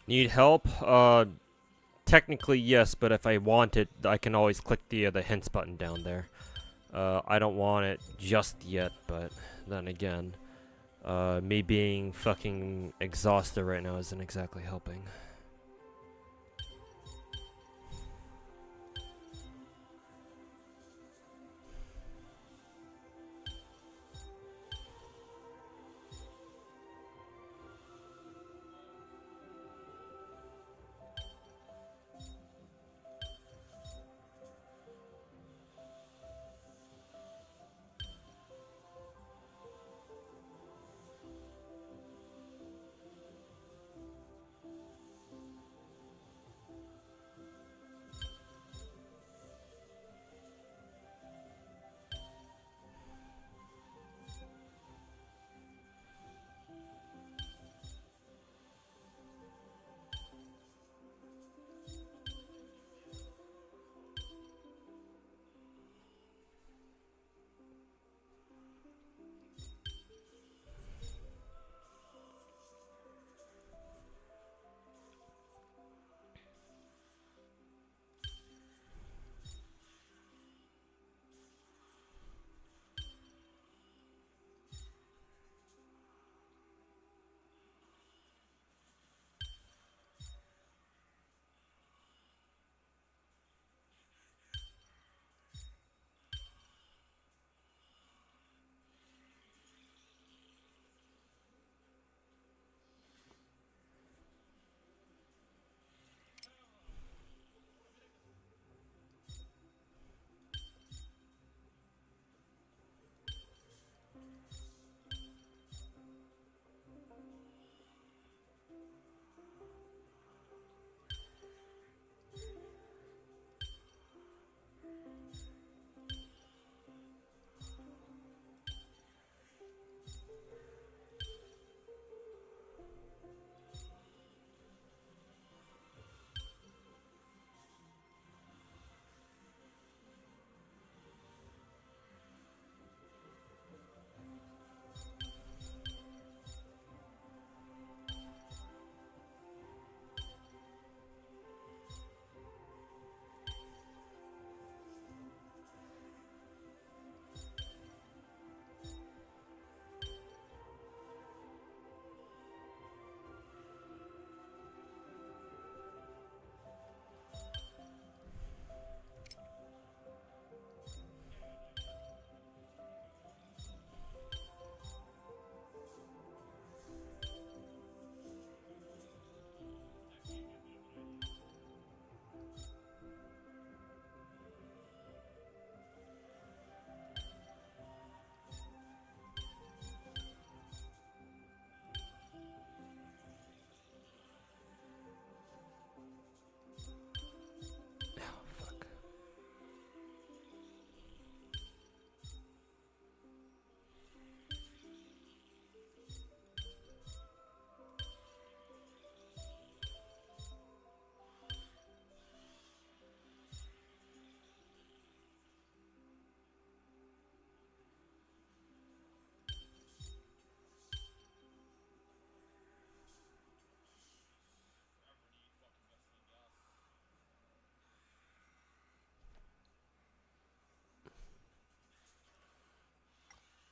Need help? Technically yes, but if I want it, I can always click the hints button down there. I don't want it just yet, but then again, me being fucking exhausted right now isn't exactly helping.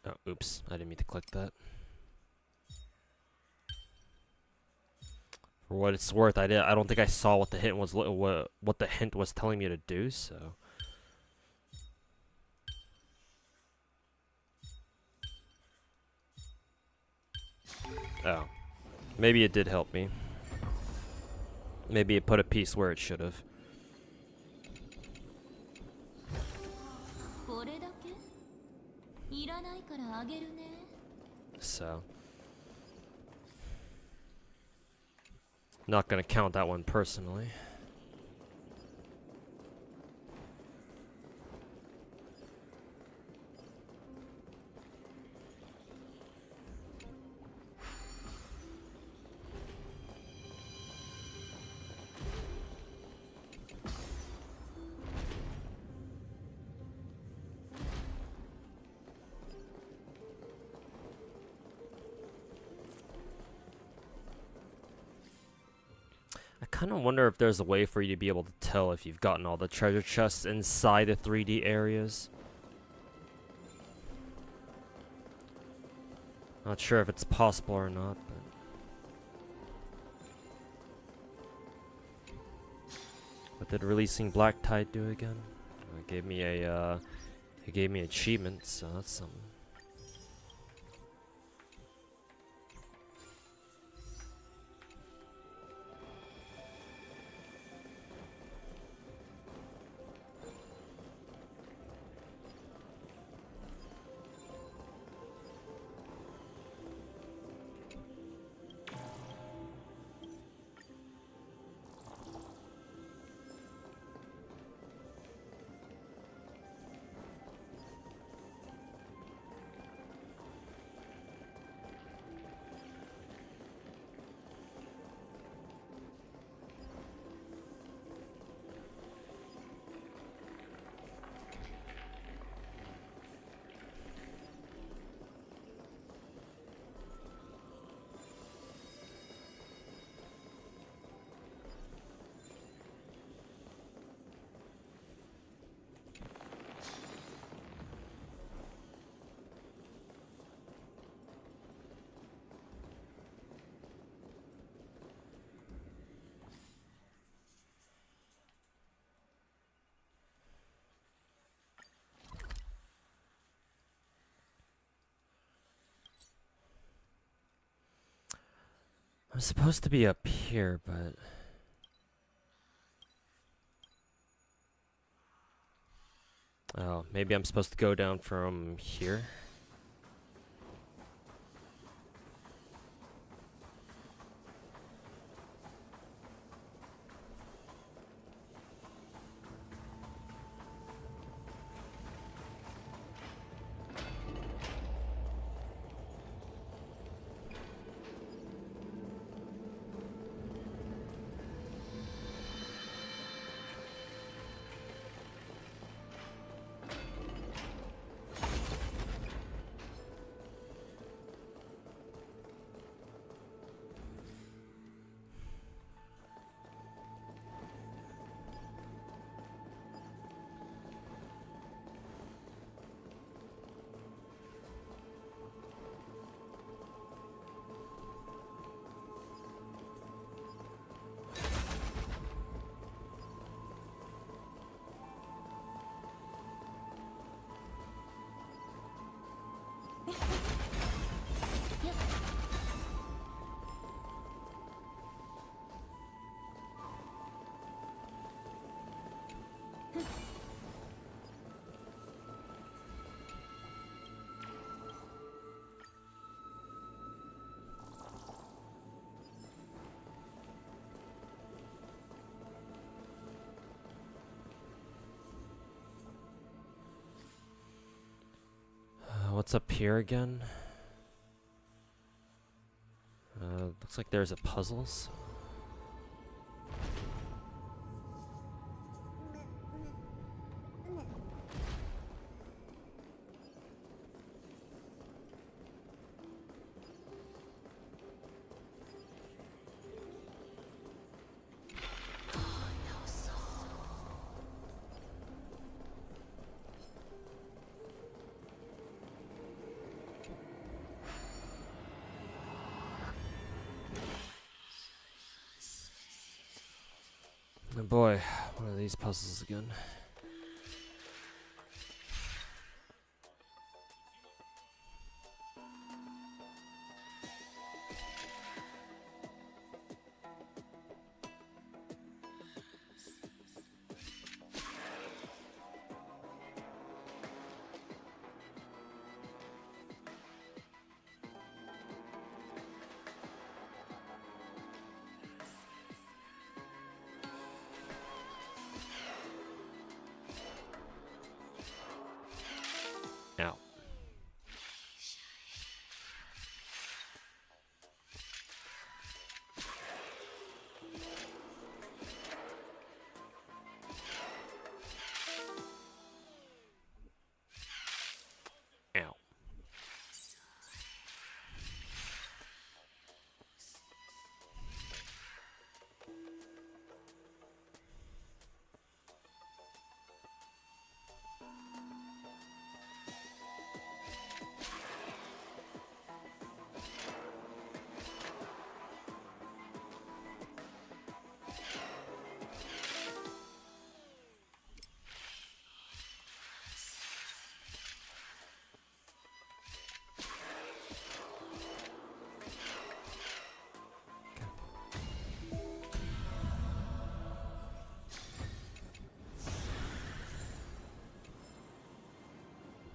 Oh, oops. I didn't mean to click that. For what it's worth, I don't think I saw what the hint was. What the hint was telling me to do. So. Oh. Maybe it did help me. Maybe it put a piece where it should have. これだけいらないからあげるね So. Not gonna count that one personally. kind of wonder if there's a way for you to be able to tell if you've gotten all the treasure chests inside the 3D areas. Not sure if it's possible or not, but... What did releasing Black Tide do again? It gave me a, achievement, so that's something. I'm supposed to be up here, but... Oh, maybe I'm supposed to go down from here? What's up here again? Looks like there's a puzzles. Oh boy, one of these puzzles again.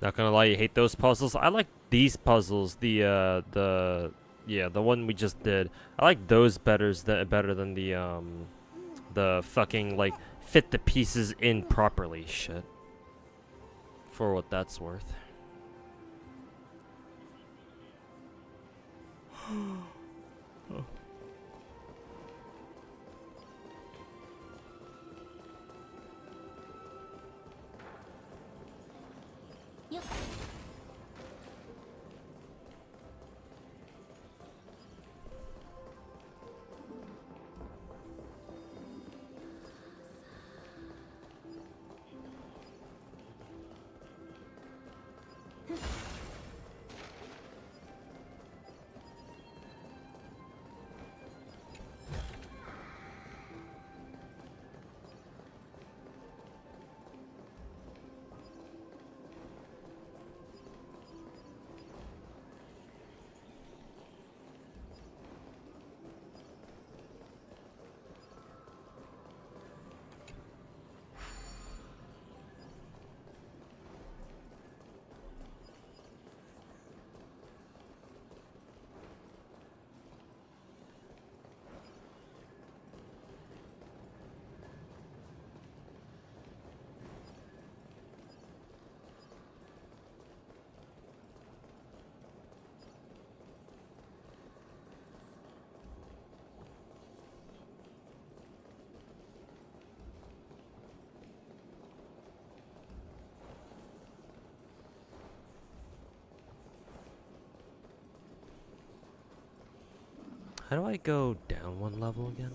Not gonna lie, you hate those puzzles. I like these puzzles. The one we just did. I like those better than the fucking like fit the pieces in properly shit. For what that's worth. Yep. How do I go down one level again?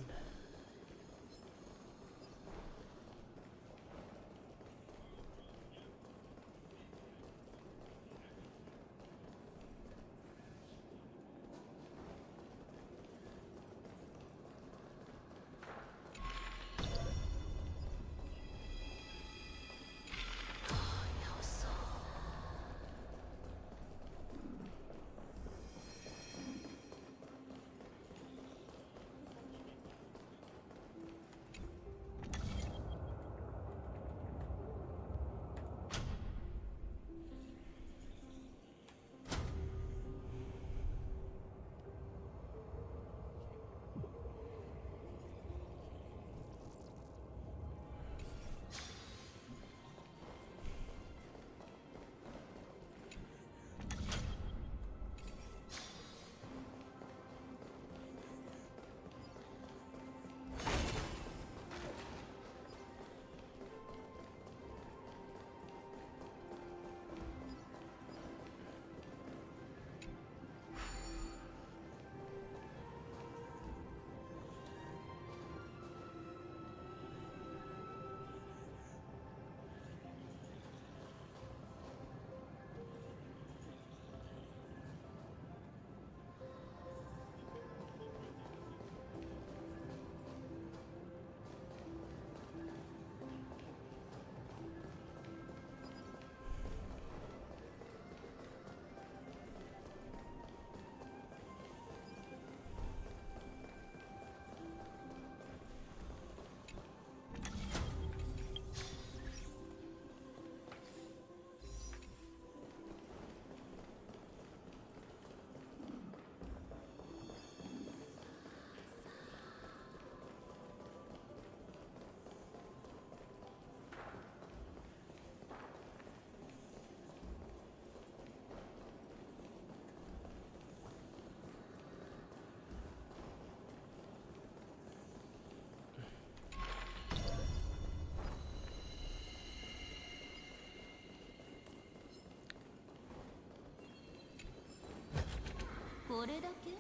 これだけ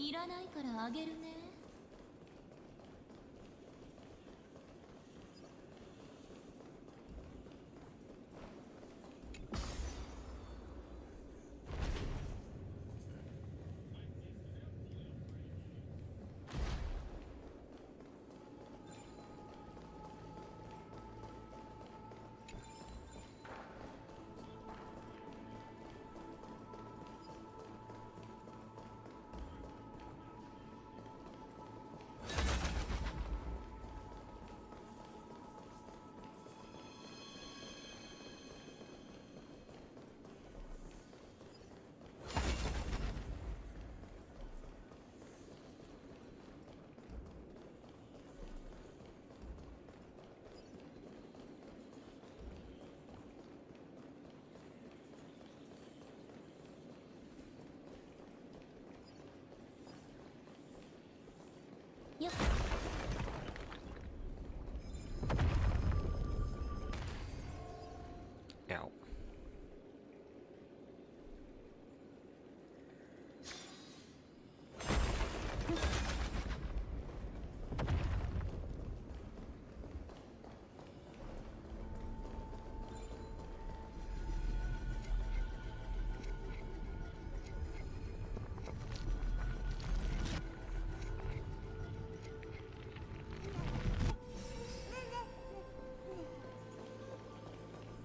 いらないからあげるね。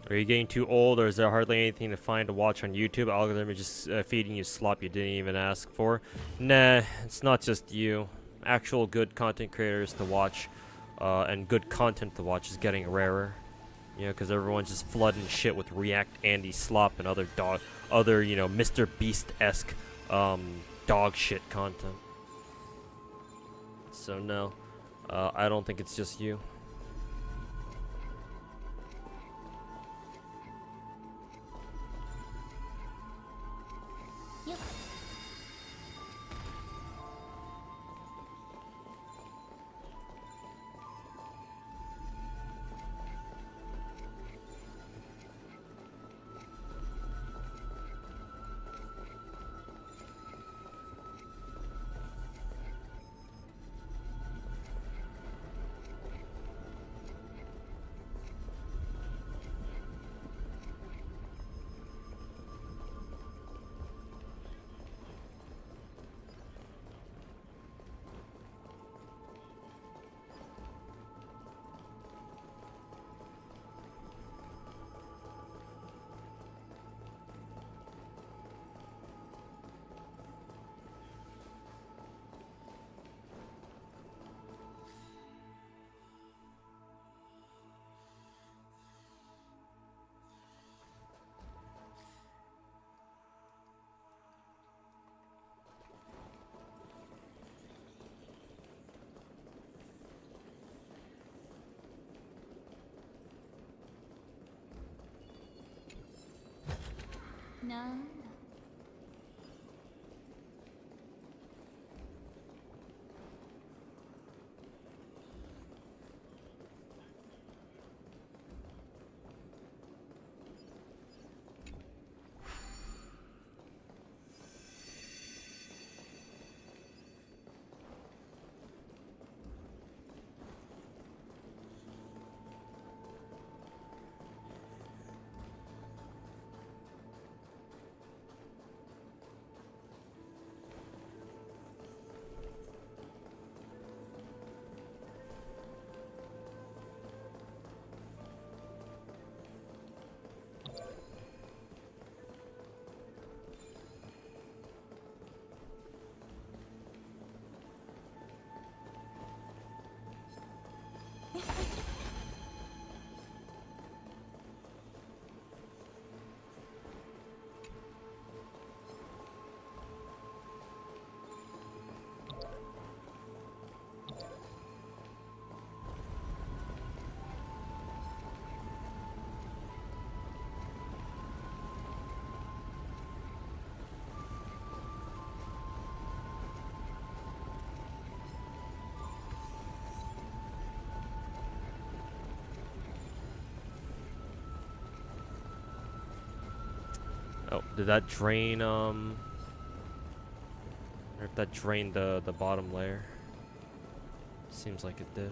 Are you getting too old, or is there hardly anything to find to watch on YouTube? Algorithm is just feeding you slop you didn't even ask for. Nah, it's not just you. Actual good content creators to watch, and good content to watch is getting rarer. You know, because everyone's just flooding shit with React Andy slop and other you know, Mr. Beast-esque dog shit content. So no, I don't think it's just you. Yep.なんだ。Oh, did that drain, or if that drained the bottom layer? Seems like it did.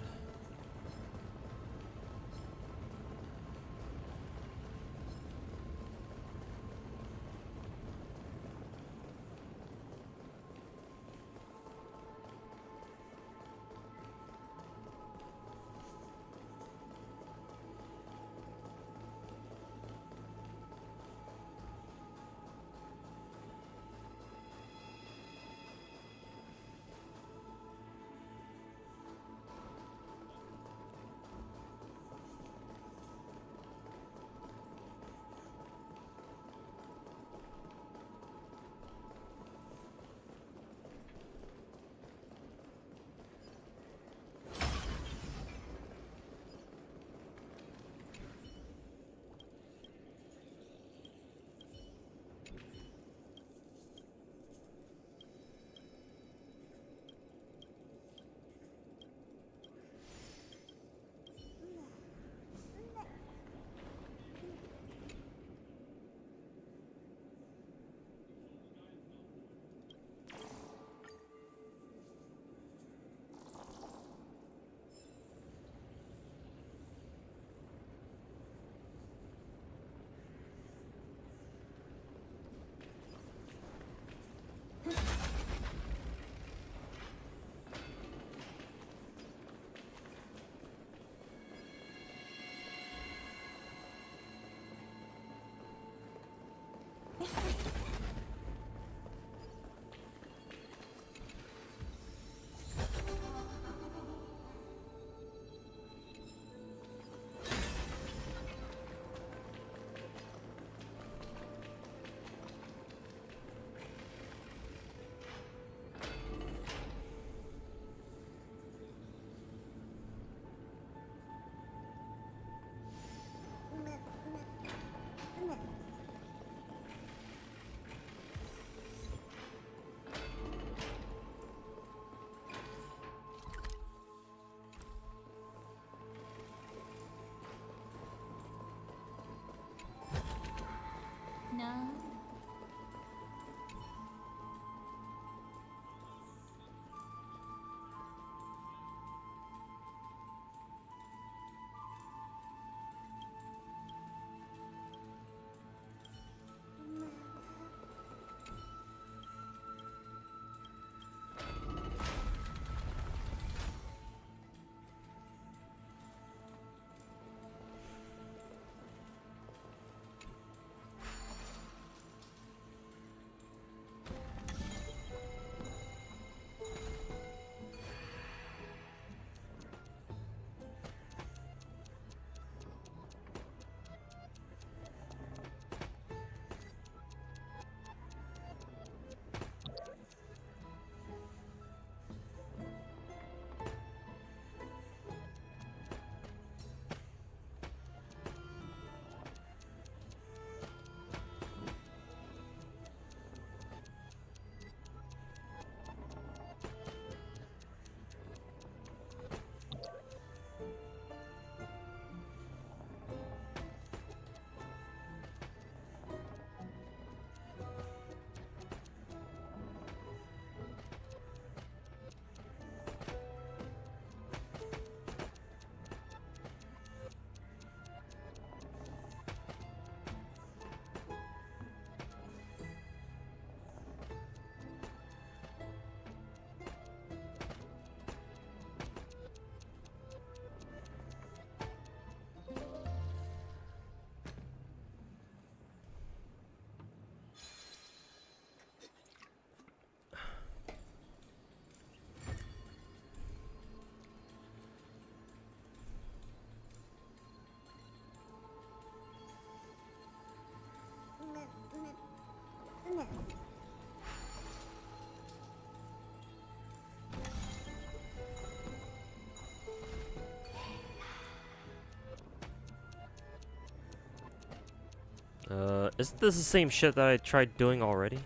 Isn't this the same shit that I tried doing already?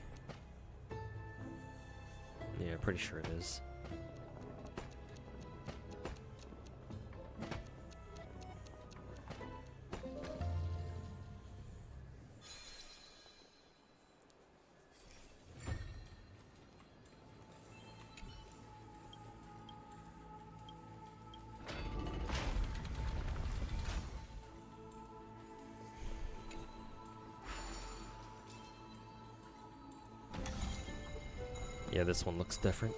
Yeah, pretty sure it is. Yeah, this one looks different.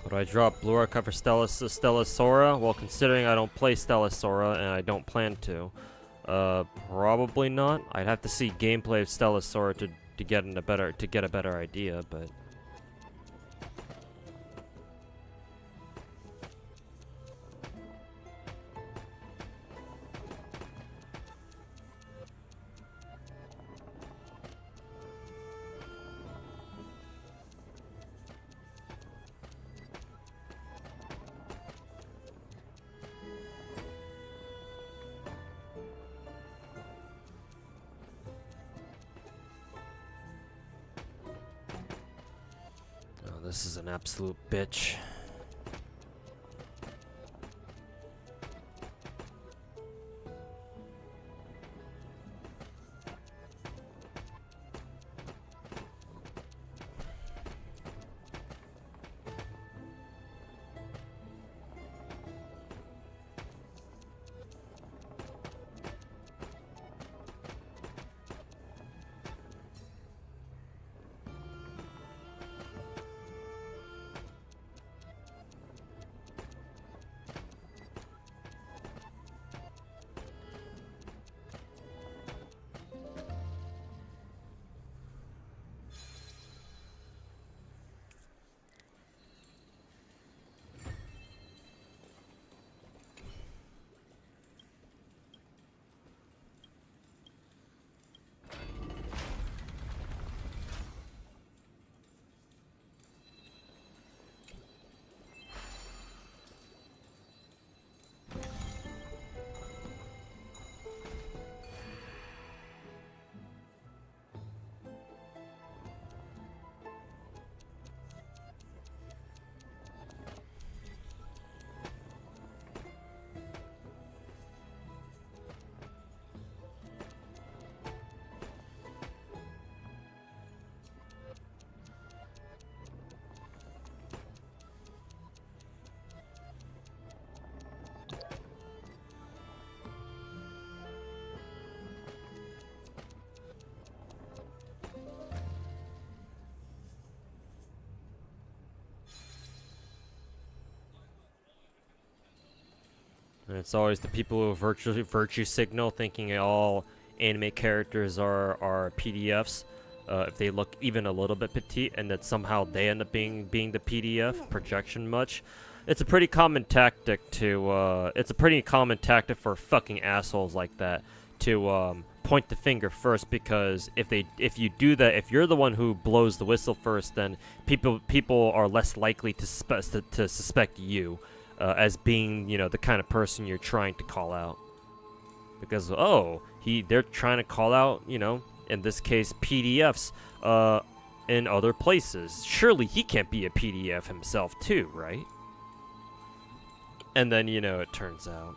Would I drop Blue Archive for Stellasora? Well, considering I don't play Stellasora and I don't plan to, probably not. I'd have to see gameplay of Stellasora to get a better idea, but. This is an absolute bitch. And it's always the people who virtue signal, thinking all anime characters are PDFs. If they look even a little bit petite, and that somehow they end up being the PDF projection much. It's a pretty common tactic to. It's a pretty common tactic for fucking assholes like that to point the finger first, because if you do that, if you're the one who blows the whistle first, then people are less likely to suspect you. As being, you know, the kind of person you're trying to call out. Because, they're trying to call out, you know, in this case, PDFs, in other places. Surely he can't be a PDF himself too, right? And then, you know, it turns out.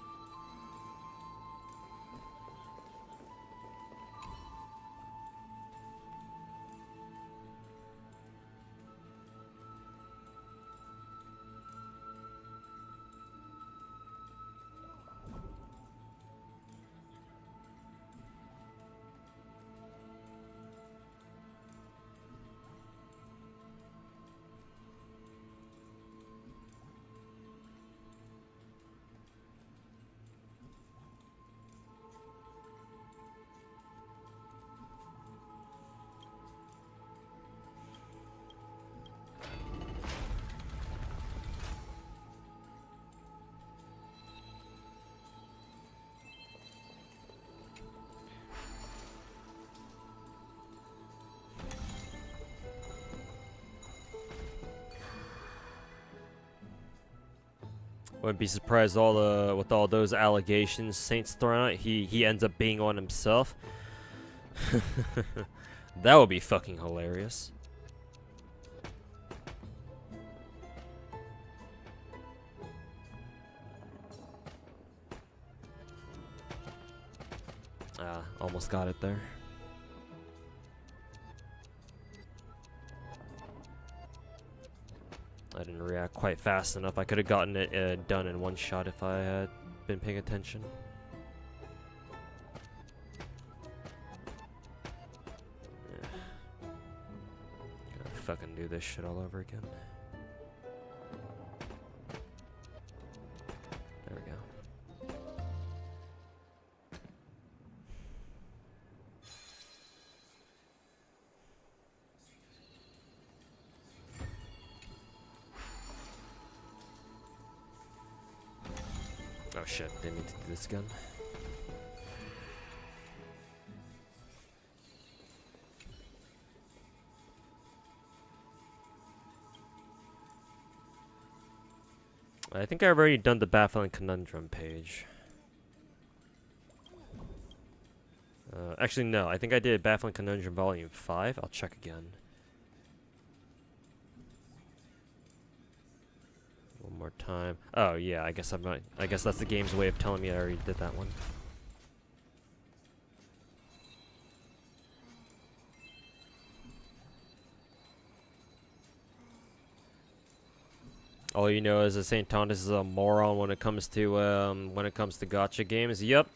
Wouldn't be surprised with all those allegations Saints throwing out, he ends up being one himself. That would be fucking hilarious. Almost got it there. I didn't react quite fast enough. I could have gotten it done in one shot if I had been paying attention. Yeah. Gotta fucking do this shit all over again. There we go. Oh shit, didn't need to do this again. I think I've already done the Baffling Conundrum page. Actually, no. I think I did Baffling Conundrum Volume 5. I'll check again. One more time. Oh yeah, I guess I'm not. I guess that's the game's way of telling me I already did that one. All you know is that St. Thomas is a moron when it comes to gacha games. Yep.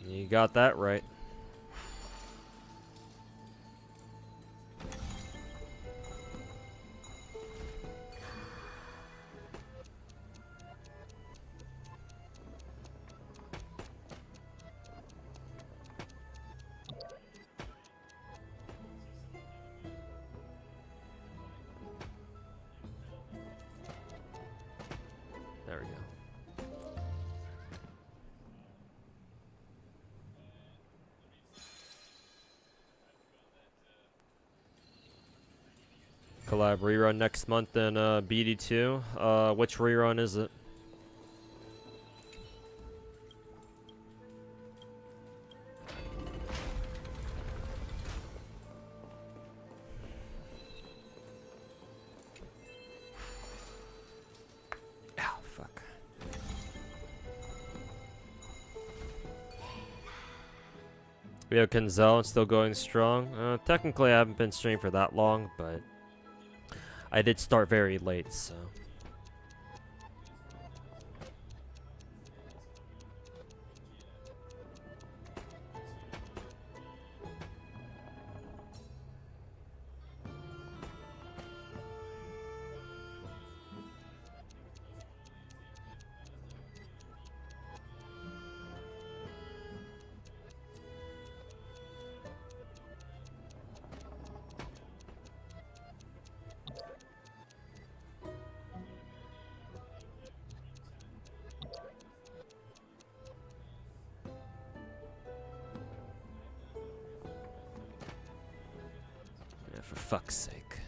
You got that right. There we go. Collab rerun next month in BD2. Which rerun is it? Ow, fuck. We have Kenzel still going strong. Technically, I haven't been streaming for that long, but I did start very late, so. For fuck's sake.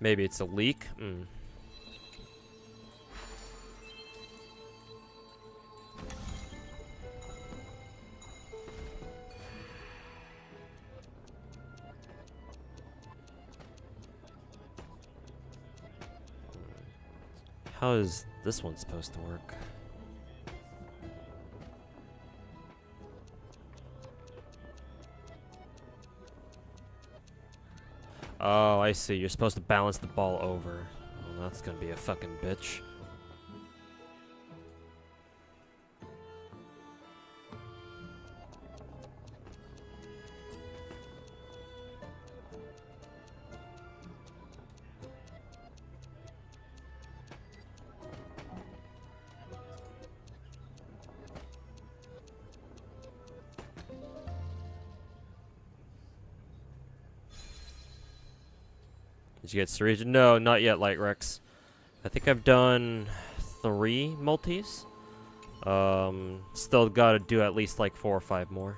Maybe it's a leak? How is this one supposed to work? Oh, I see. You're supposed to balance the ball over. Well, that's gonna be a fucking bitch. Did you get Serera? No, not yet, Light Rex. I think I've done 3 multis. Still gotta do at least like 4 or 5 more.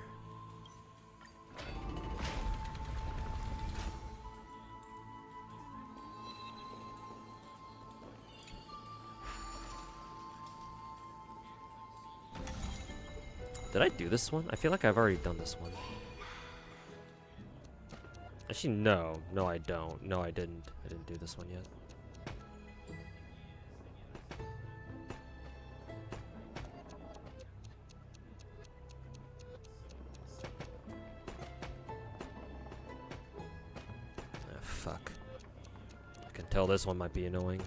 Did I do this one? I feel like I've already done this one. Actually, no. No, I don't. No, I didn't. I didn't do this one yet. Ah, fuck. I can tell this one might be annoying.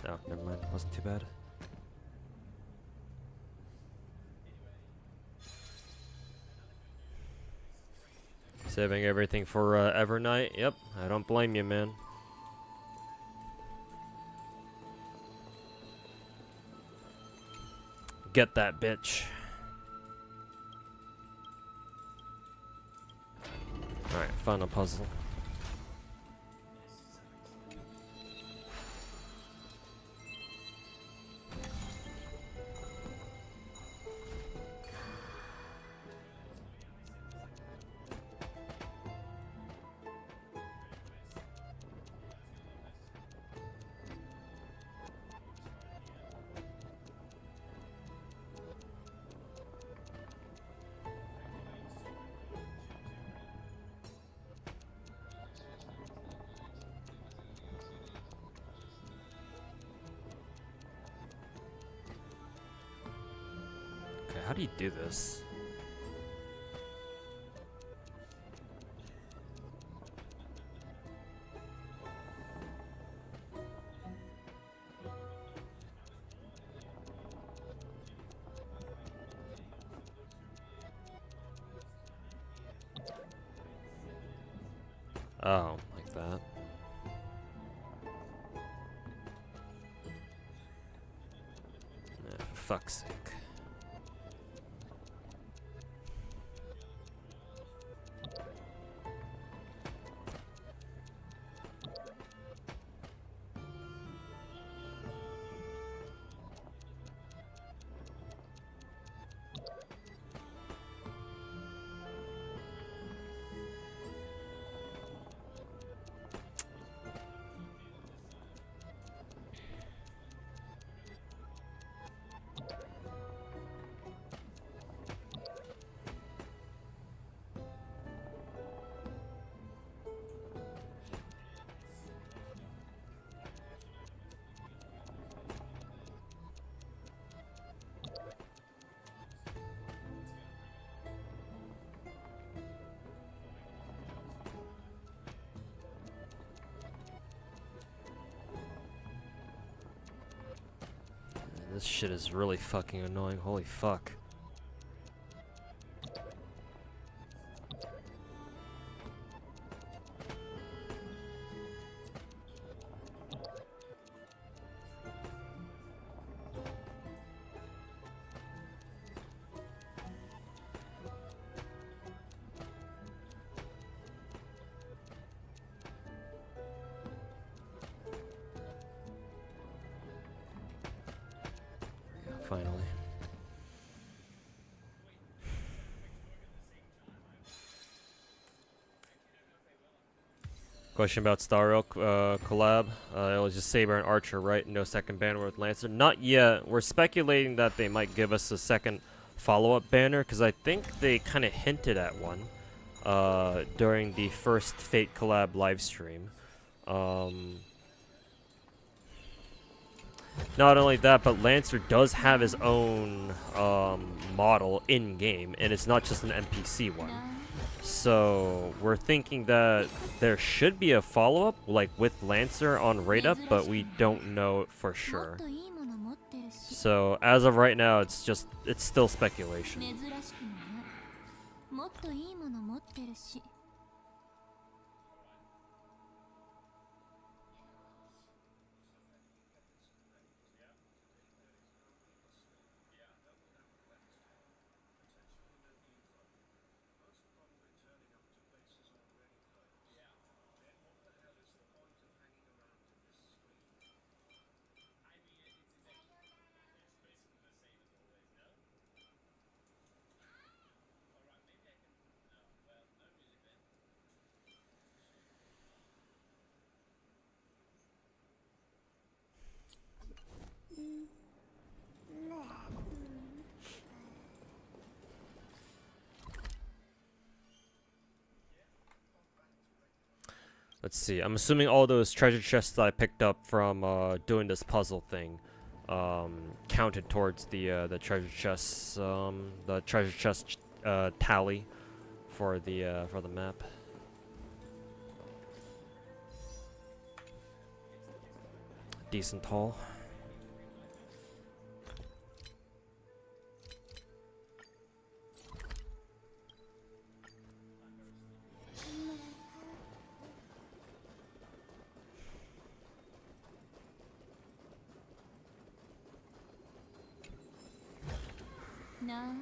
Oh, never mind. Wasn't too bad. Saving everything for Evernight. Yep, I don't blame you, man. Get that bitch. Alright, final puzzle. How do you do this? Oh, like that. For fuck's sake. This shit is really fucking annoying. Holy fuck. Finally. Question about Star Rail collab. It was just Saber and Archer, right? No second banner with Lancer. Not yet. We're speculating that they might give us a second follow-up banner because I think they kind of hinted at one during the first Fate collab livestream. Not only that, but Lancer does have his own model in-game, and it's not just an NPC one. So we're thinking that there should be a follow-up, like with Lancer on Raid Up, but we don't know for sure. So as of right now, it's still speculation. Let's see. I'm assuming all those treasure chests that I picked up from doing this puzzle thing counted towards the treasure chests tally for the map. Decent haul.なんだ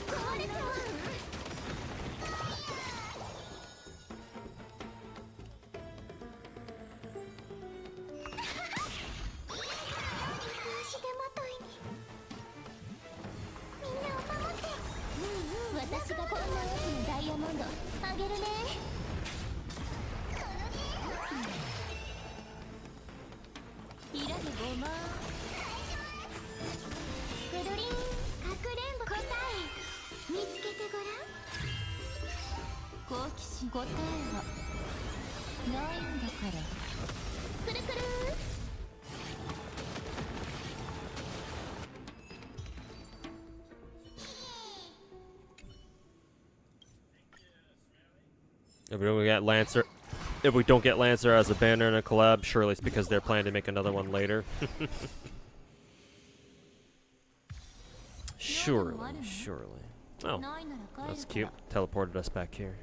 壊れちゃう足手まといにみんなを守って私がこんな大きなダイヤモンドあげるね色でごまくるりんかくれんぼ答え見つけてごらん好奇心答えはないんだからくるくる If we don't get Lancer as a banner in a collab, surely it's because they're planning to make another one later. Surely. Oh, that's cute. Teleported us back here.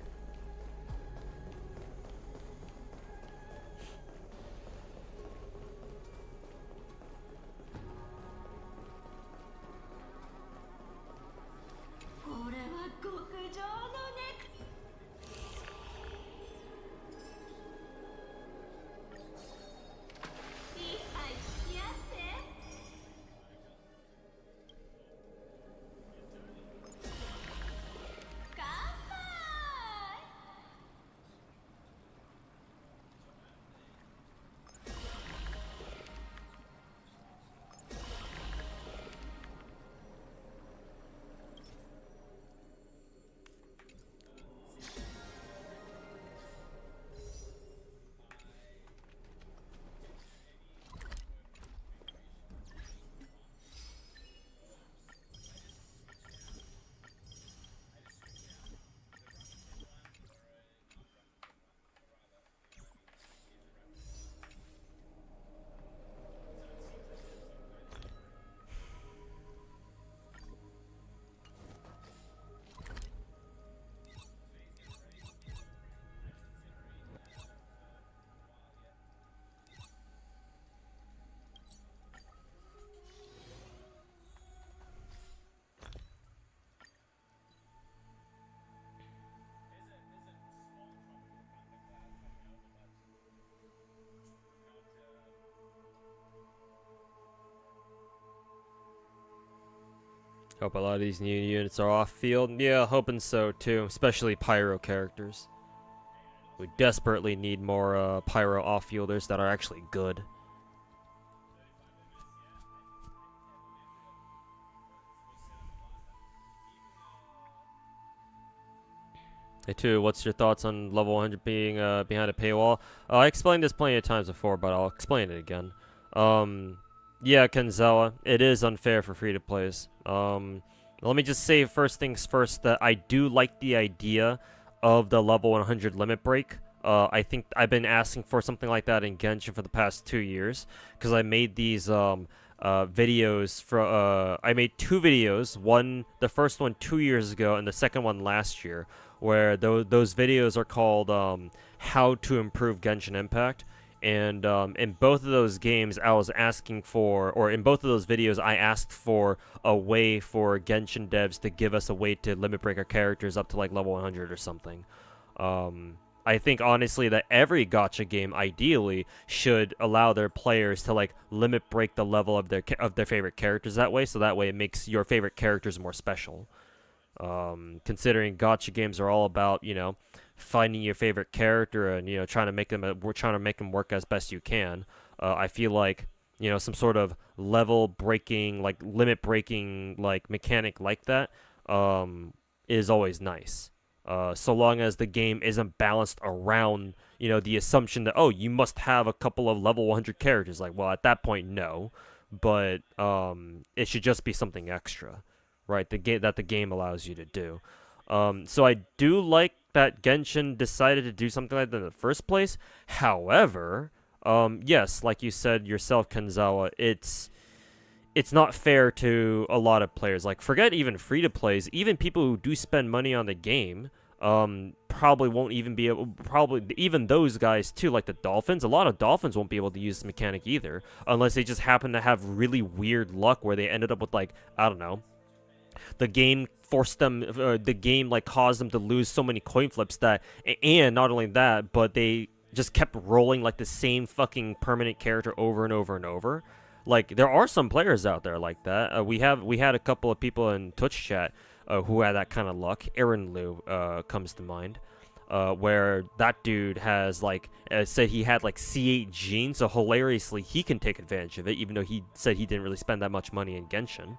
Hope a lot of these new units are off field. Yeah, hoping so too, especially pyro characters. We desperately need more pyro off-fielders that are actually good. Hey, too, what's your thoughts on level 100 being behind a paywall? I explained this plenty of times before, but I'll explain it again. Yeah, Kenzawa, it is unfair for free-to-plays. Let me just say first things first that I do like the idea of the level 100 limit break. I think I've been asking for something like that in Genshin for the past 2 years, because I made these videos for I made 2 videos, the first one 2 years ago and the second one last year, where those videos are called How to Improve Genshin Impact. And in both of those games, I was asking for, or in both of those videos, I asked for a way for Genshin devs to give us a way to limit break our characters up to like level 100 or something. I think honestly that every gacha game ideally should allow their players to like limit break the level of their favorite characters that way, so that way it makes your favorite characters more special. Considering gacha games are all about, you know, finding your favorite character and, you know, trying to make them work as best you can. I feel like you know, some sort of level breaking, like limit breaking, like mechanic like that, is always nice. So long as the game isn't balanced around, you know, the assumption that, oh, you must have a couple of level 100 characters. Like, well, at that point, no, but it should just be something extra, right? The game allows you to do. So I do like that Genshin decided to do something like that in the first place. However, yes, like you said yourself, Kenzawa, it's not fair to a lot of players. Like, forget even free to plays, even people who do spend money on the game, probably won't even be able. Probably even those guys too, like the Dolphins. A lot of Dolphins won't be able to use this mechanic either, unless they just happen to have really weird luck where they ended up with, like, I don't know, the game forced them, the game like caused them to lose so many coin flips that, and not only that, but they just kept rolling like the same fucking permanent character over and over and over. Like, there are some players out there like that. We had a couple of people in Twitch chat who had that kind of luck. Aaron Liu comes to mind. Where that dude has, like, said he had like C8 genes, so hilariously he can take advantage of it, even though he said he didn't really spend that much money in Genshin.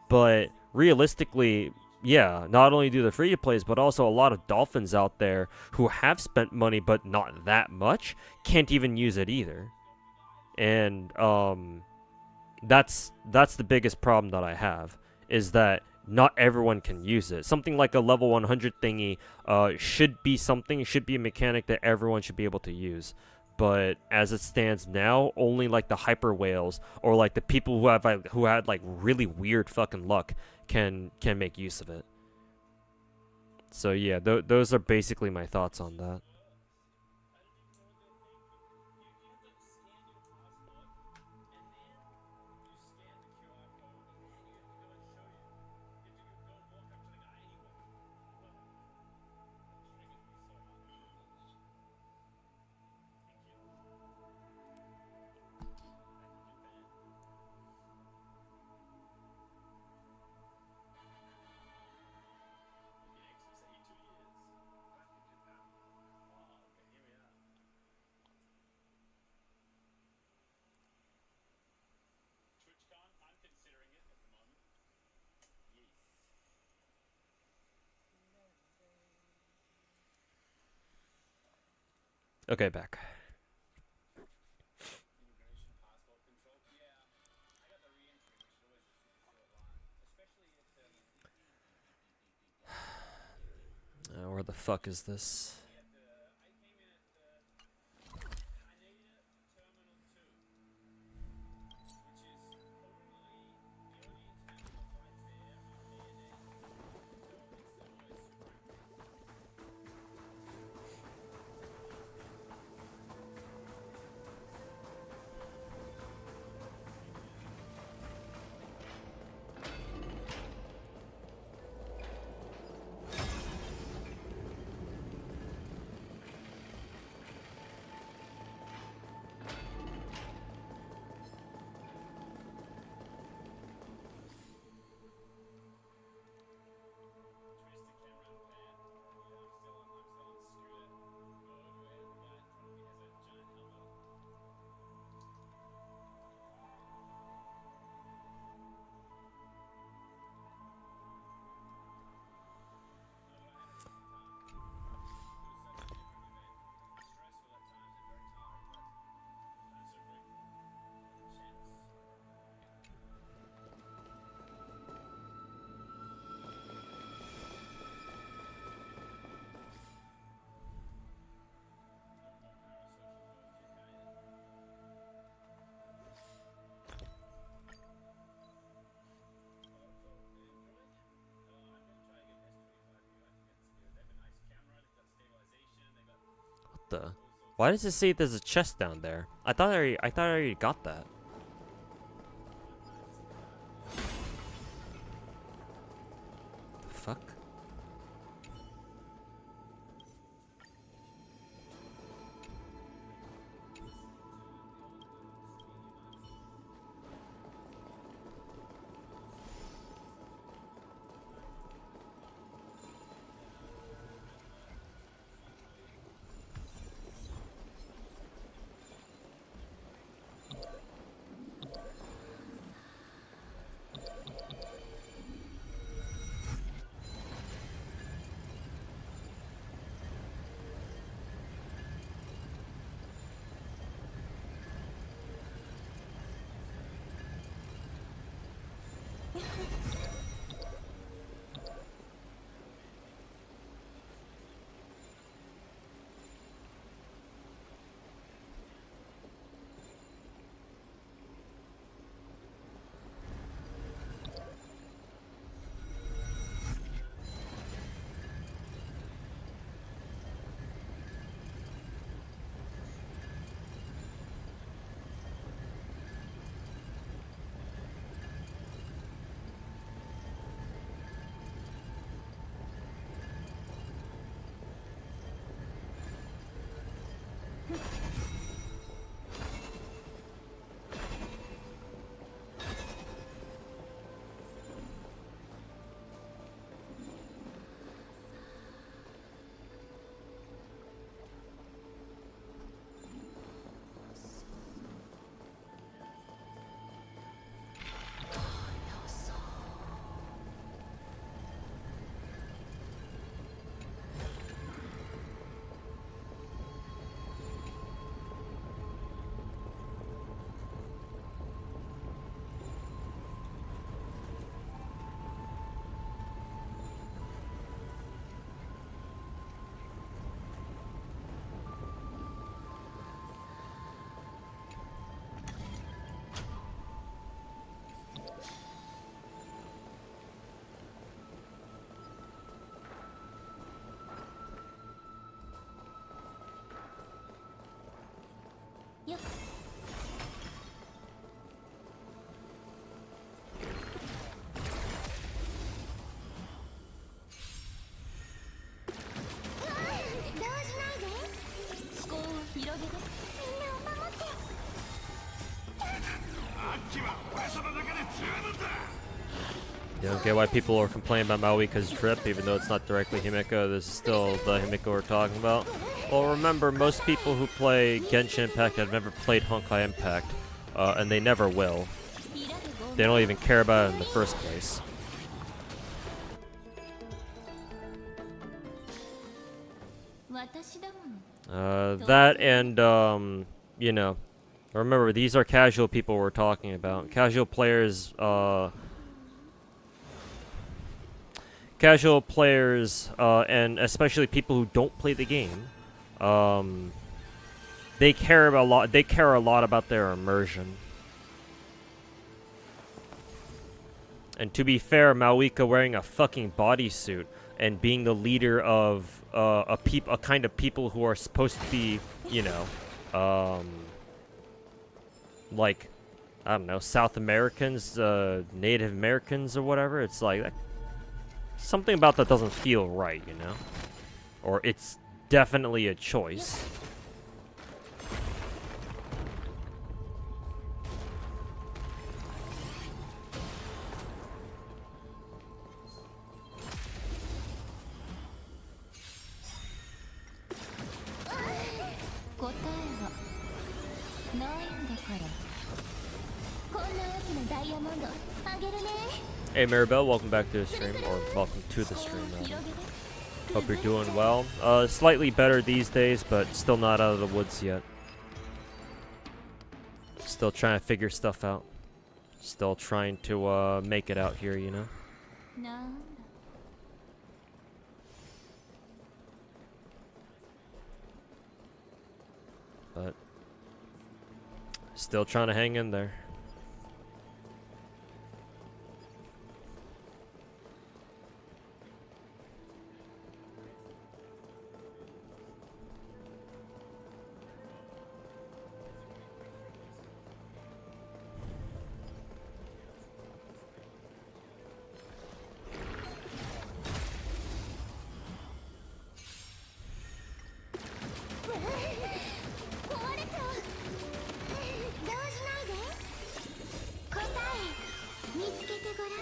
But realistically, yeah, not only do the free to plays, but also a lot of Dolphins out there who have spent money but not that much can't even use it either. And that's the biggest problem that I have, is that not everyone can use it. Something like a level 100 thingy should be a mechanic that everyone should be able to use. But as it stands now, only like the hyper whales or like the people who had like really weird fucking luck can make use of it. So yeah, those are basically my thoughts on that. Okay, back. Where the fuck is this? The? Why does it say there's a chest down there? I thought I already got that. The fuck? don't get why people are complaining about Maoika's drip, even though it's not directly Himeko. This is still the Himeko we're talking about. Well, remember, most people who play Genshin Impact have never played Honkai Impact, and they never will. They don't even care about it in the first place. That and, you know, remember, these are casual people we're talking about. Casual players, and especially people who don't play the game, they care a lot about their immersion. And to be fair, Maoika wearing a fucking bodysuit and being the leader of a kind of people who are supposed to be, you know, like, I don't know, South Americans, Native Americans or whatever. It's like, something about that doesn't feel right, you know? Or it's definitely a choice. Hey Maribel, welcome back to the stream, or welcome to the stream. Hope you're doing well. Slightly better these days, but still not out of the woods yet. Still trying to figure stuff out. Still trying to make it out here, you know? But still trying to hang in there.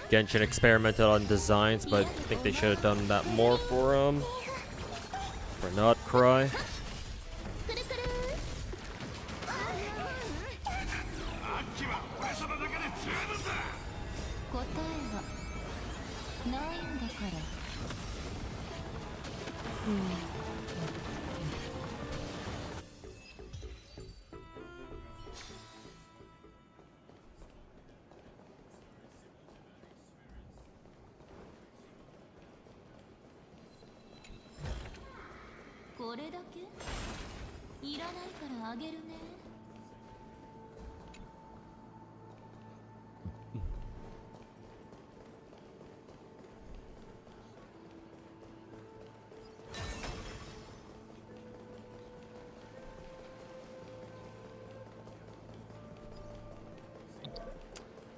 Genshin experimented on designs, but I think they should have done that more for not cry.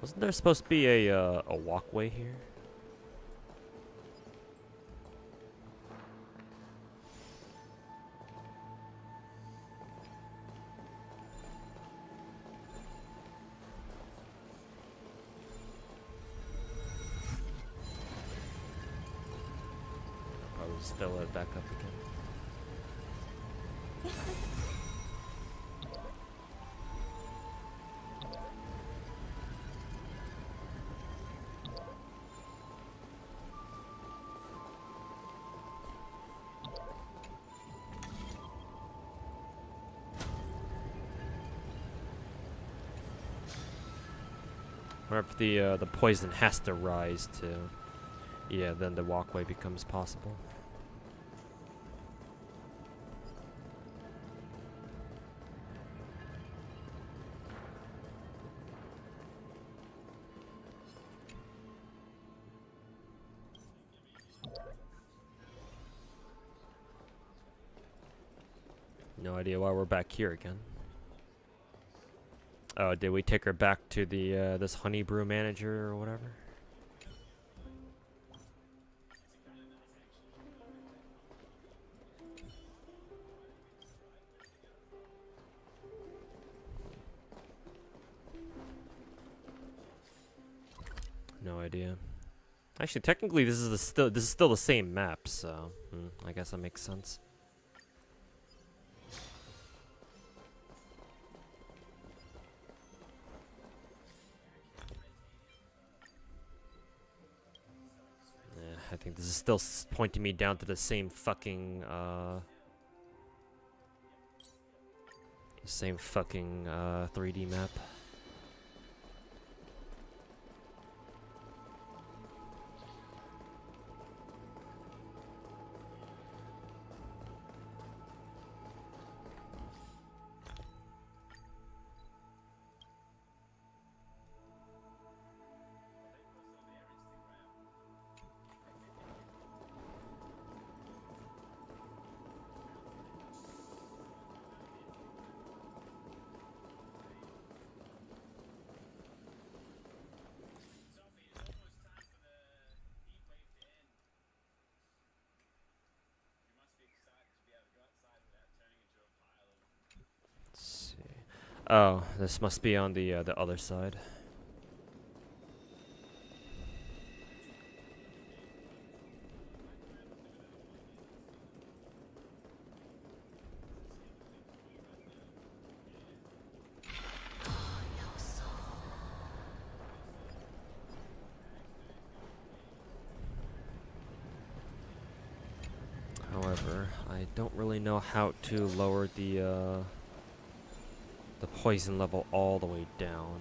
Wasn't there supposed to be a walkway here? Probably just fill it back up again. Or if the poison has to rise to, yeah, then the walkway becomes possible. No idea why we're back here again. Oh, did we take her back to the this honey brew manager or whatever? No idea. Actually, technically, this is still the same map, so I guess that makes sense. Yeah, I think this is still pointing me down to the same fucking 3D map. Oh, this must be on the other side. However, I don't really know how to lower the poison level all the way down.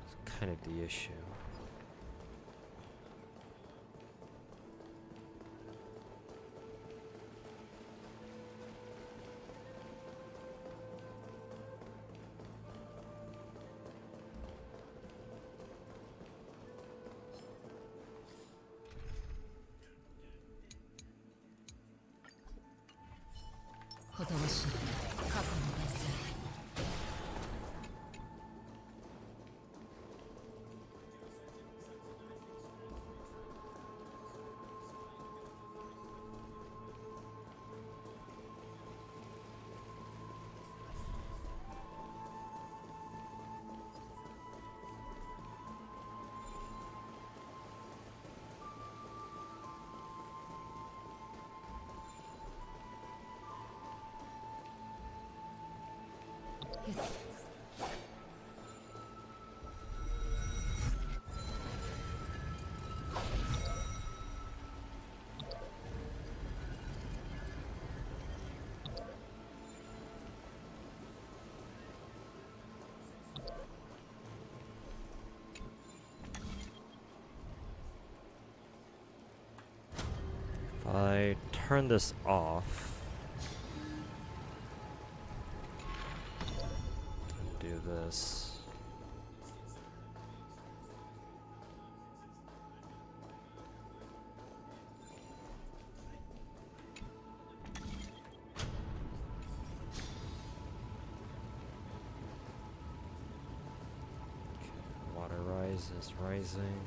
It's kind of the issue. If I turn this off and do this. Water rise is rising.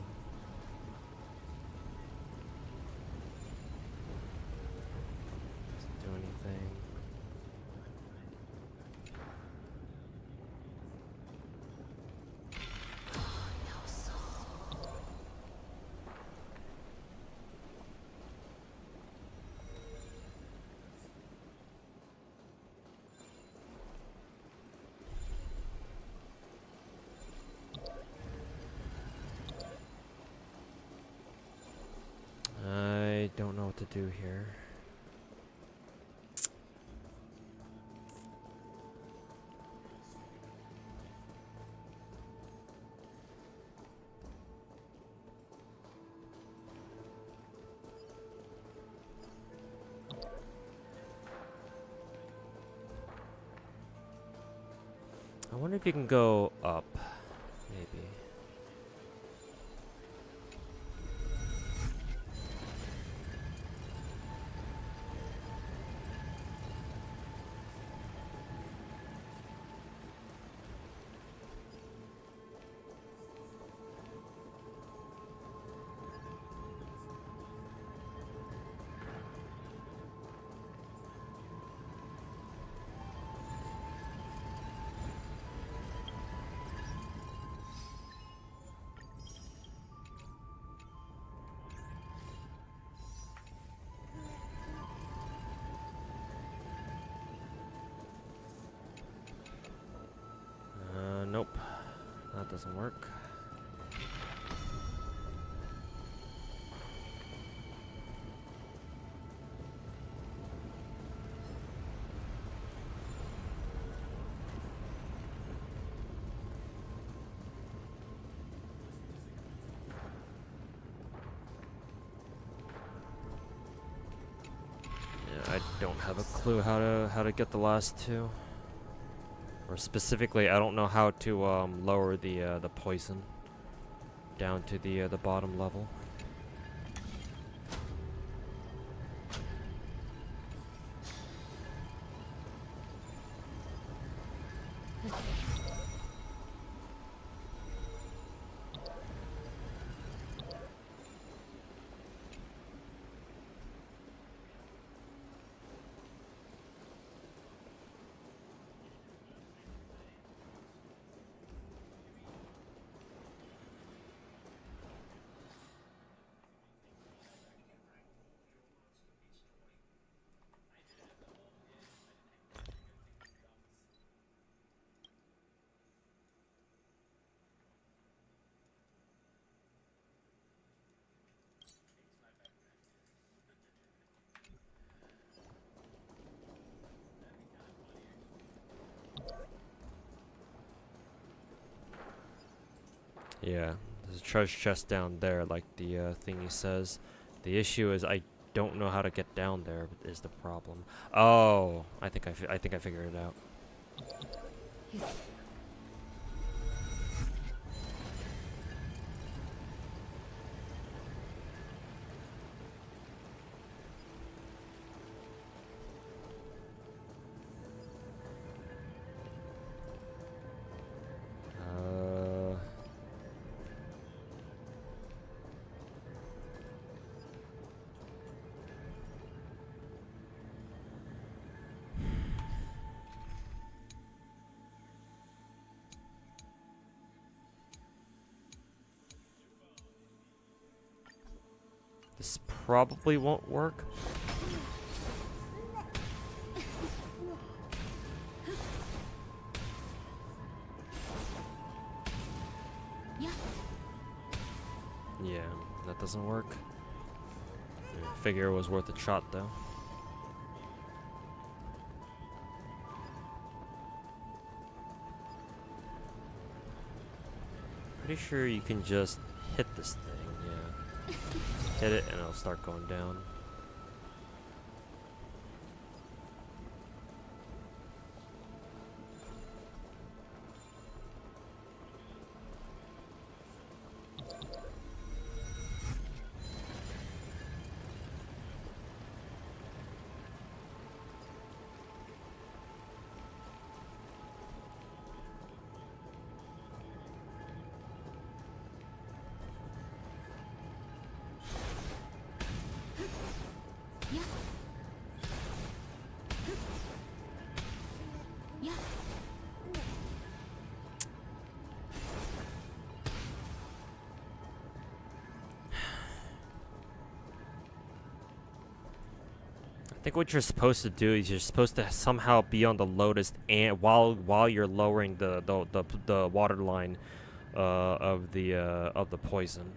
Doesn't do anything. I don't know what to do here. I wonder if you can go up, maybe. doesn't work. I don't have a clue how to get the last two, or specifically, I don't know how to lower the poison down to the bottom level. Yeah, there's a treasure chest down there, like the thingy says. The issue is I don't know how to get down there. Is the problem? Oh, I think I figured it out. This probably won't work. Yeah, that doesn't work. I figure it was worth a shot though. Pretty sure you can just hit this thing, yeah. Hit it and it'll start going down. I think what you're supposed to do is you're supposed to somehow be on the lotus and while you're lowering the water line of the poison.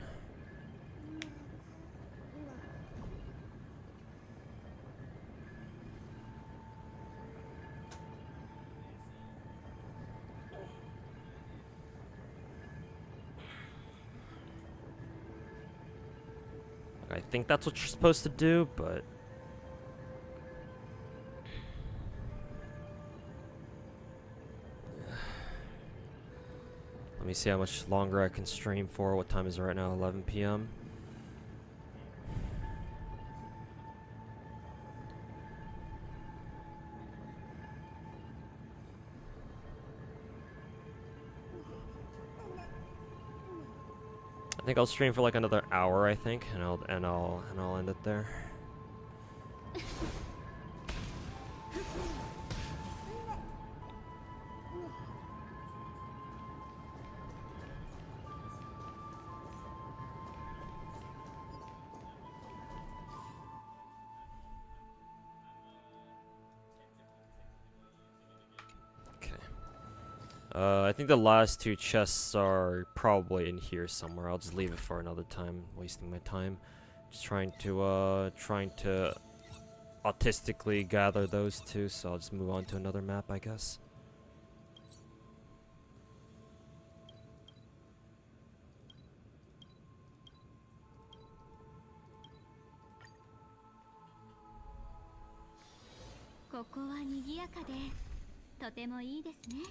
I think that's what you're supposed to do, but let me see how much longer I can stream for. What time is it right now? 11 p.m. I think I'll stream for like another hour, I think, and I'll end it there. I think the last two chests are probably in here somewhere. I'll just leave it for another time, wasting my time. Just trying to autistically gather those two, so I'll just move on to another map, I guess.ここは賑やかでとてもいいですね。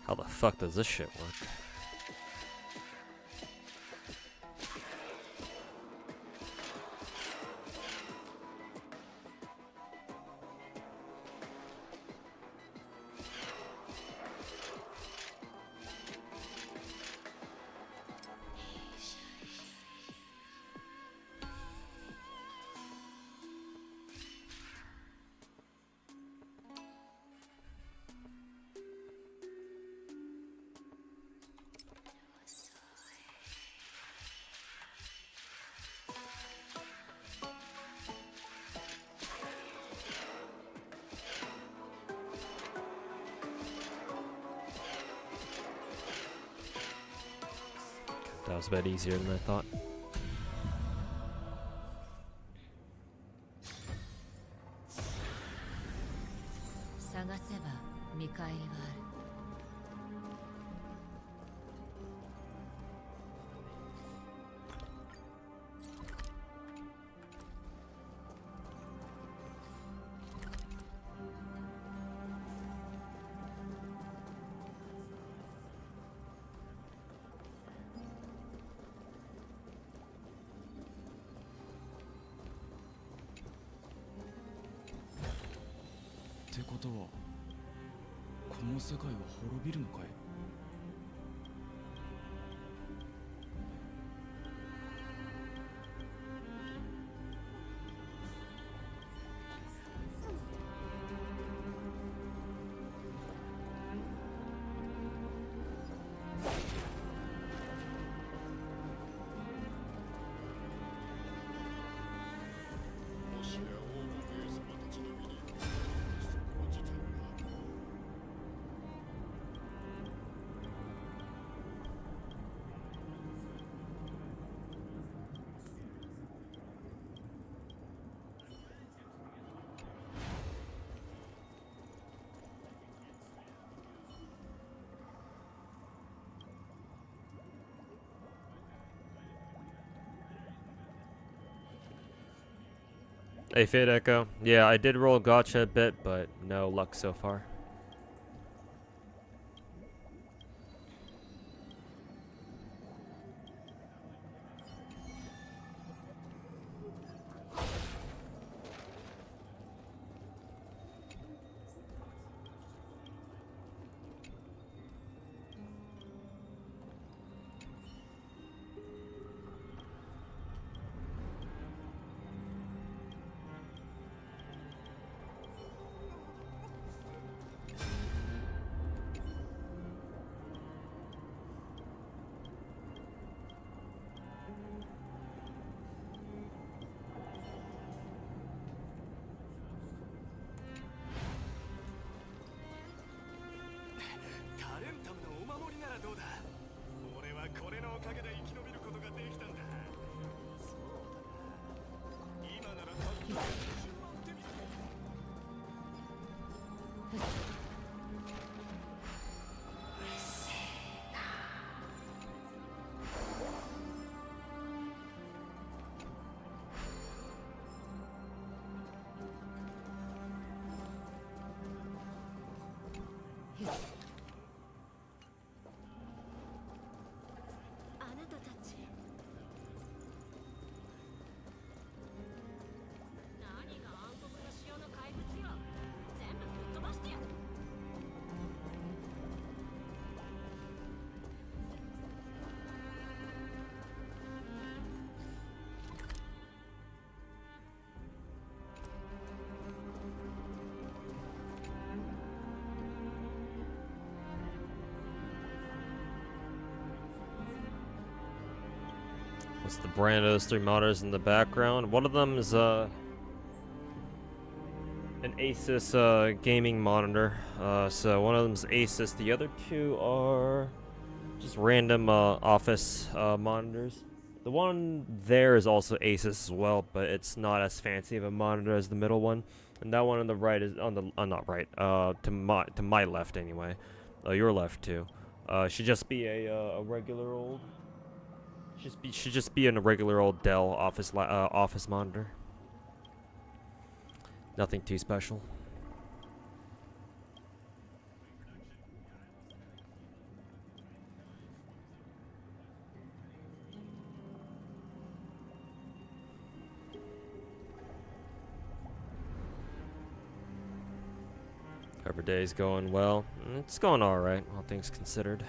How the fuck does this shit work? That was a bit easier than I thought. 探せば見返りはある。ってことはこの世界は滅びるのかい？Hey, Fade Echo. Yeah, I did roll gacha a bit, but no luck so far. What's the brand of those three monitors in the background? One of them is an Asus gaming monitor. So one of them is Asus. The other two are just random office monitors. The one there is also Asus as well, but it's not as fancy of a monitor as the middle one. And that one on the right is on the not right. To my left anyway. Your left too. Should just be a regular old. Should just be in a regular old Dell office monitor. Nothing too special. Every day's going well. It's going alright, all things considered.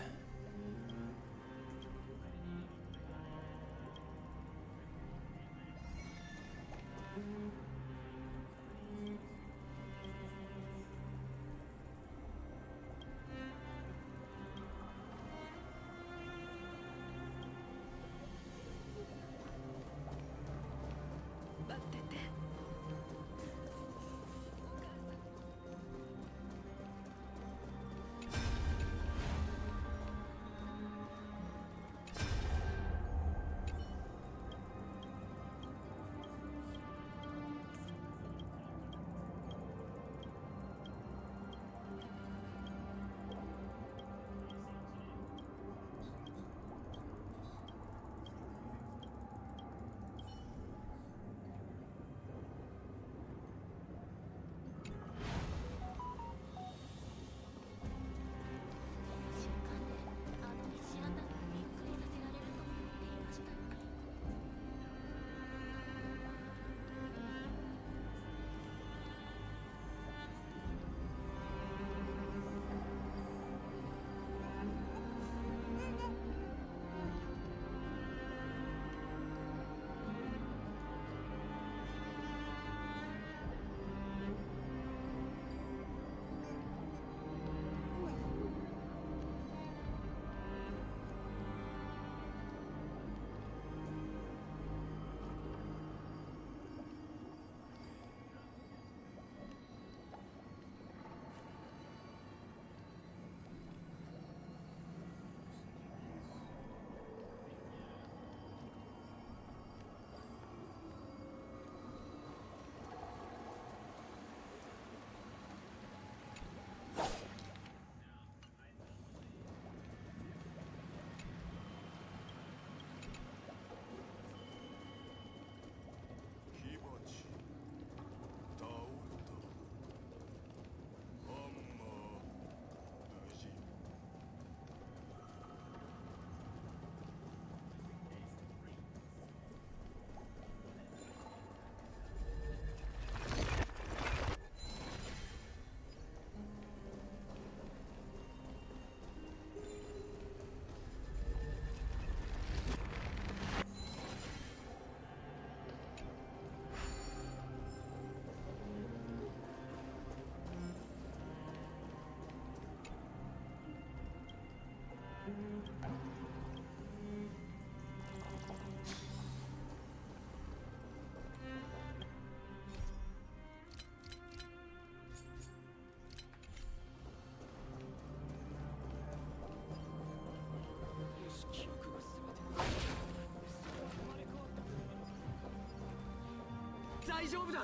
大丈夫だ。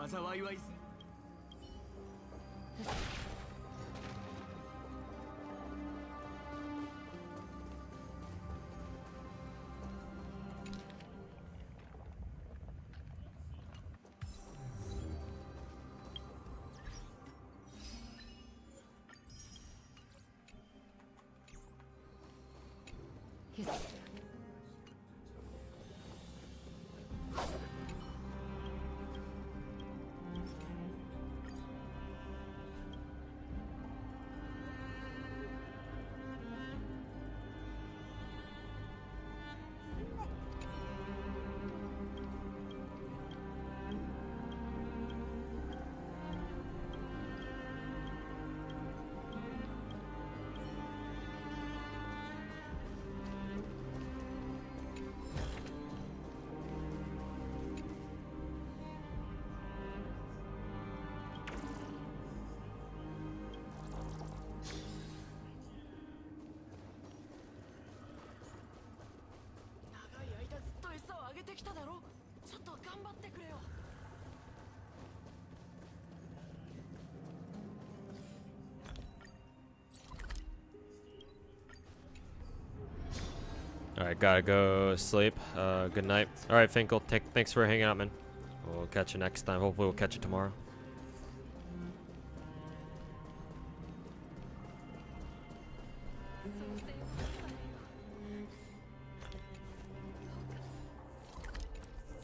災いはいす。ってきただろ。ちょっと頑張ってくれよ。 Alright, gotta go sleep. Good night. Alright, Finkel, thanks for hanging out, man. We'll catch you next time. Hopefully we'll catch you tomorrow.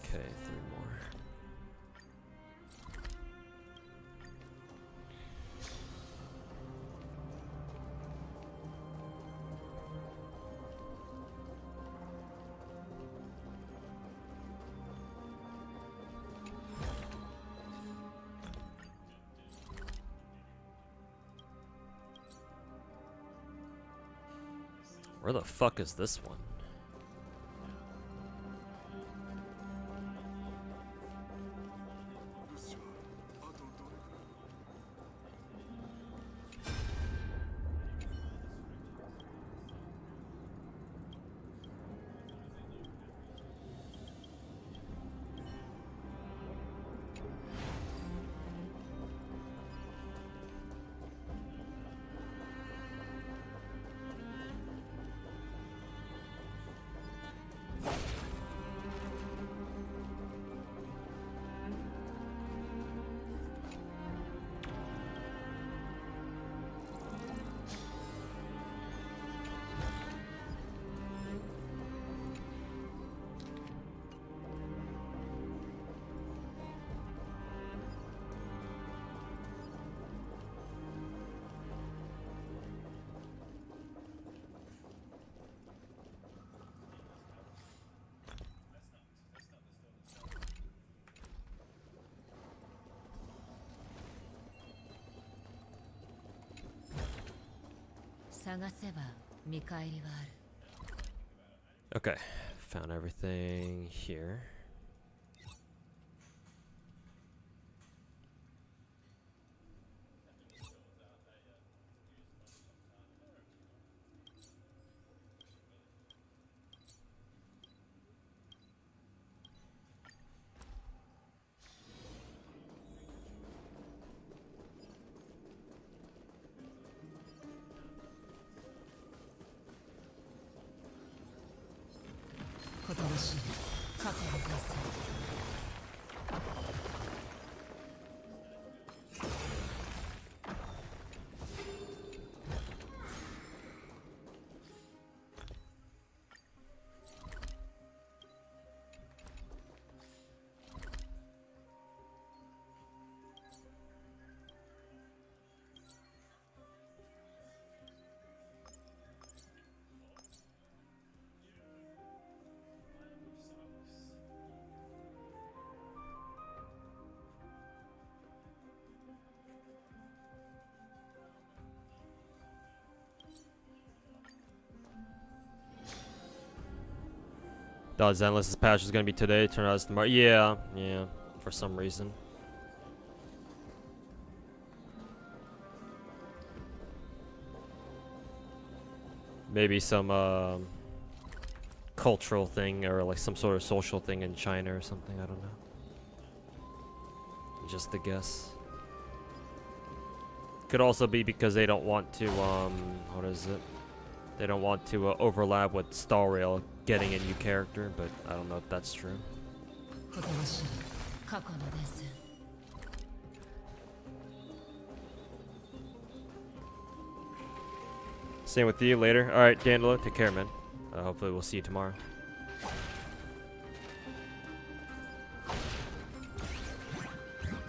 Okay, 3 more. Where the fuck is this one? Okay, found everything here. Thought Zenless's patch was gonna be today, turned out it's tomorrow. Yeah, for some reason. Maybe some cultural thing or like some sort of social thing in China or something, I don't know. Just a guess. Could also be because they don't want to, what is it? They don't want to overlap with Star Rail getting a new character, but I don't know if that's true. Same with you later. Alright, Dandelo, take care, man. Hopefully we'll see you tomorrow.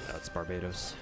That's Barbados.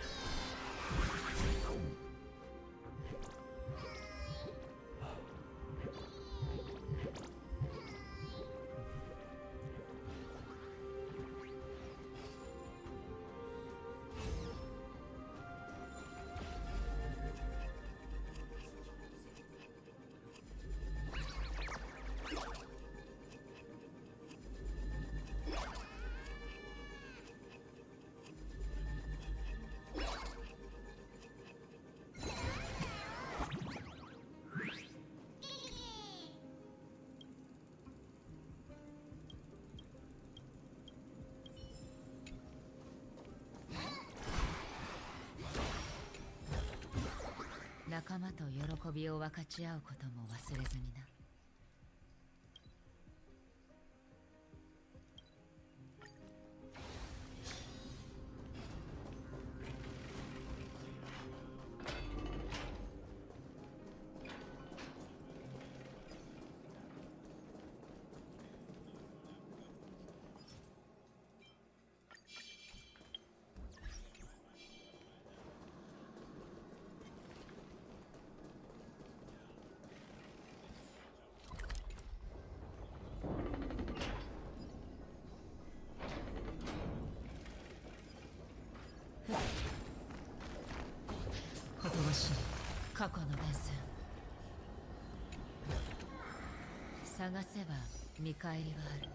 仲間と喜びを分かち合うことも忘れずにな。ほとばしい過去の伝線。探せば見返りはある。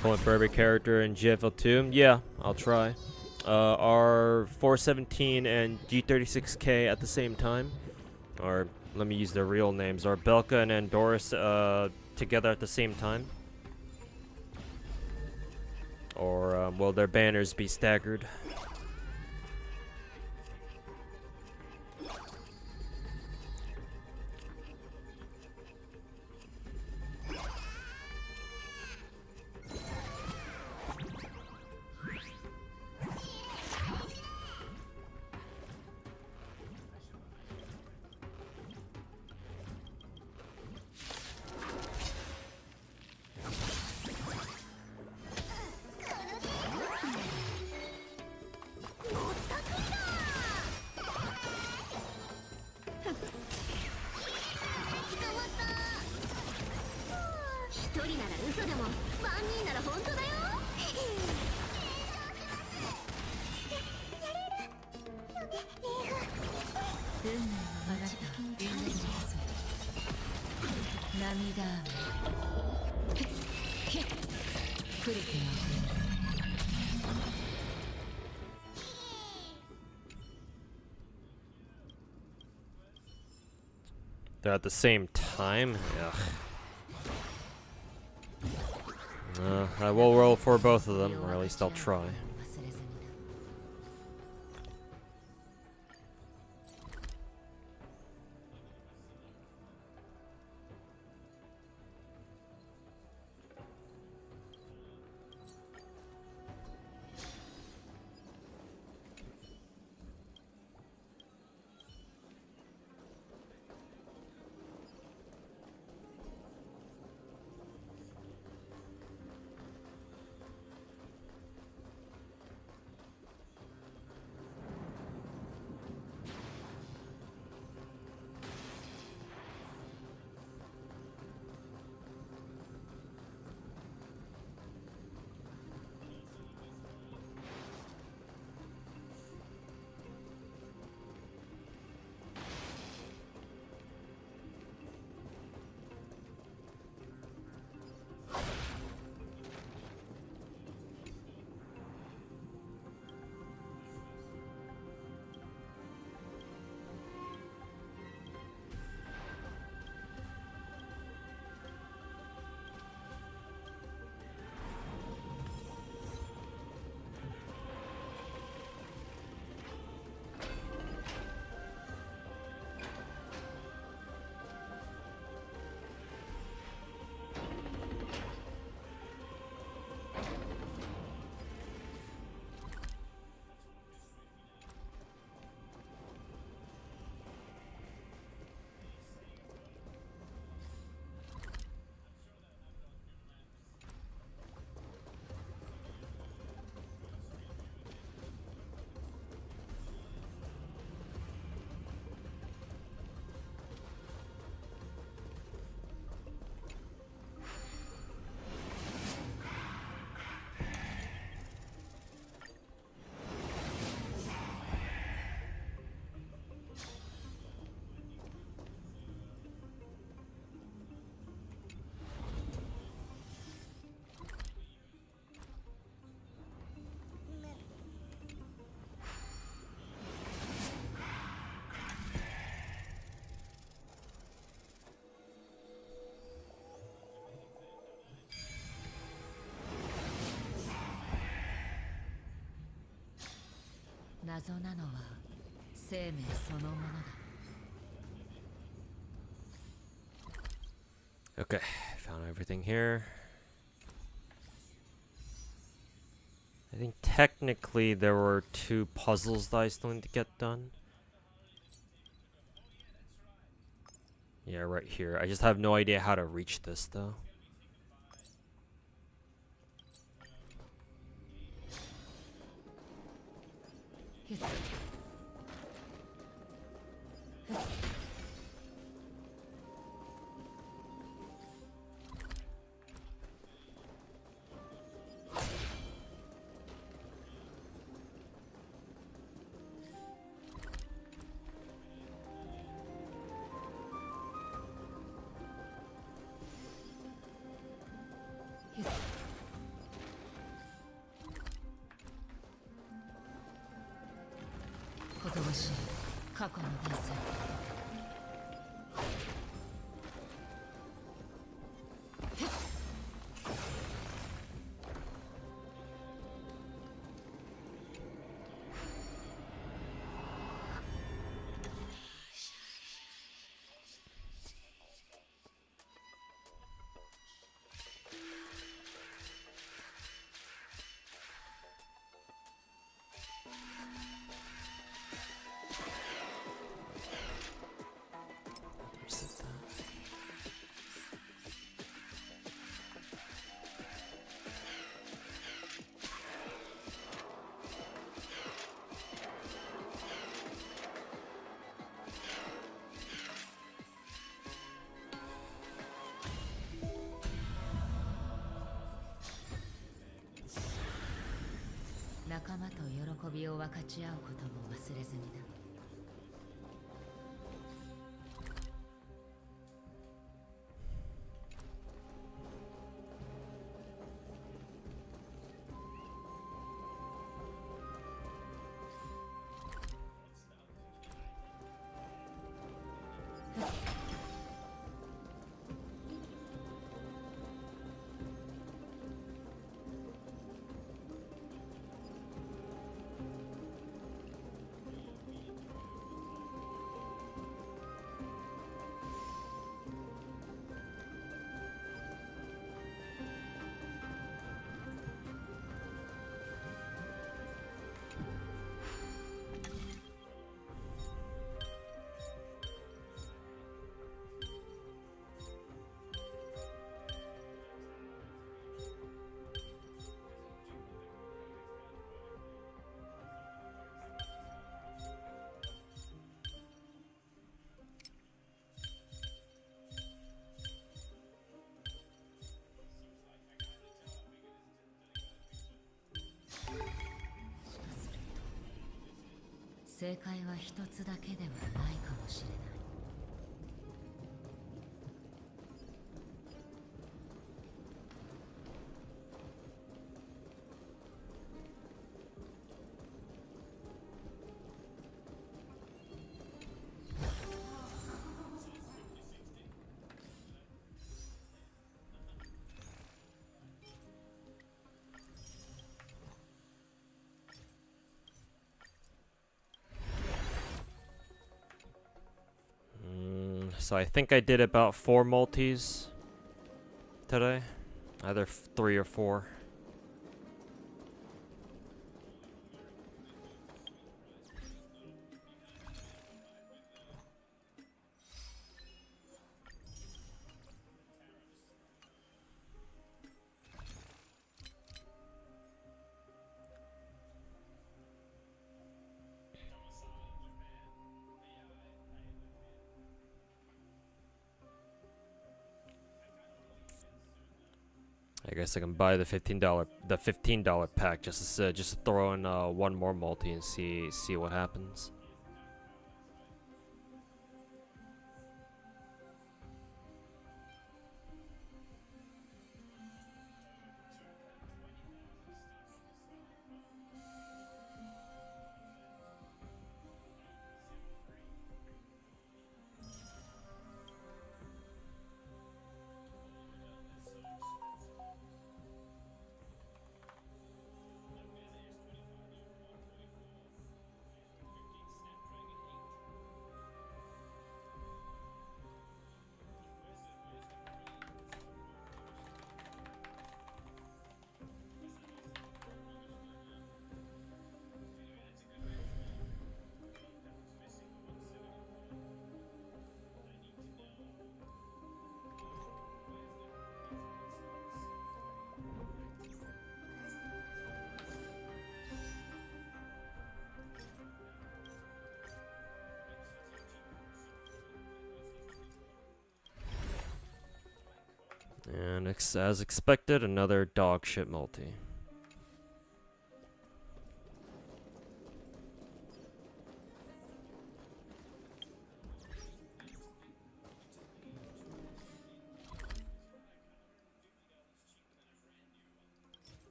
Pulling for every character in GFL 2? Yeah, I'll try. Are 417 and G36K at the same time? Or, let me use their real names. Are Belka and Andoris together at the same time? Or will their banners be staggered? They're at the same time? Ugh. I will roll for both of them, or at least I'll try. 謎なのは生命そのものだ。 Okay, found everything here. I think technically there were 2 puzzles that I still need to get done. Yeah, right here. I just have no idea how to reach this though. So I think I did about 4 multis today. Either 3 or 4. I guess I can buy the $15 pack just to throw in 1 more multi and see what happens. as expected, another dog shit multi.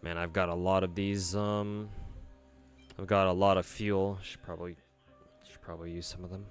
Man, I've got a lot of these, I've got a lot of fuel. Should probably use some of them.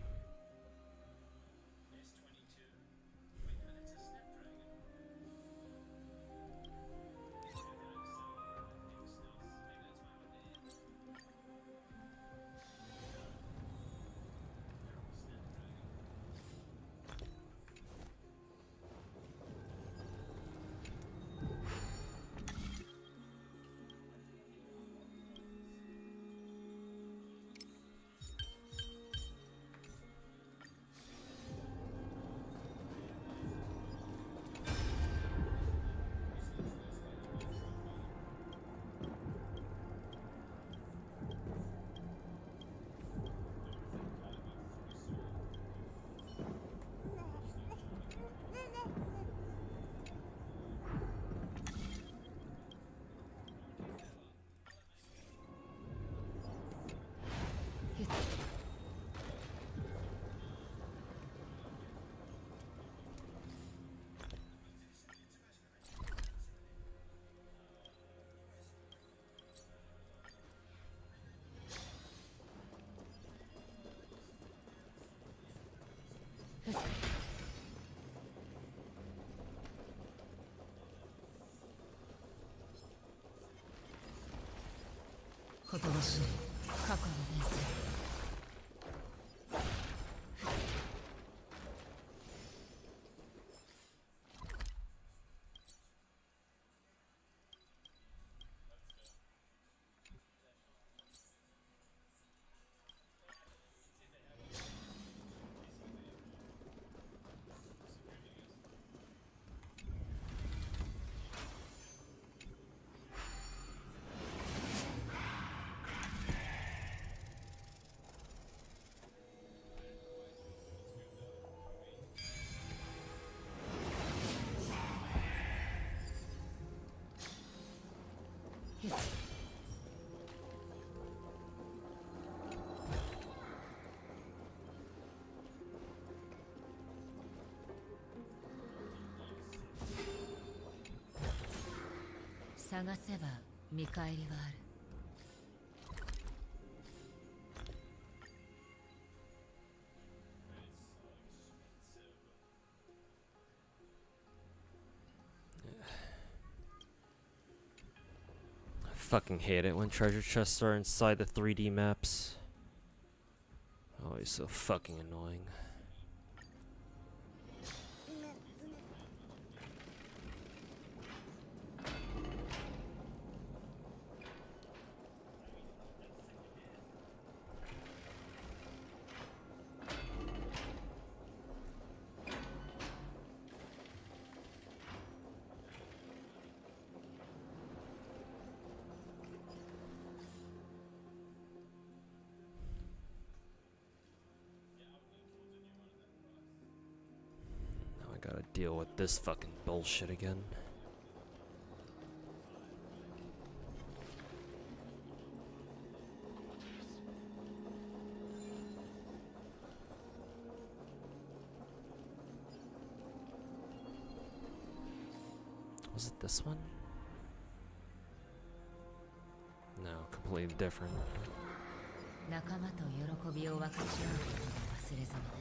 I fucking hate it when treasure chests are inside the 3D maps. Always so fucking annoying. Gotta deal with this fucking bullshit again. Was it this one? No, completely different. 仲間と喜びを分かち合うことを忘れずに。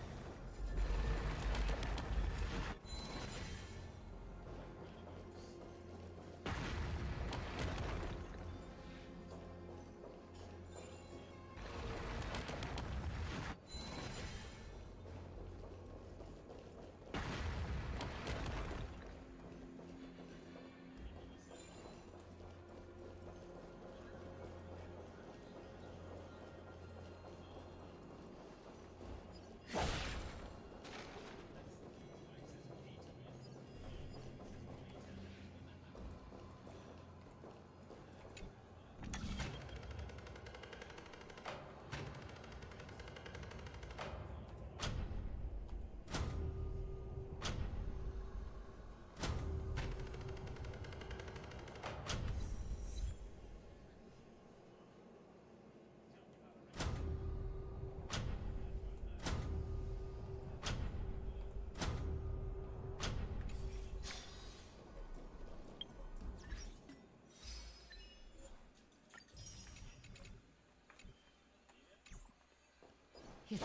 言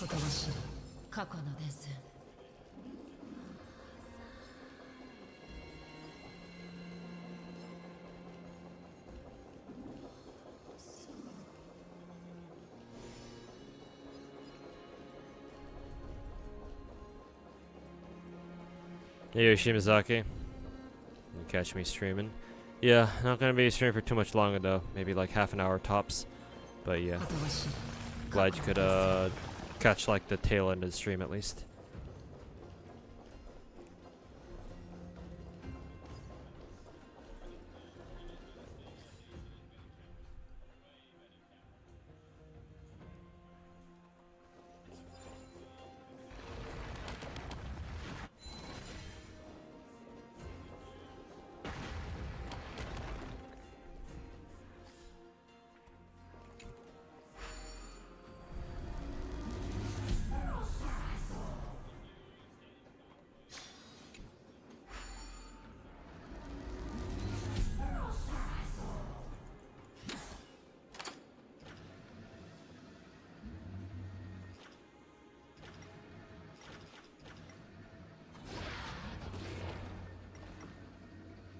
葉しろ過去の伝線。Hey Shimazaki, you catch me streaming? Yeah, not gonna be streaming for too much longer though. Maybe like half an hour tops. But yeah, glad you could catch like the tail end of the stream at least.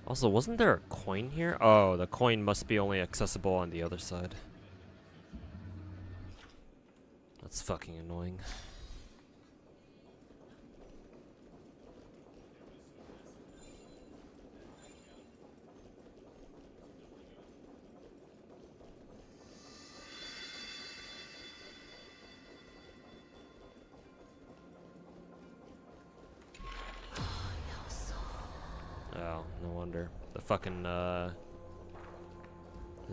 Also, wasn't there a coin here? Oh, the coin must be only accessible on the other side. That's fucking annoying. Oh, no wonder. The fucking,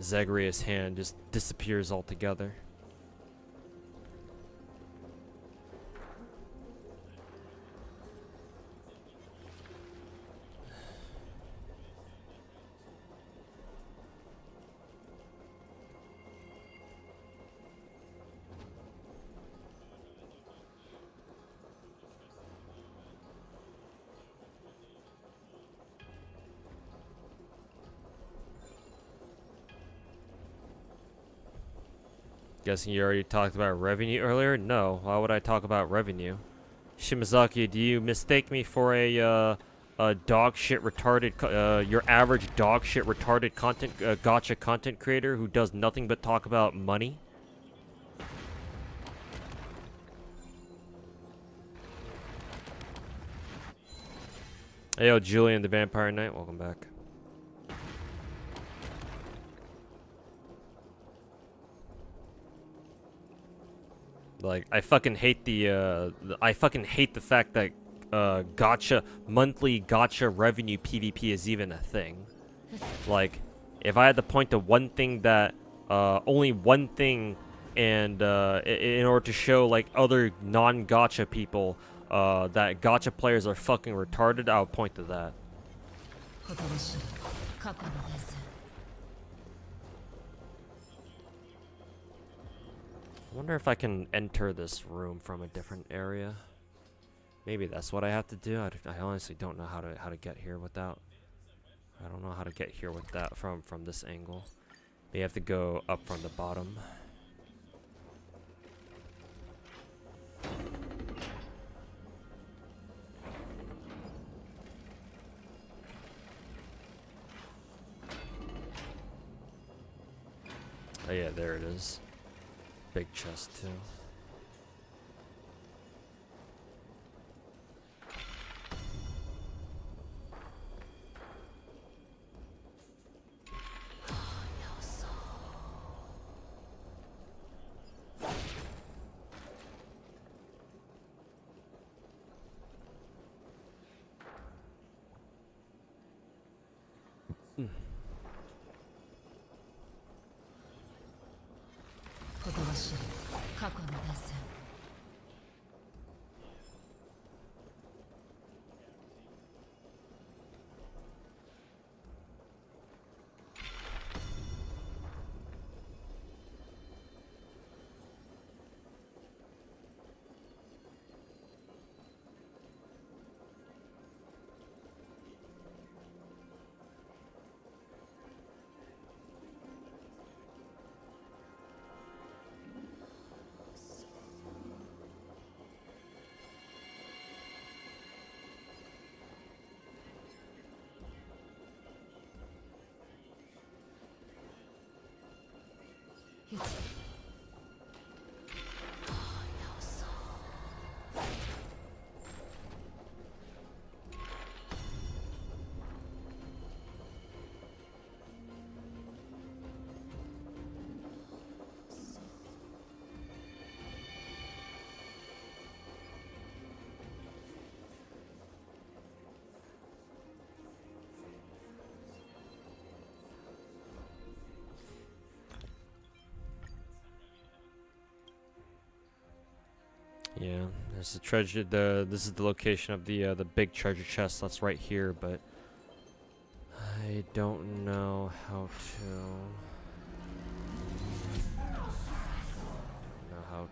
Zagreus hand just disappears altogether. Guessing you already talked about revenue earlier? No, why would I talk about revenue? Shimazaki, do you mistake me for a dog shit retarded, your average dog shit retarded content, gacha content creator who does nothing but talk about money? Hey, yo, Julian the Vampire Knight, welcome back. Like, I fucking hate the fact that monthly gacha revenue PvP is even a thing. Like, if I had to point to one thing that, only one thing, and in order to show like other non-gacha people that gacha players are fucking retarded, I would point to that. I wonder if I can enter this room from a different area. Maybe that's what I have to do. I honestly don't know how to get here without. I don't know how to get here with that from this angle. Maybe I have to go up from the bottom. Oh yeah, there it is. Big chest too. Yeah, there's the treasure. This is the location of the big treasure chest. That's right here, but I don't know how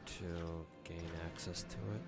to gain access to it.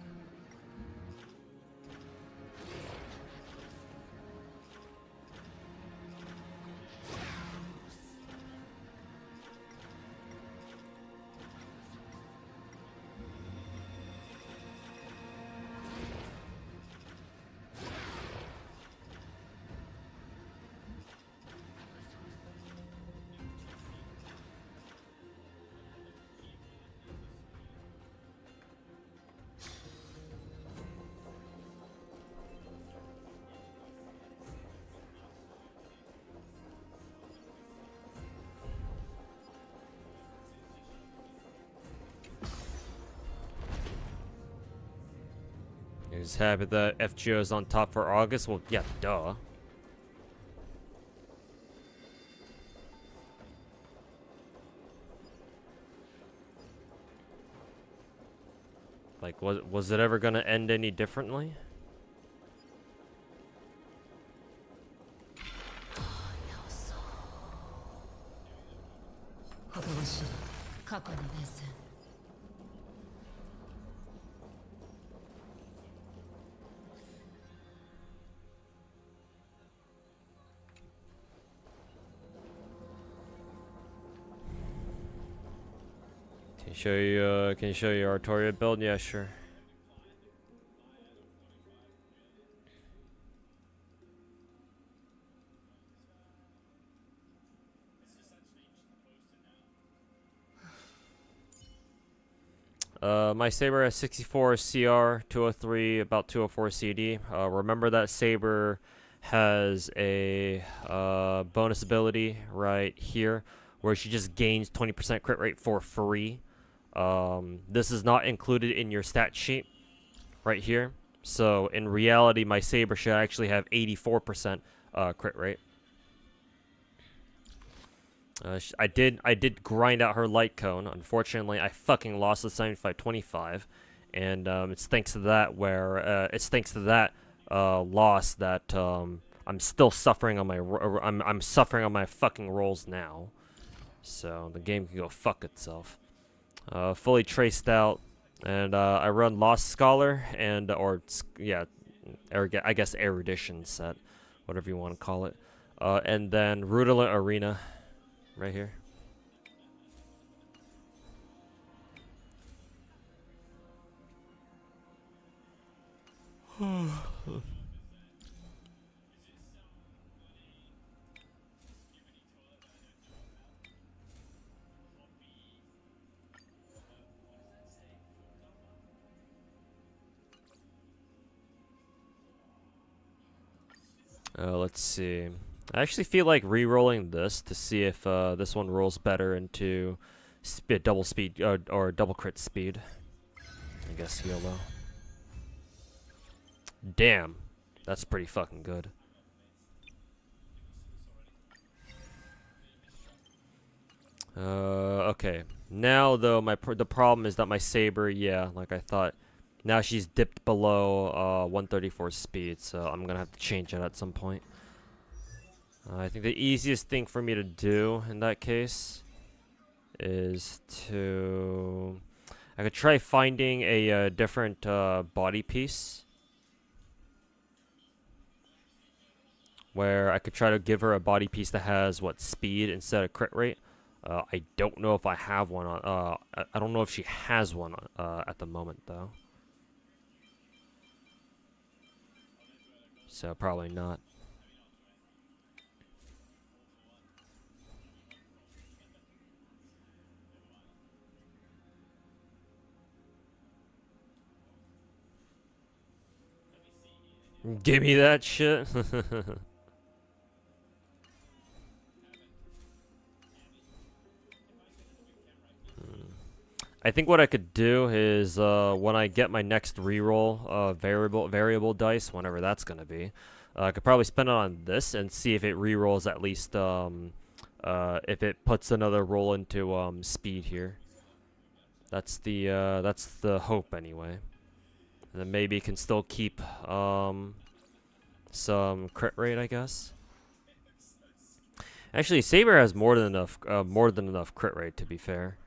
Is happy that FGO is on top for August? Well, yeah, duh. Like, was it ever gonna end any differently? Can you show you Artoria build? Yeah, sure. My Saber has 64 CR, 203, about 204 CD. Remember that Saber has a bonus ability right here where she just gains 20% crit rate for free. This is not included in your stat sheet right here. So in reality, my Saber should actually have 84% crit rate. I did grind out her light cone. Unfortunately, I fucking lost the 75-25, and it's thanks to that loss that I'm still suffering on my I'm suffering on my fucking rolls now. So the game can go fuck itself. Fully traced out, and I run Lost Scholar and I guess Erudition set, whatever you want to call it, and then Rudolent Arena. Right here. Let's see. I actually feel like re-rolling this to see if this one rolls better into double speed or double crit speed. I guess YOLO. Damn, that's pretty fucking good. Okay. Now though, the problem is that my saber, yeah, like I thought, now she's dipped below 134 speed, so I'm gonna have to change it at some point. I think the easiest thing for me to do in that case is to... I could try finding a different body piece where I could try to give her a body piece that has, what, speed instead of crit rate. I don't know if I have one on, I don't know if she has one at the moment, though. So, probably not. Give me that shit. I think what I could do is when I get my next reroll variable dice, whenever that's gonna be, I could probably spend it on this and see if it rerolls at least if it puts another roll into speed here. That's the hope anyway. And then maybe it can still keep some crit rate, I guess. Actually, Saber has more than enough crit rate, to be fair.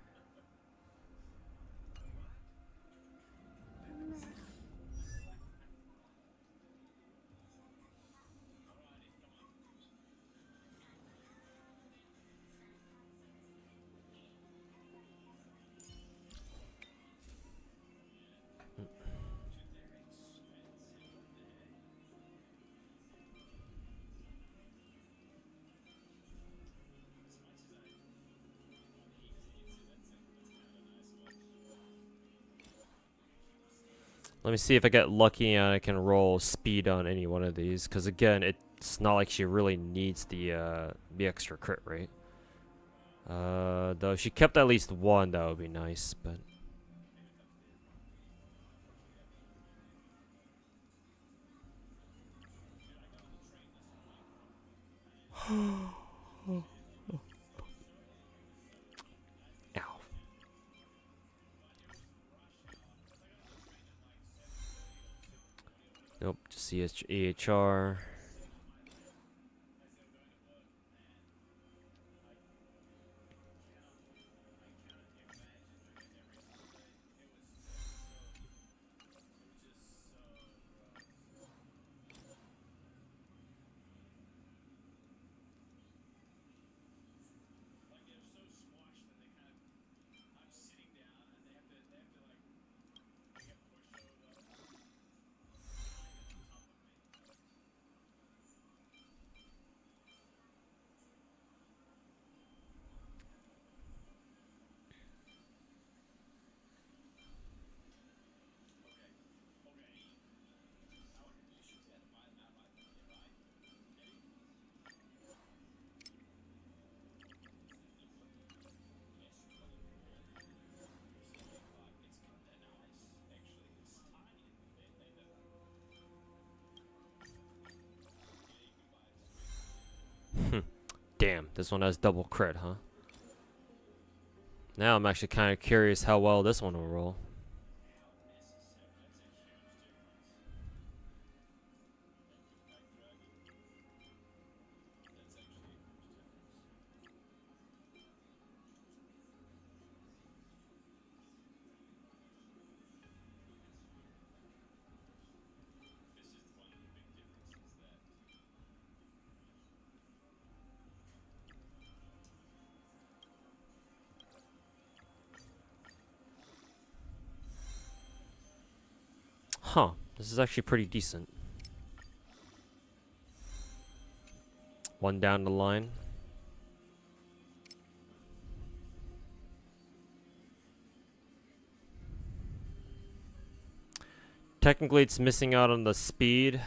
Let me see if I get lucky and I can roll speed on any one of these. Because again, it's not like she really needs the extra crit rate. Though if she kept at least one, that would be nice. But ow. Nope, just EHR. Damn, this one has double crit, huh? Now I'm actually kind of curious how well this one will roll. Huh, this is actually pretty decent. One down the line. Technically, it's missing out on the speed.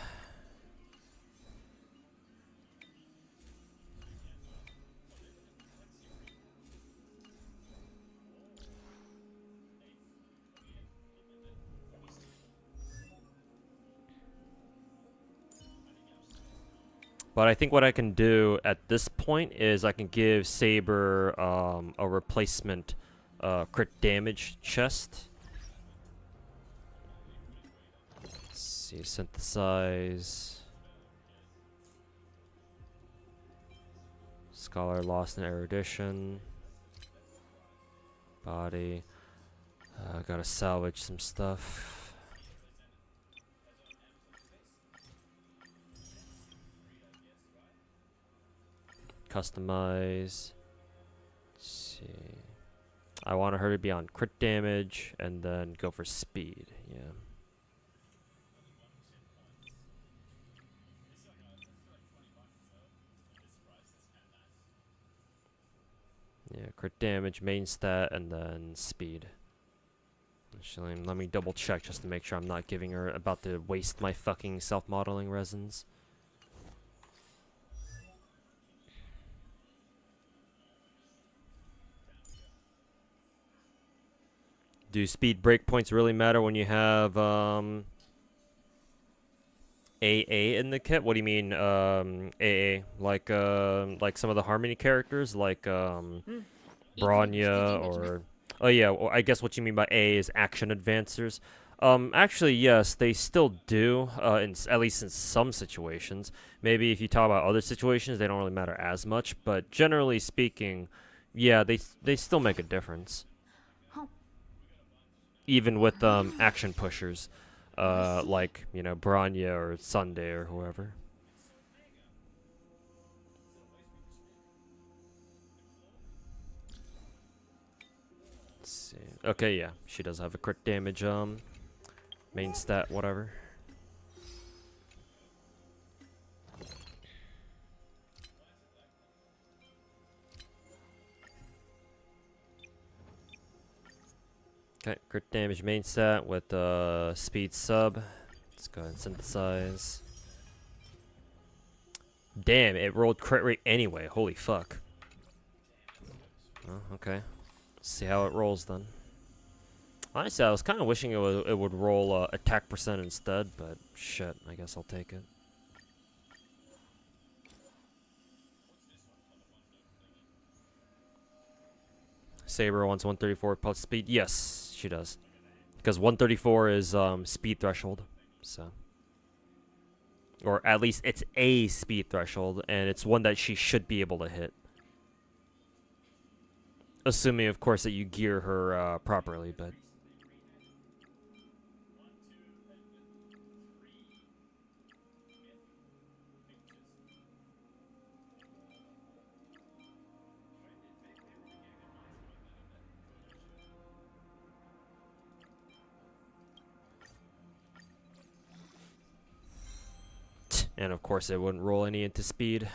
But I think what I can do at this point is I can give Saber a replacement crit damage chest. Let's see, synthesize. Scholar lost in erudition. Body. Gotta salvage some stuff. Customize. Let's see. I want her to be on crit damage and then go for speed. Yeah. Yeah, crit damage, main stat, and then speed. Actually, let me double check just to make sure I'm not giving her about to waste my fucking self-modeling resins. Do speed breakpoints really matter when you have AA in the kit? What do you mean AA? Like some of the Harmony characters, like Bronya or oh yeah, well, I guess what you mean by A is action advancers. Actually, yes, they still do. At least in some situations. Maybe if you talk about other situations, they don't really matter as much. But generally speaking, yeah, they still make a difference. Even with action pushers, like you know Bronya or Sunday or whoever. Let's see. Okay, yeah, she does have a crit damage main stat, whatever. Okay, crit damage main stat with speed sub. Let's go ahead and synthesize. Damn, it rolled crit rate anyway. Holy fuck. Oh, okay. Let's see how it rolls then. Honestly, I was kind of wishing it would roll attack percent instead, but shit, I guess I'll take it. Saber wants 134 plus speed. Yes, she does. Because 134 is speed threshold. So. Or at least it's a speed threshold, and it's one that she should be able to hit. Assuming, of course, that you gear her properly, but... And of course, it wouldn't roll any into speed.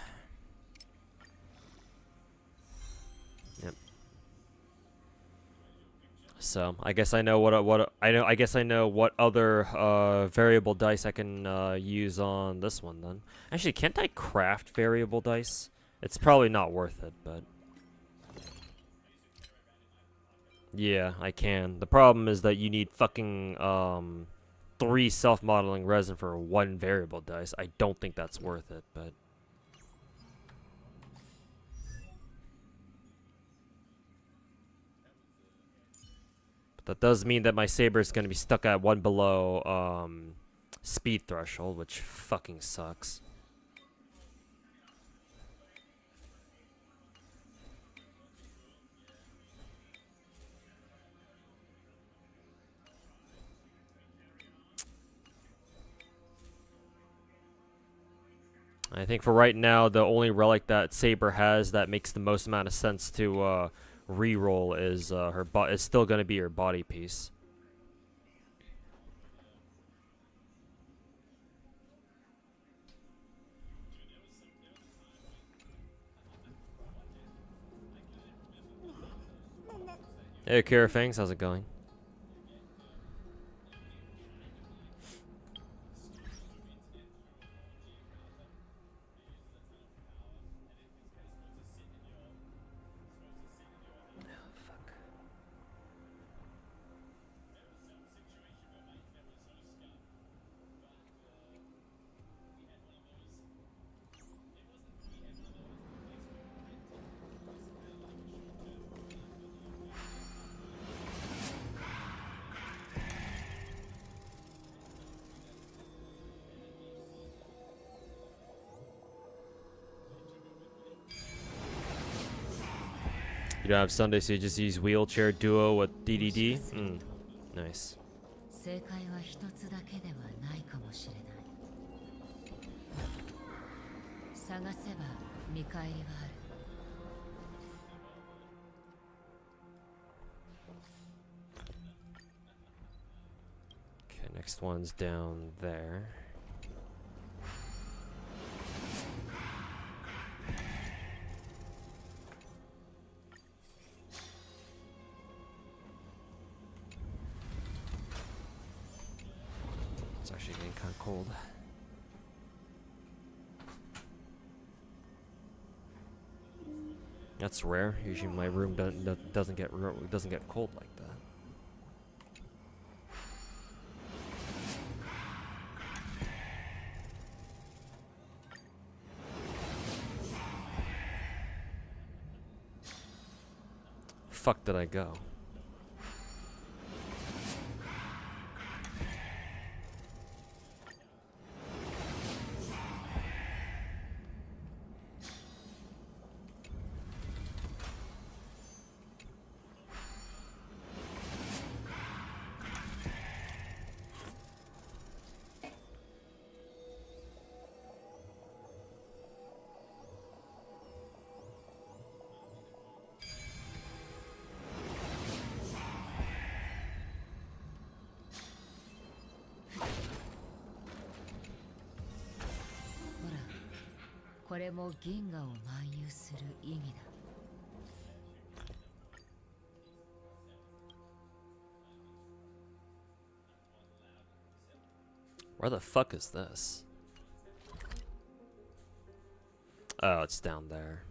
Yep. So I guess I know I guess I know what other variable dice I can use on this one then. Actually, can't I craft variable dice? It's probably not worth it, but yeah, I can. The problem is that you need fucking 3 self-modeling resin for 1 variable dice. I don't think that's worth it, but... that does mean that my Saber is going to be stuck at 1 below speed threshold, which fucking sucks. I think for right now, the only relic that Saber has that makes the most amount of sense to re-roll is is still going to be her body piece. Hey, Kira Fangs, how's it going? You don't have Sunday, so you just use wheelchair duo with DDD? Nice. 正解は一つだけではないかもしれない。探せば見返りはある。Okay, next one's down there. It's actually getting kind of cold. That's rare. Usually my room doesn't get cold like that. Fuck did I go?ほら、これも銀河を漫遊する意味だ。Where the fuck is this? Oh, it's down there.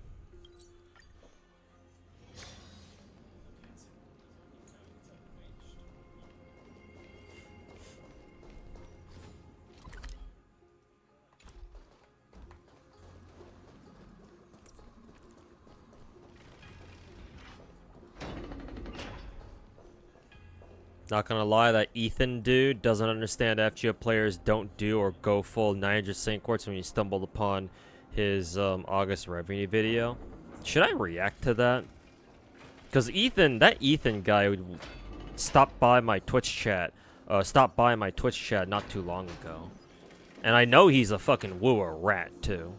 Not gonna lie, that Ethan dude doesn't understand FGO players don't do or go full 900 quartz when you stumbled upon his August revenue video. Should I react to that? Because that Ethan guy would stop by my Twitch chat not too long ago. And I know he's a fucking wooer rat too.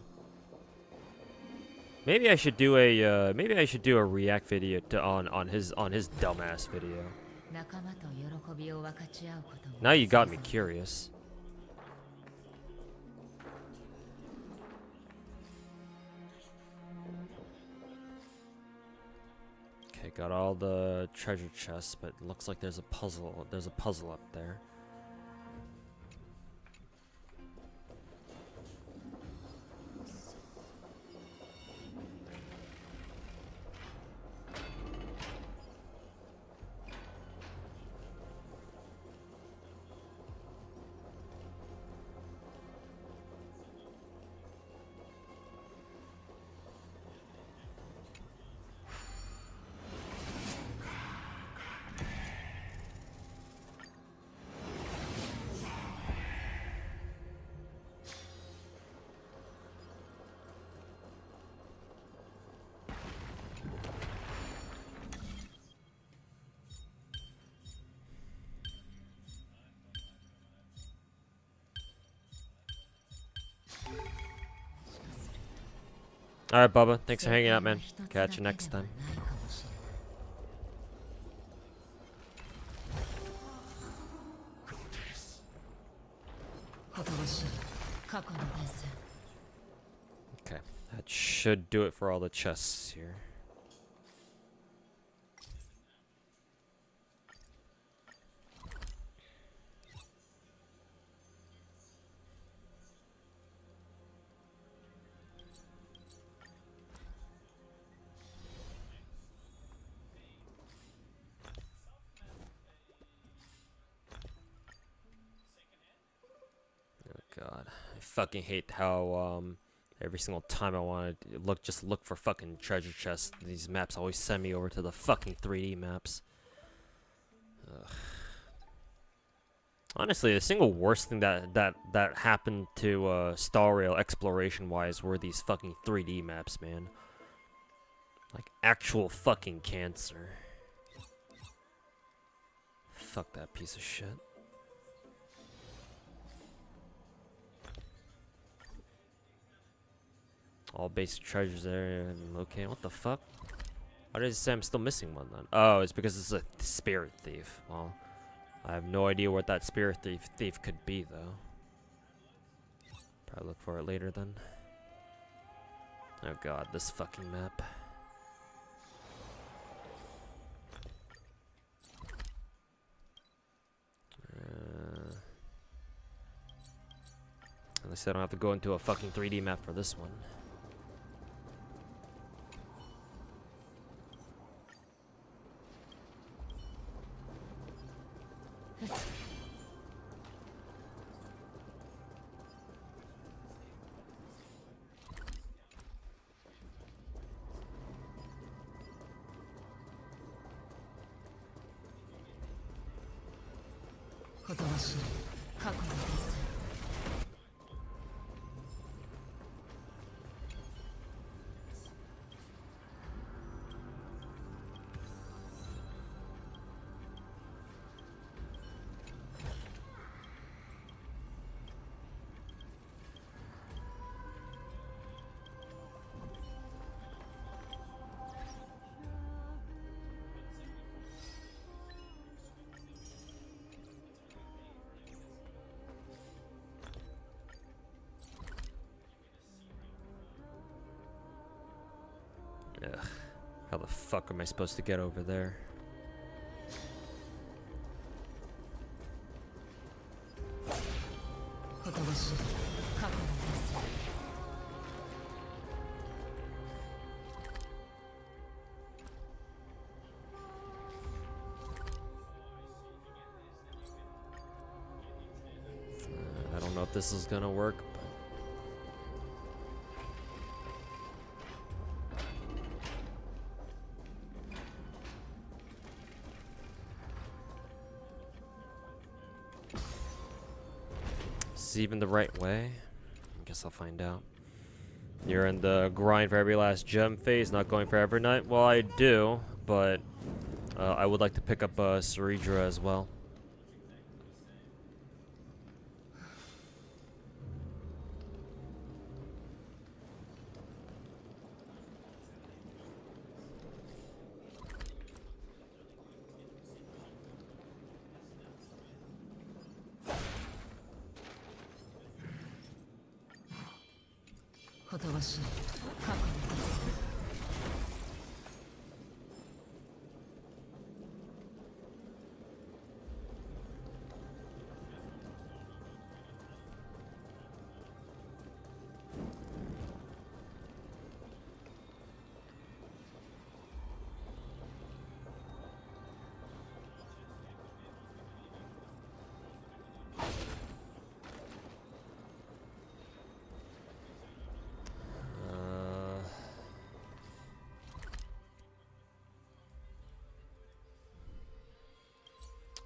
Maybe I should do a react video on his dumbass video. Now you got me curious. Okay, got all the treasure chests, but it looks like there's a puzzle. There's a puzzle up there. Alright, Bubba. Thanks for hanging out, man. Catch you next time. Okay, that should do it for all the chests here. God, I fucking hate how every single time I want to look for fucking treasure chests, these maps always send me over to the fucking 3D maps. Ugh. Honestly, the single worst thing that happened to Star Rail exploration wise were these fucking 3D maps, man. Like actual fucking cancer. Fuck that piece of shit. All basic treasures there. Okay, what the fuck? Why did it say I'm still missing one then? Oh, it's because it's a spirit thief. Well, I have no idea what that spirit thief could be though. Probably look for it later then. Oh god, this fucking map. At least I don't have to go into a fucking 3D map for this one. Ugh. How the fuck am I supposed to get over there? I don't know if this is gonna work, but is this even the right way? I guess I'll find out. You're in the grind for every last gem phase, not going for every night? Well, I do, but I would like to pick up Serera as well.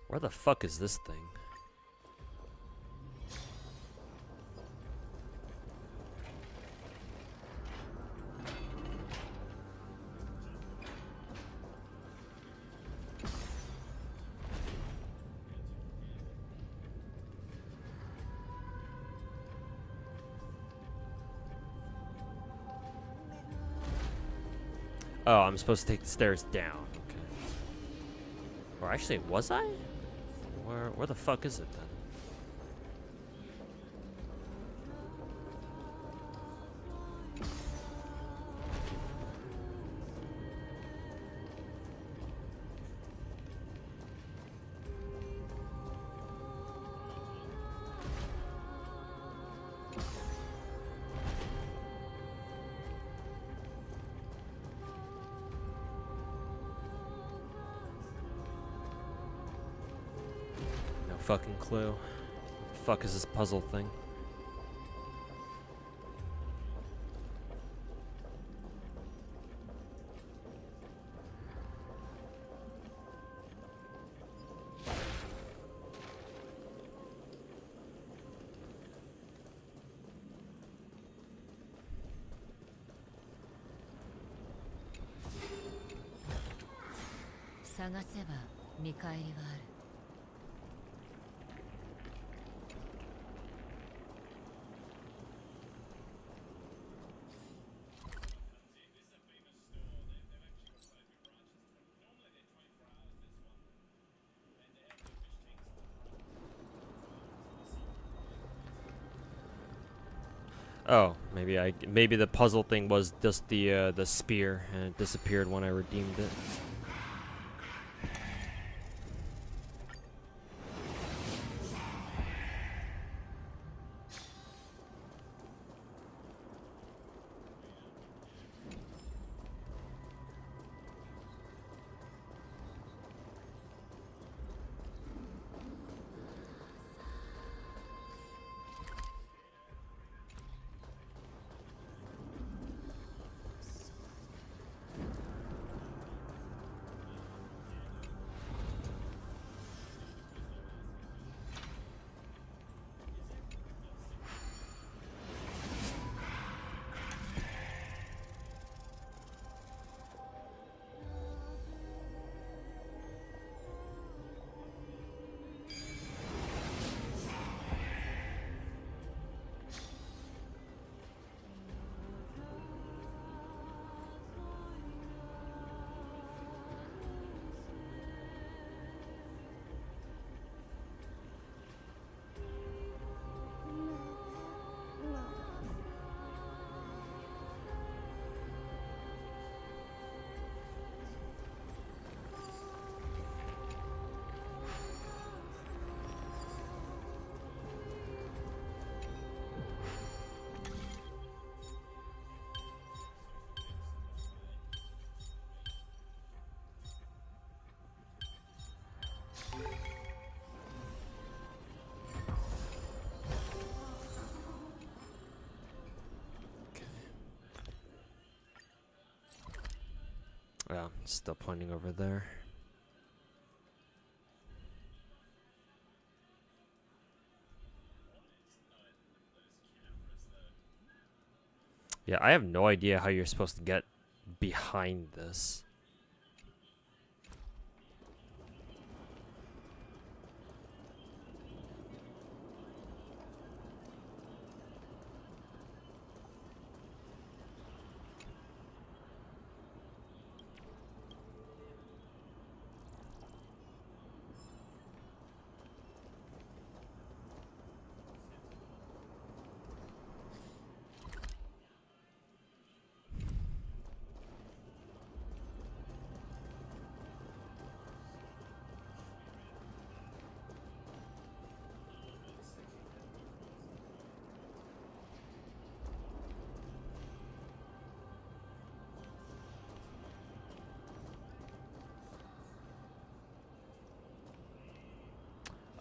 Where the fuck is this thing? Oh, I'm supposed to take the stairs down. Okay. Or actually, was I? Where the fuck is it then? Fucking clue. The fuck is this puzzle thing? 探せば見返りはある。Oh, maybe the puzzle thing was just the spear and it disappeared when I redeemed it. Yeah, still pointing over there. Yeah, I have no idea how you're supposed to get behind this.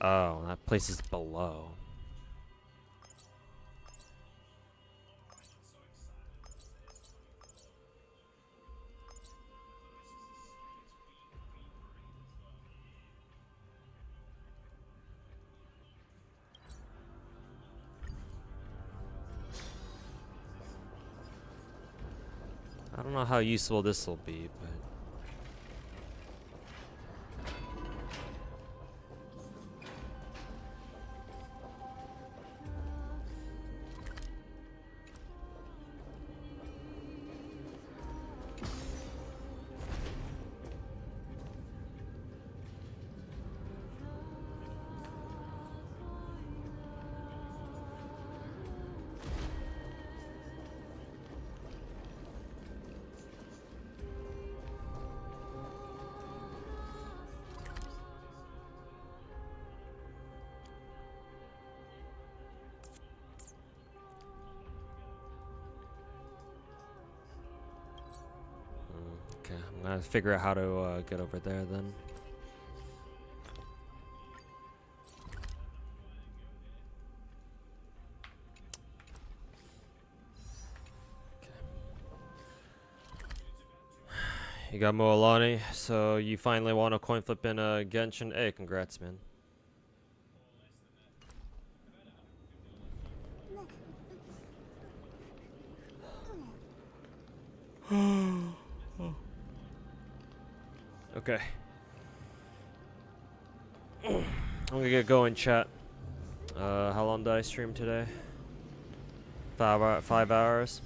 Oh, that place is below. I don't know how useful this will be, but... Okay, I'm gonna figure out how to get over there then. You got Moalani, so you finally won a coin flip in Genshin. Hey, congrats, man. Okay. I'm gonna get going, chat. How long did I stream today? 5 hours?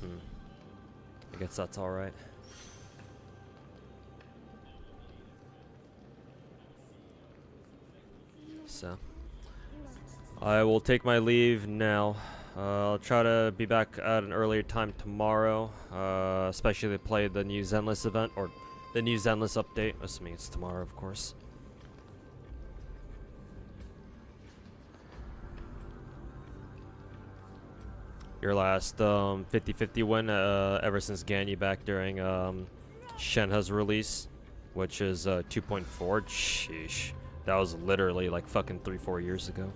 I guess that's alright. So, I will take my leave now. I'll try to be back at an earlier time tomorrow, especially to play the new Zenless event, or the new Zenless update, assuming it's tomorrow, of course. Your last 50-50 win ever since getting you back during Shenhe's release, which is 2.4. Sheesh. That was literally like fucking 3-4 years ago.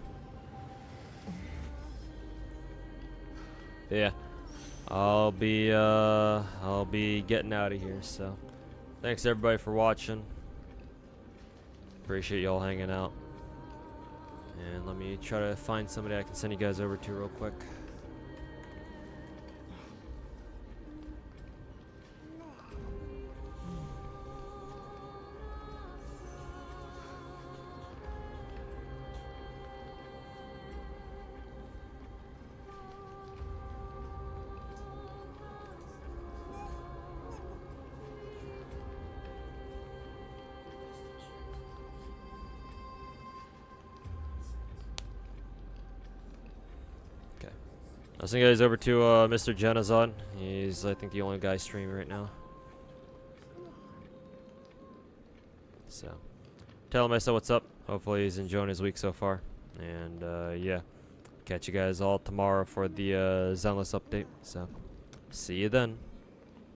Yeah. I'll be getting out of here, so thanks everybody for watching. Appreciate y'all hanging out. And let me try to find somebody I can send you guys over to real quick. I'll send you guys over to Mr. Genazon. He's, I think, the only guy streaming right now. So, tell him I said what's up. Hopefully he's enjoying his week so far. And, yeah. Catch you guys all tomorrow for the Zenless update. So, see you then.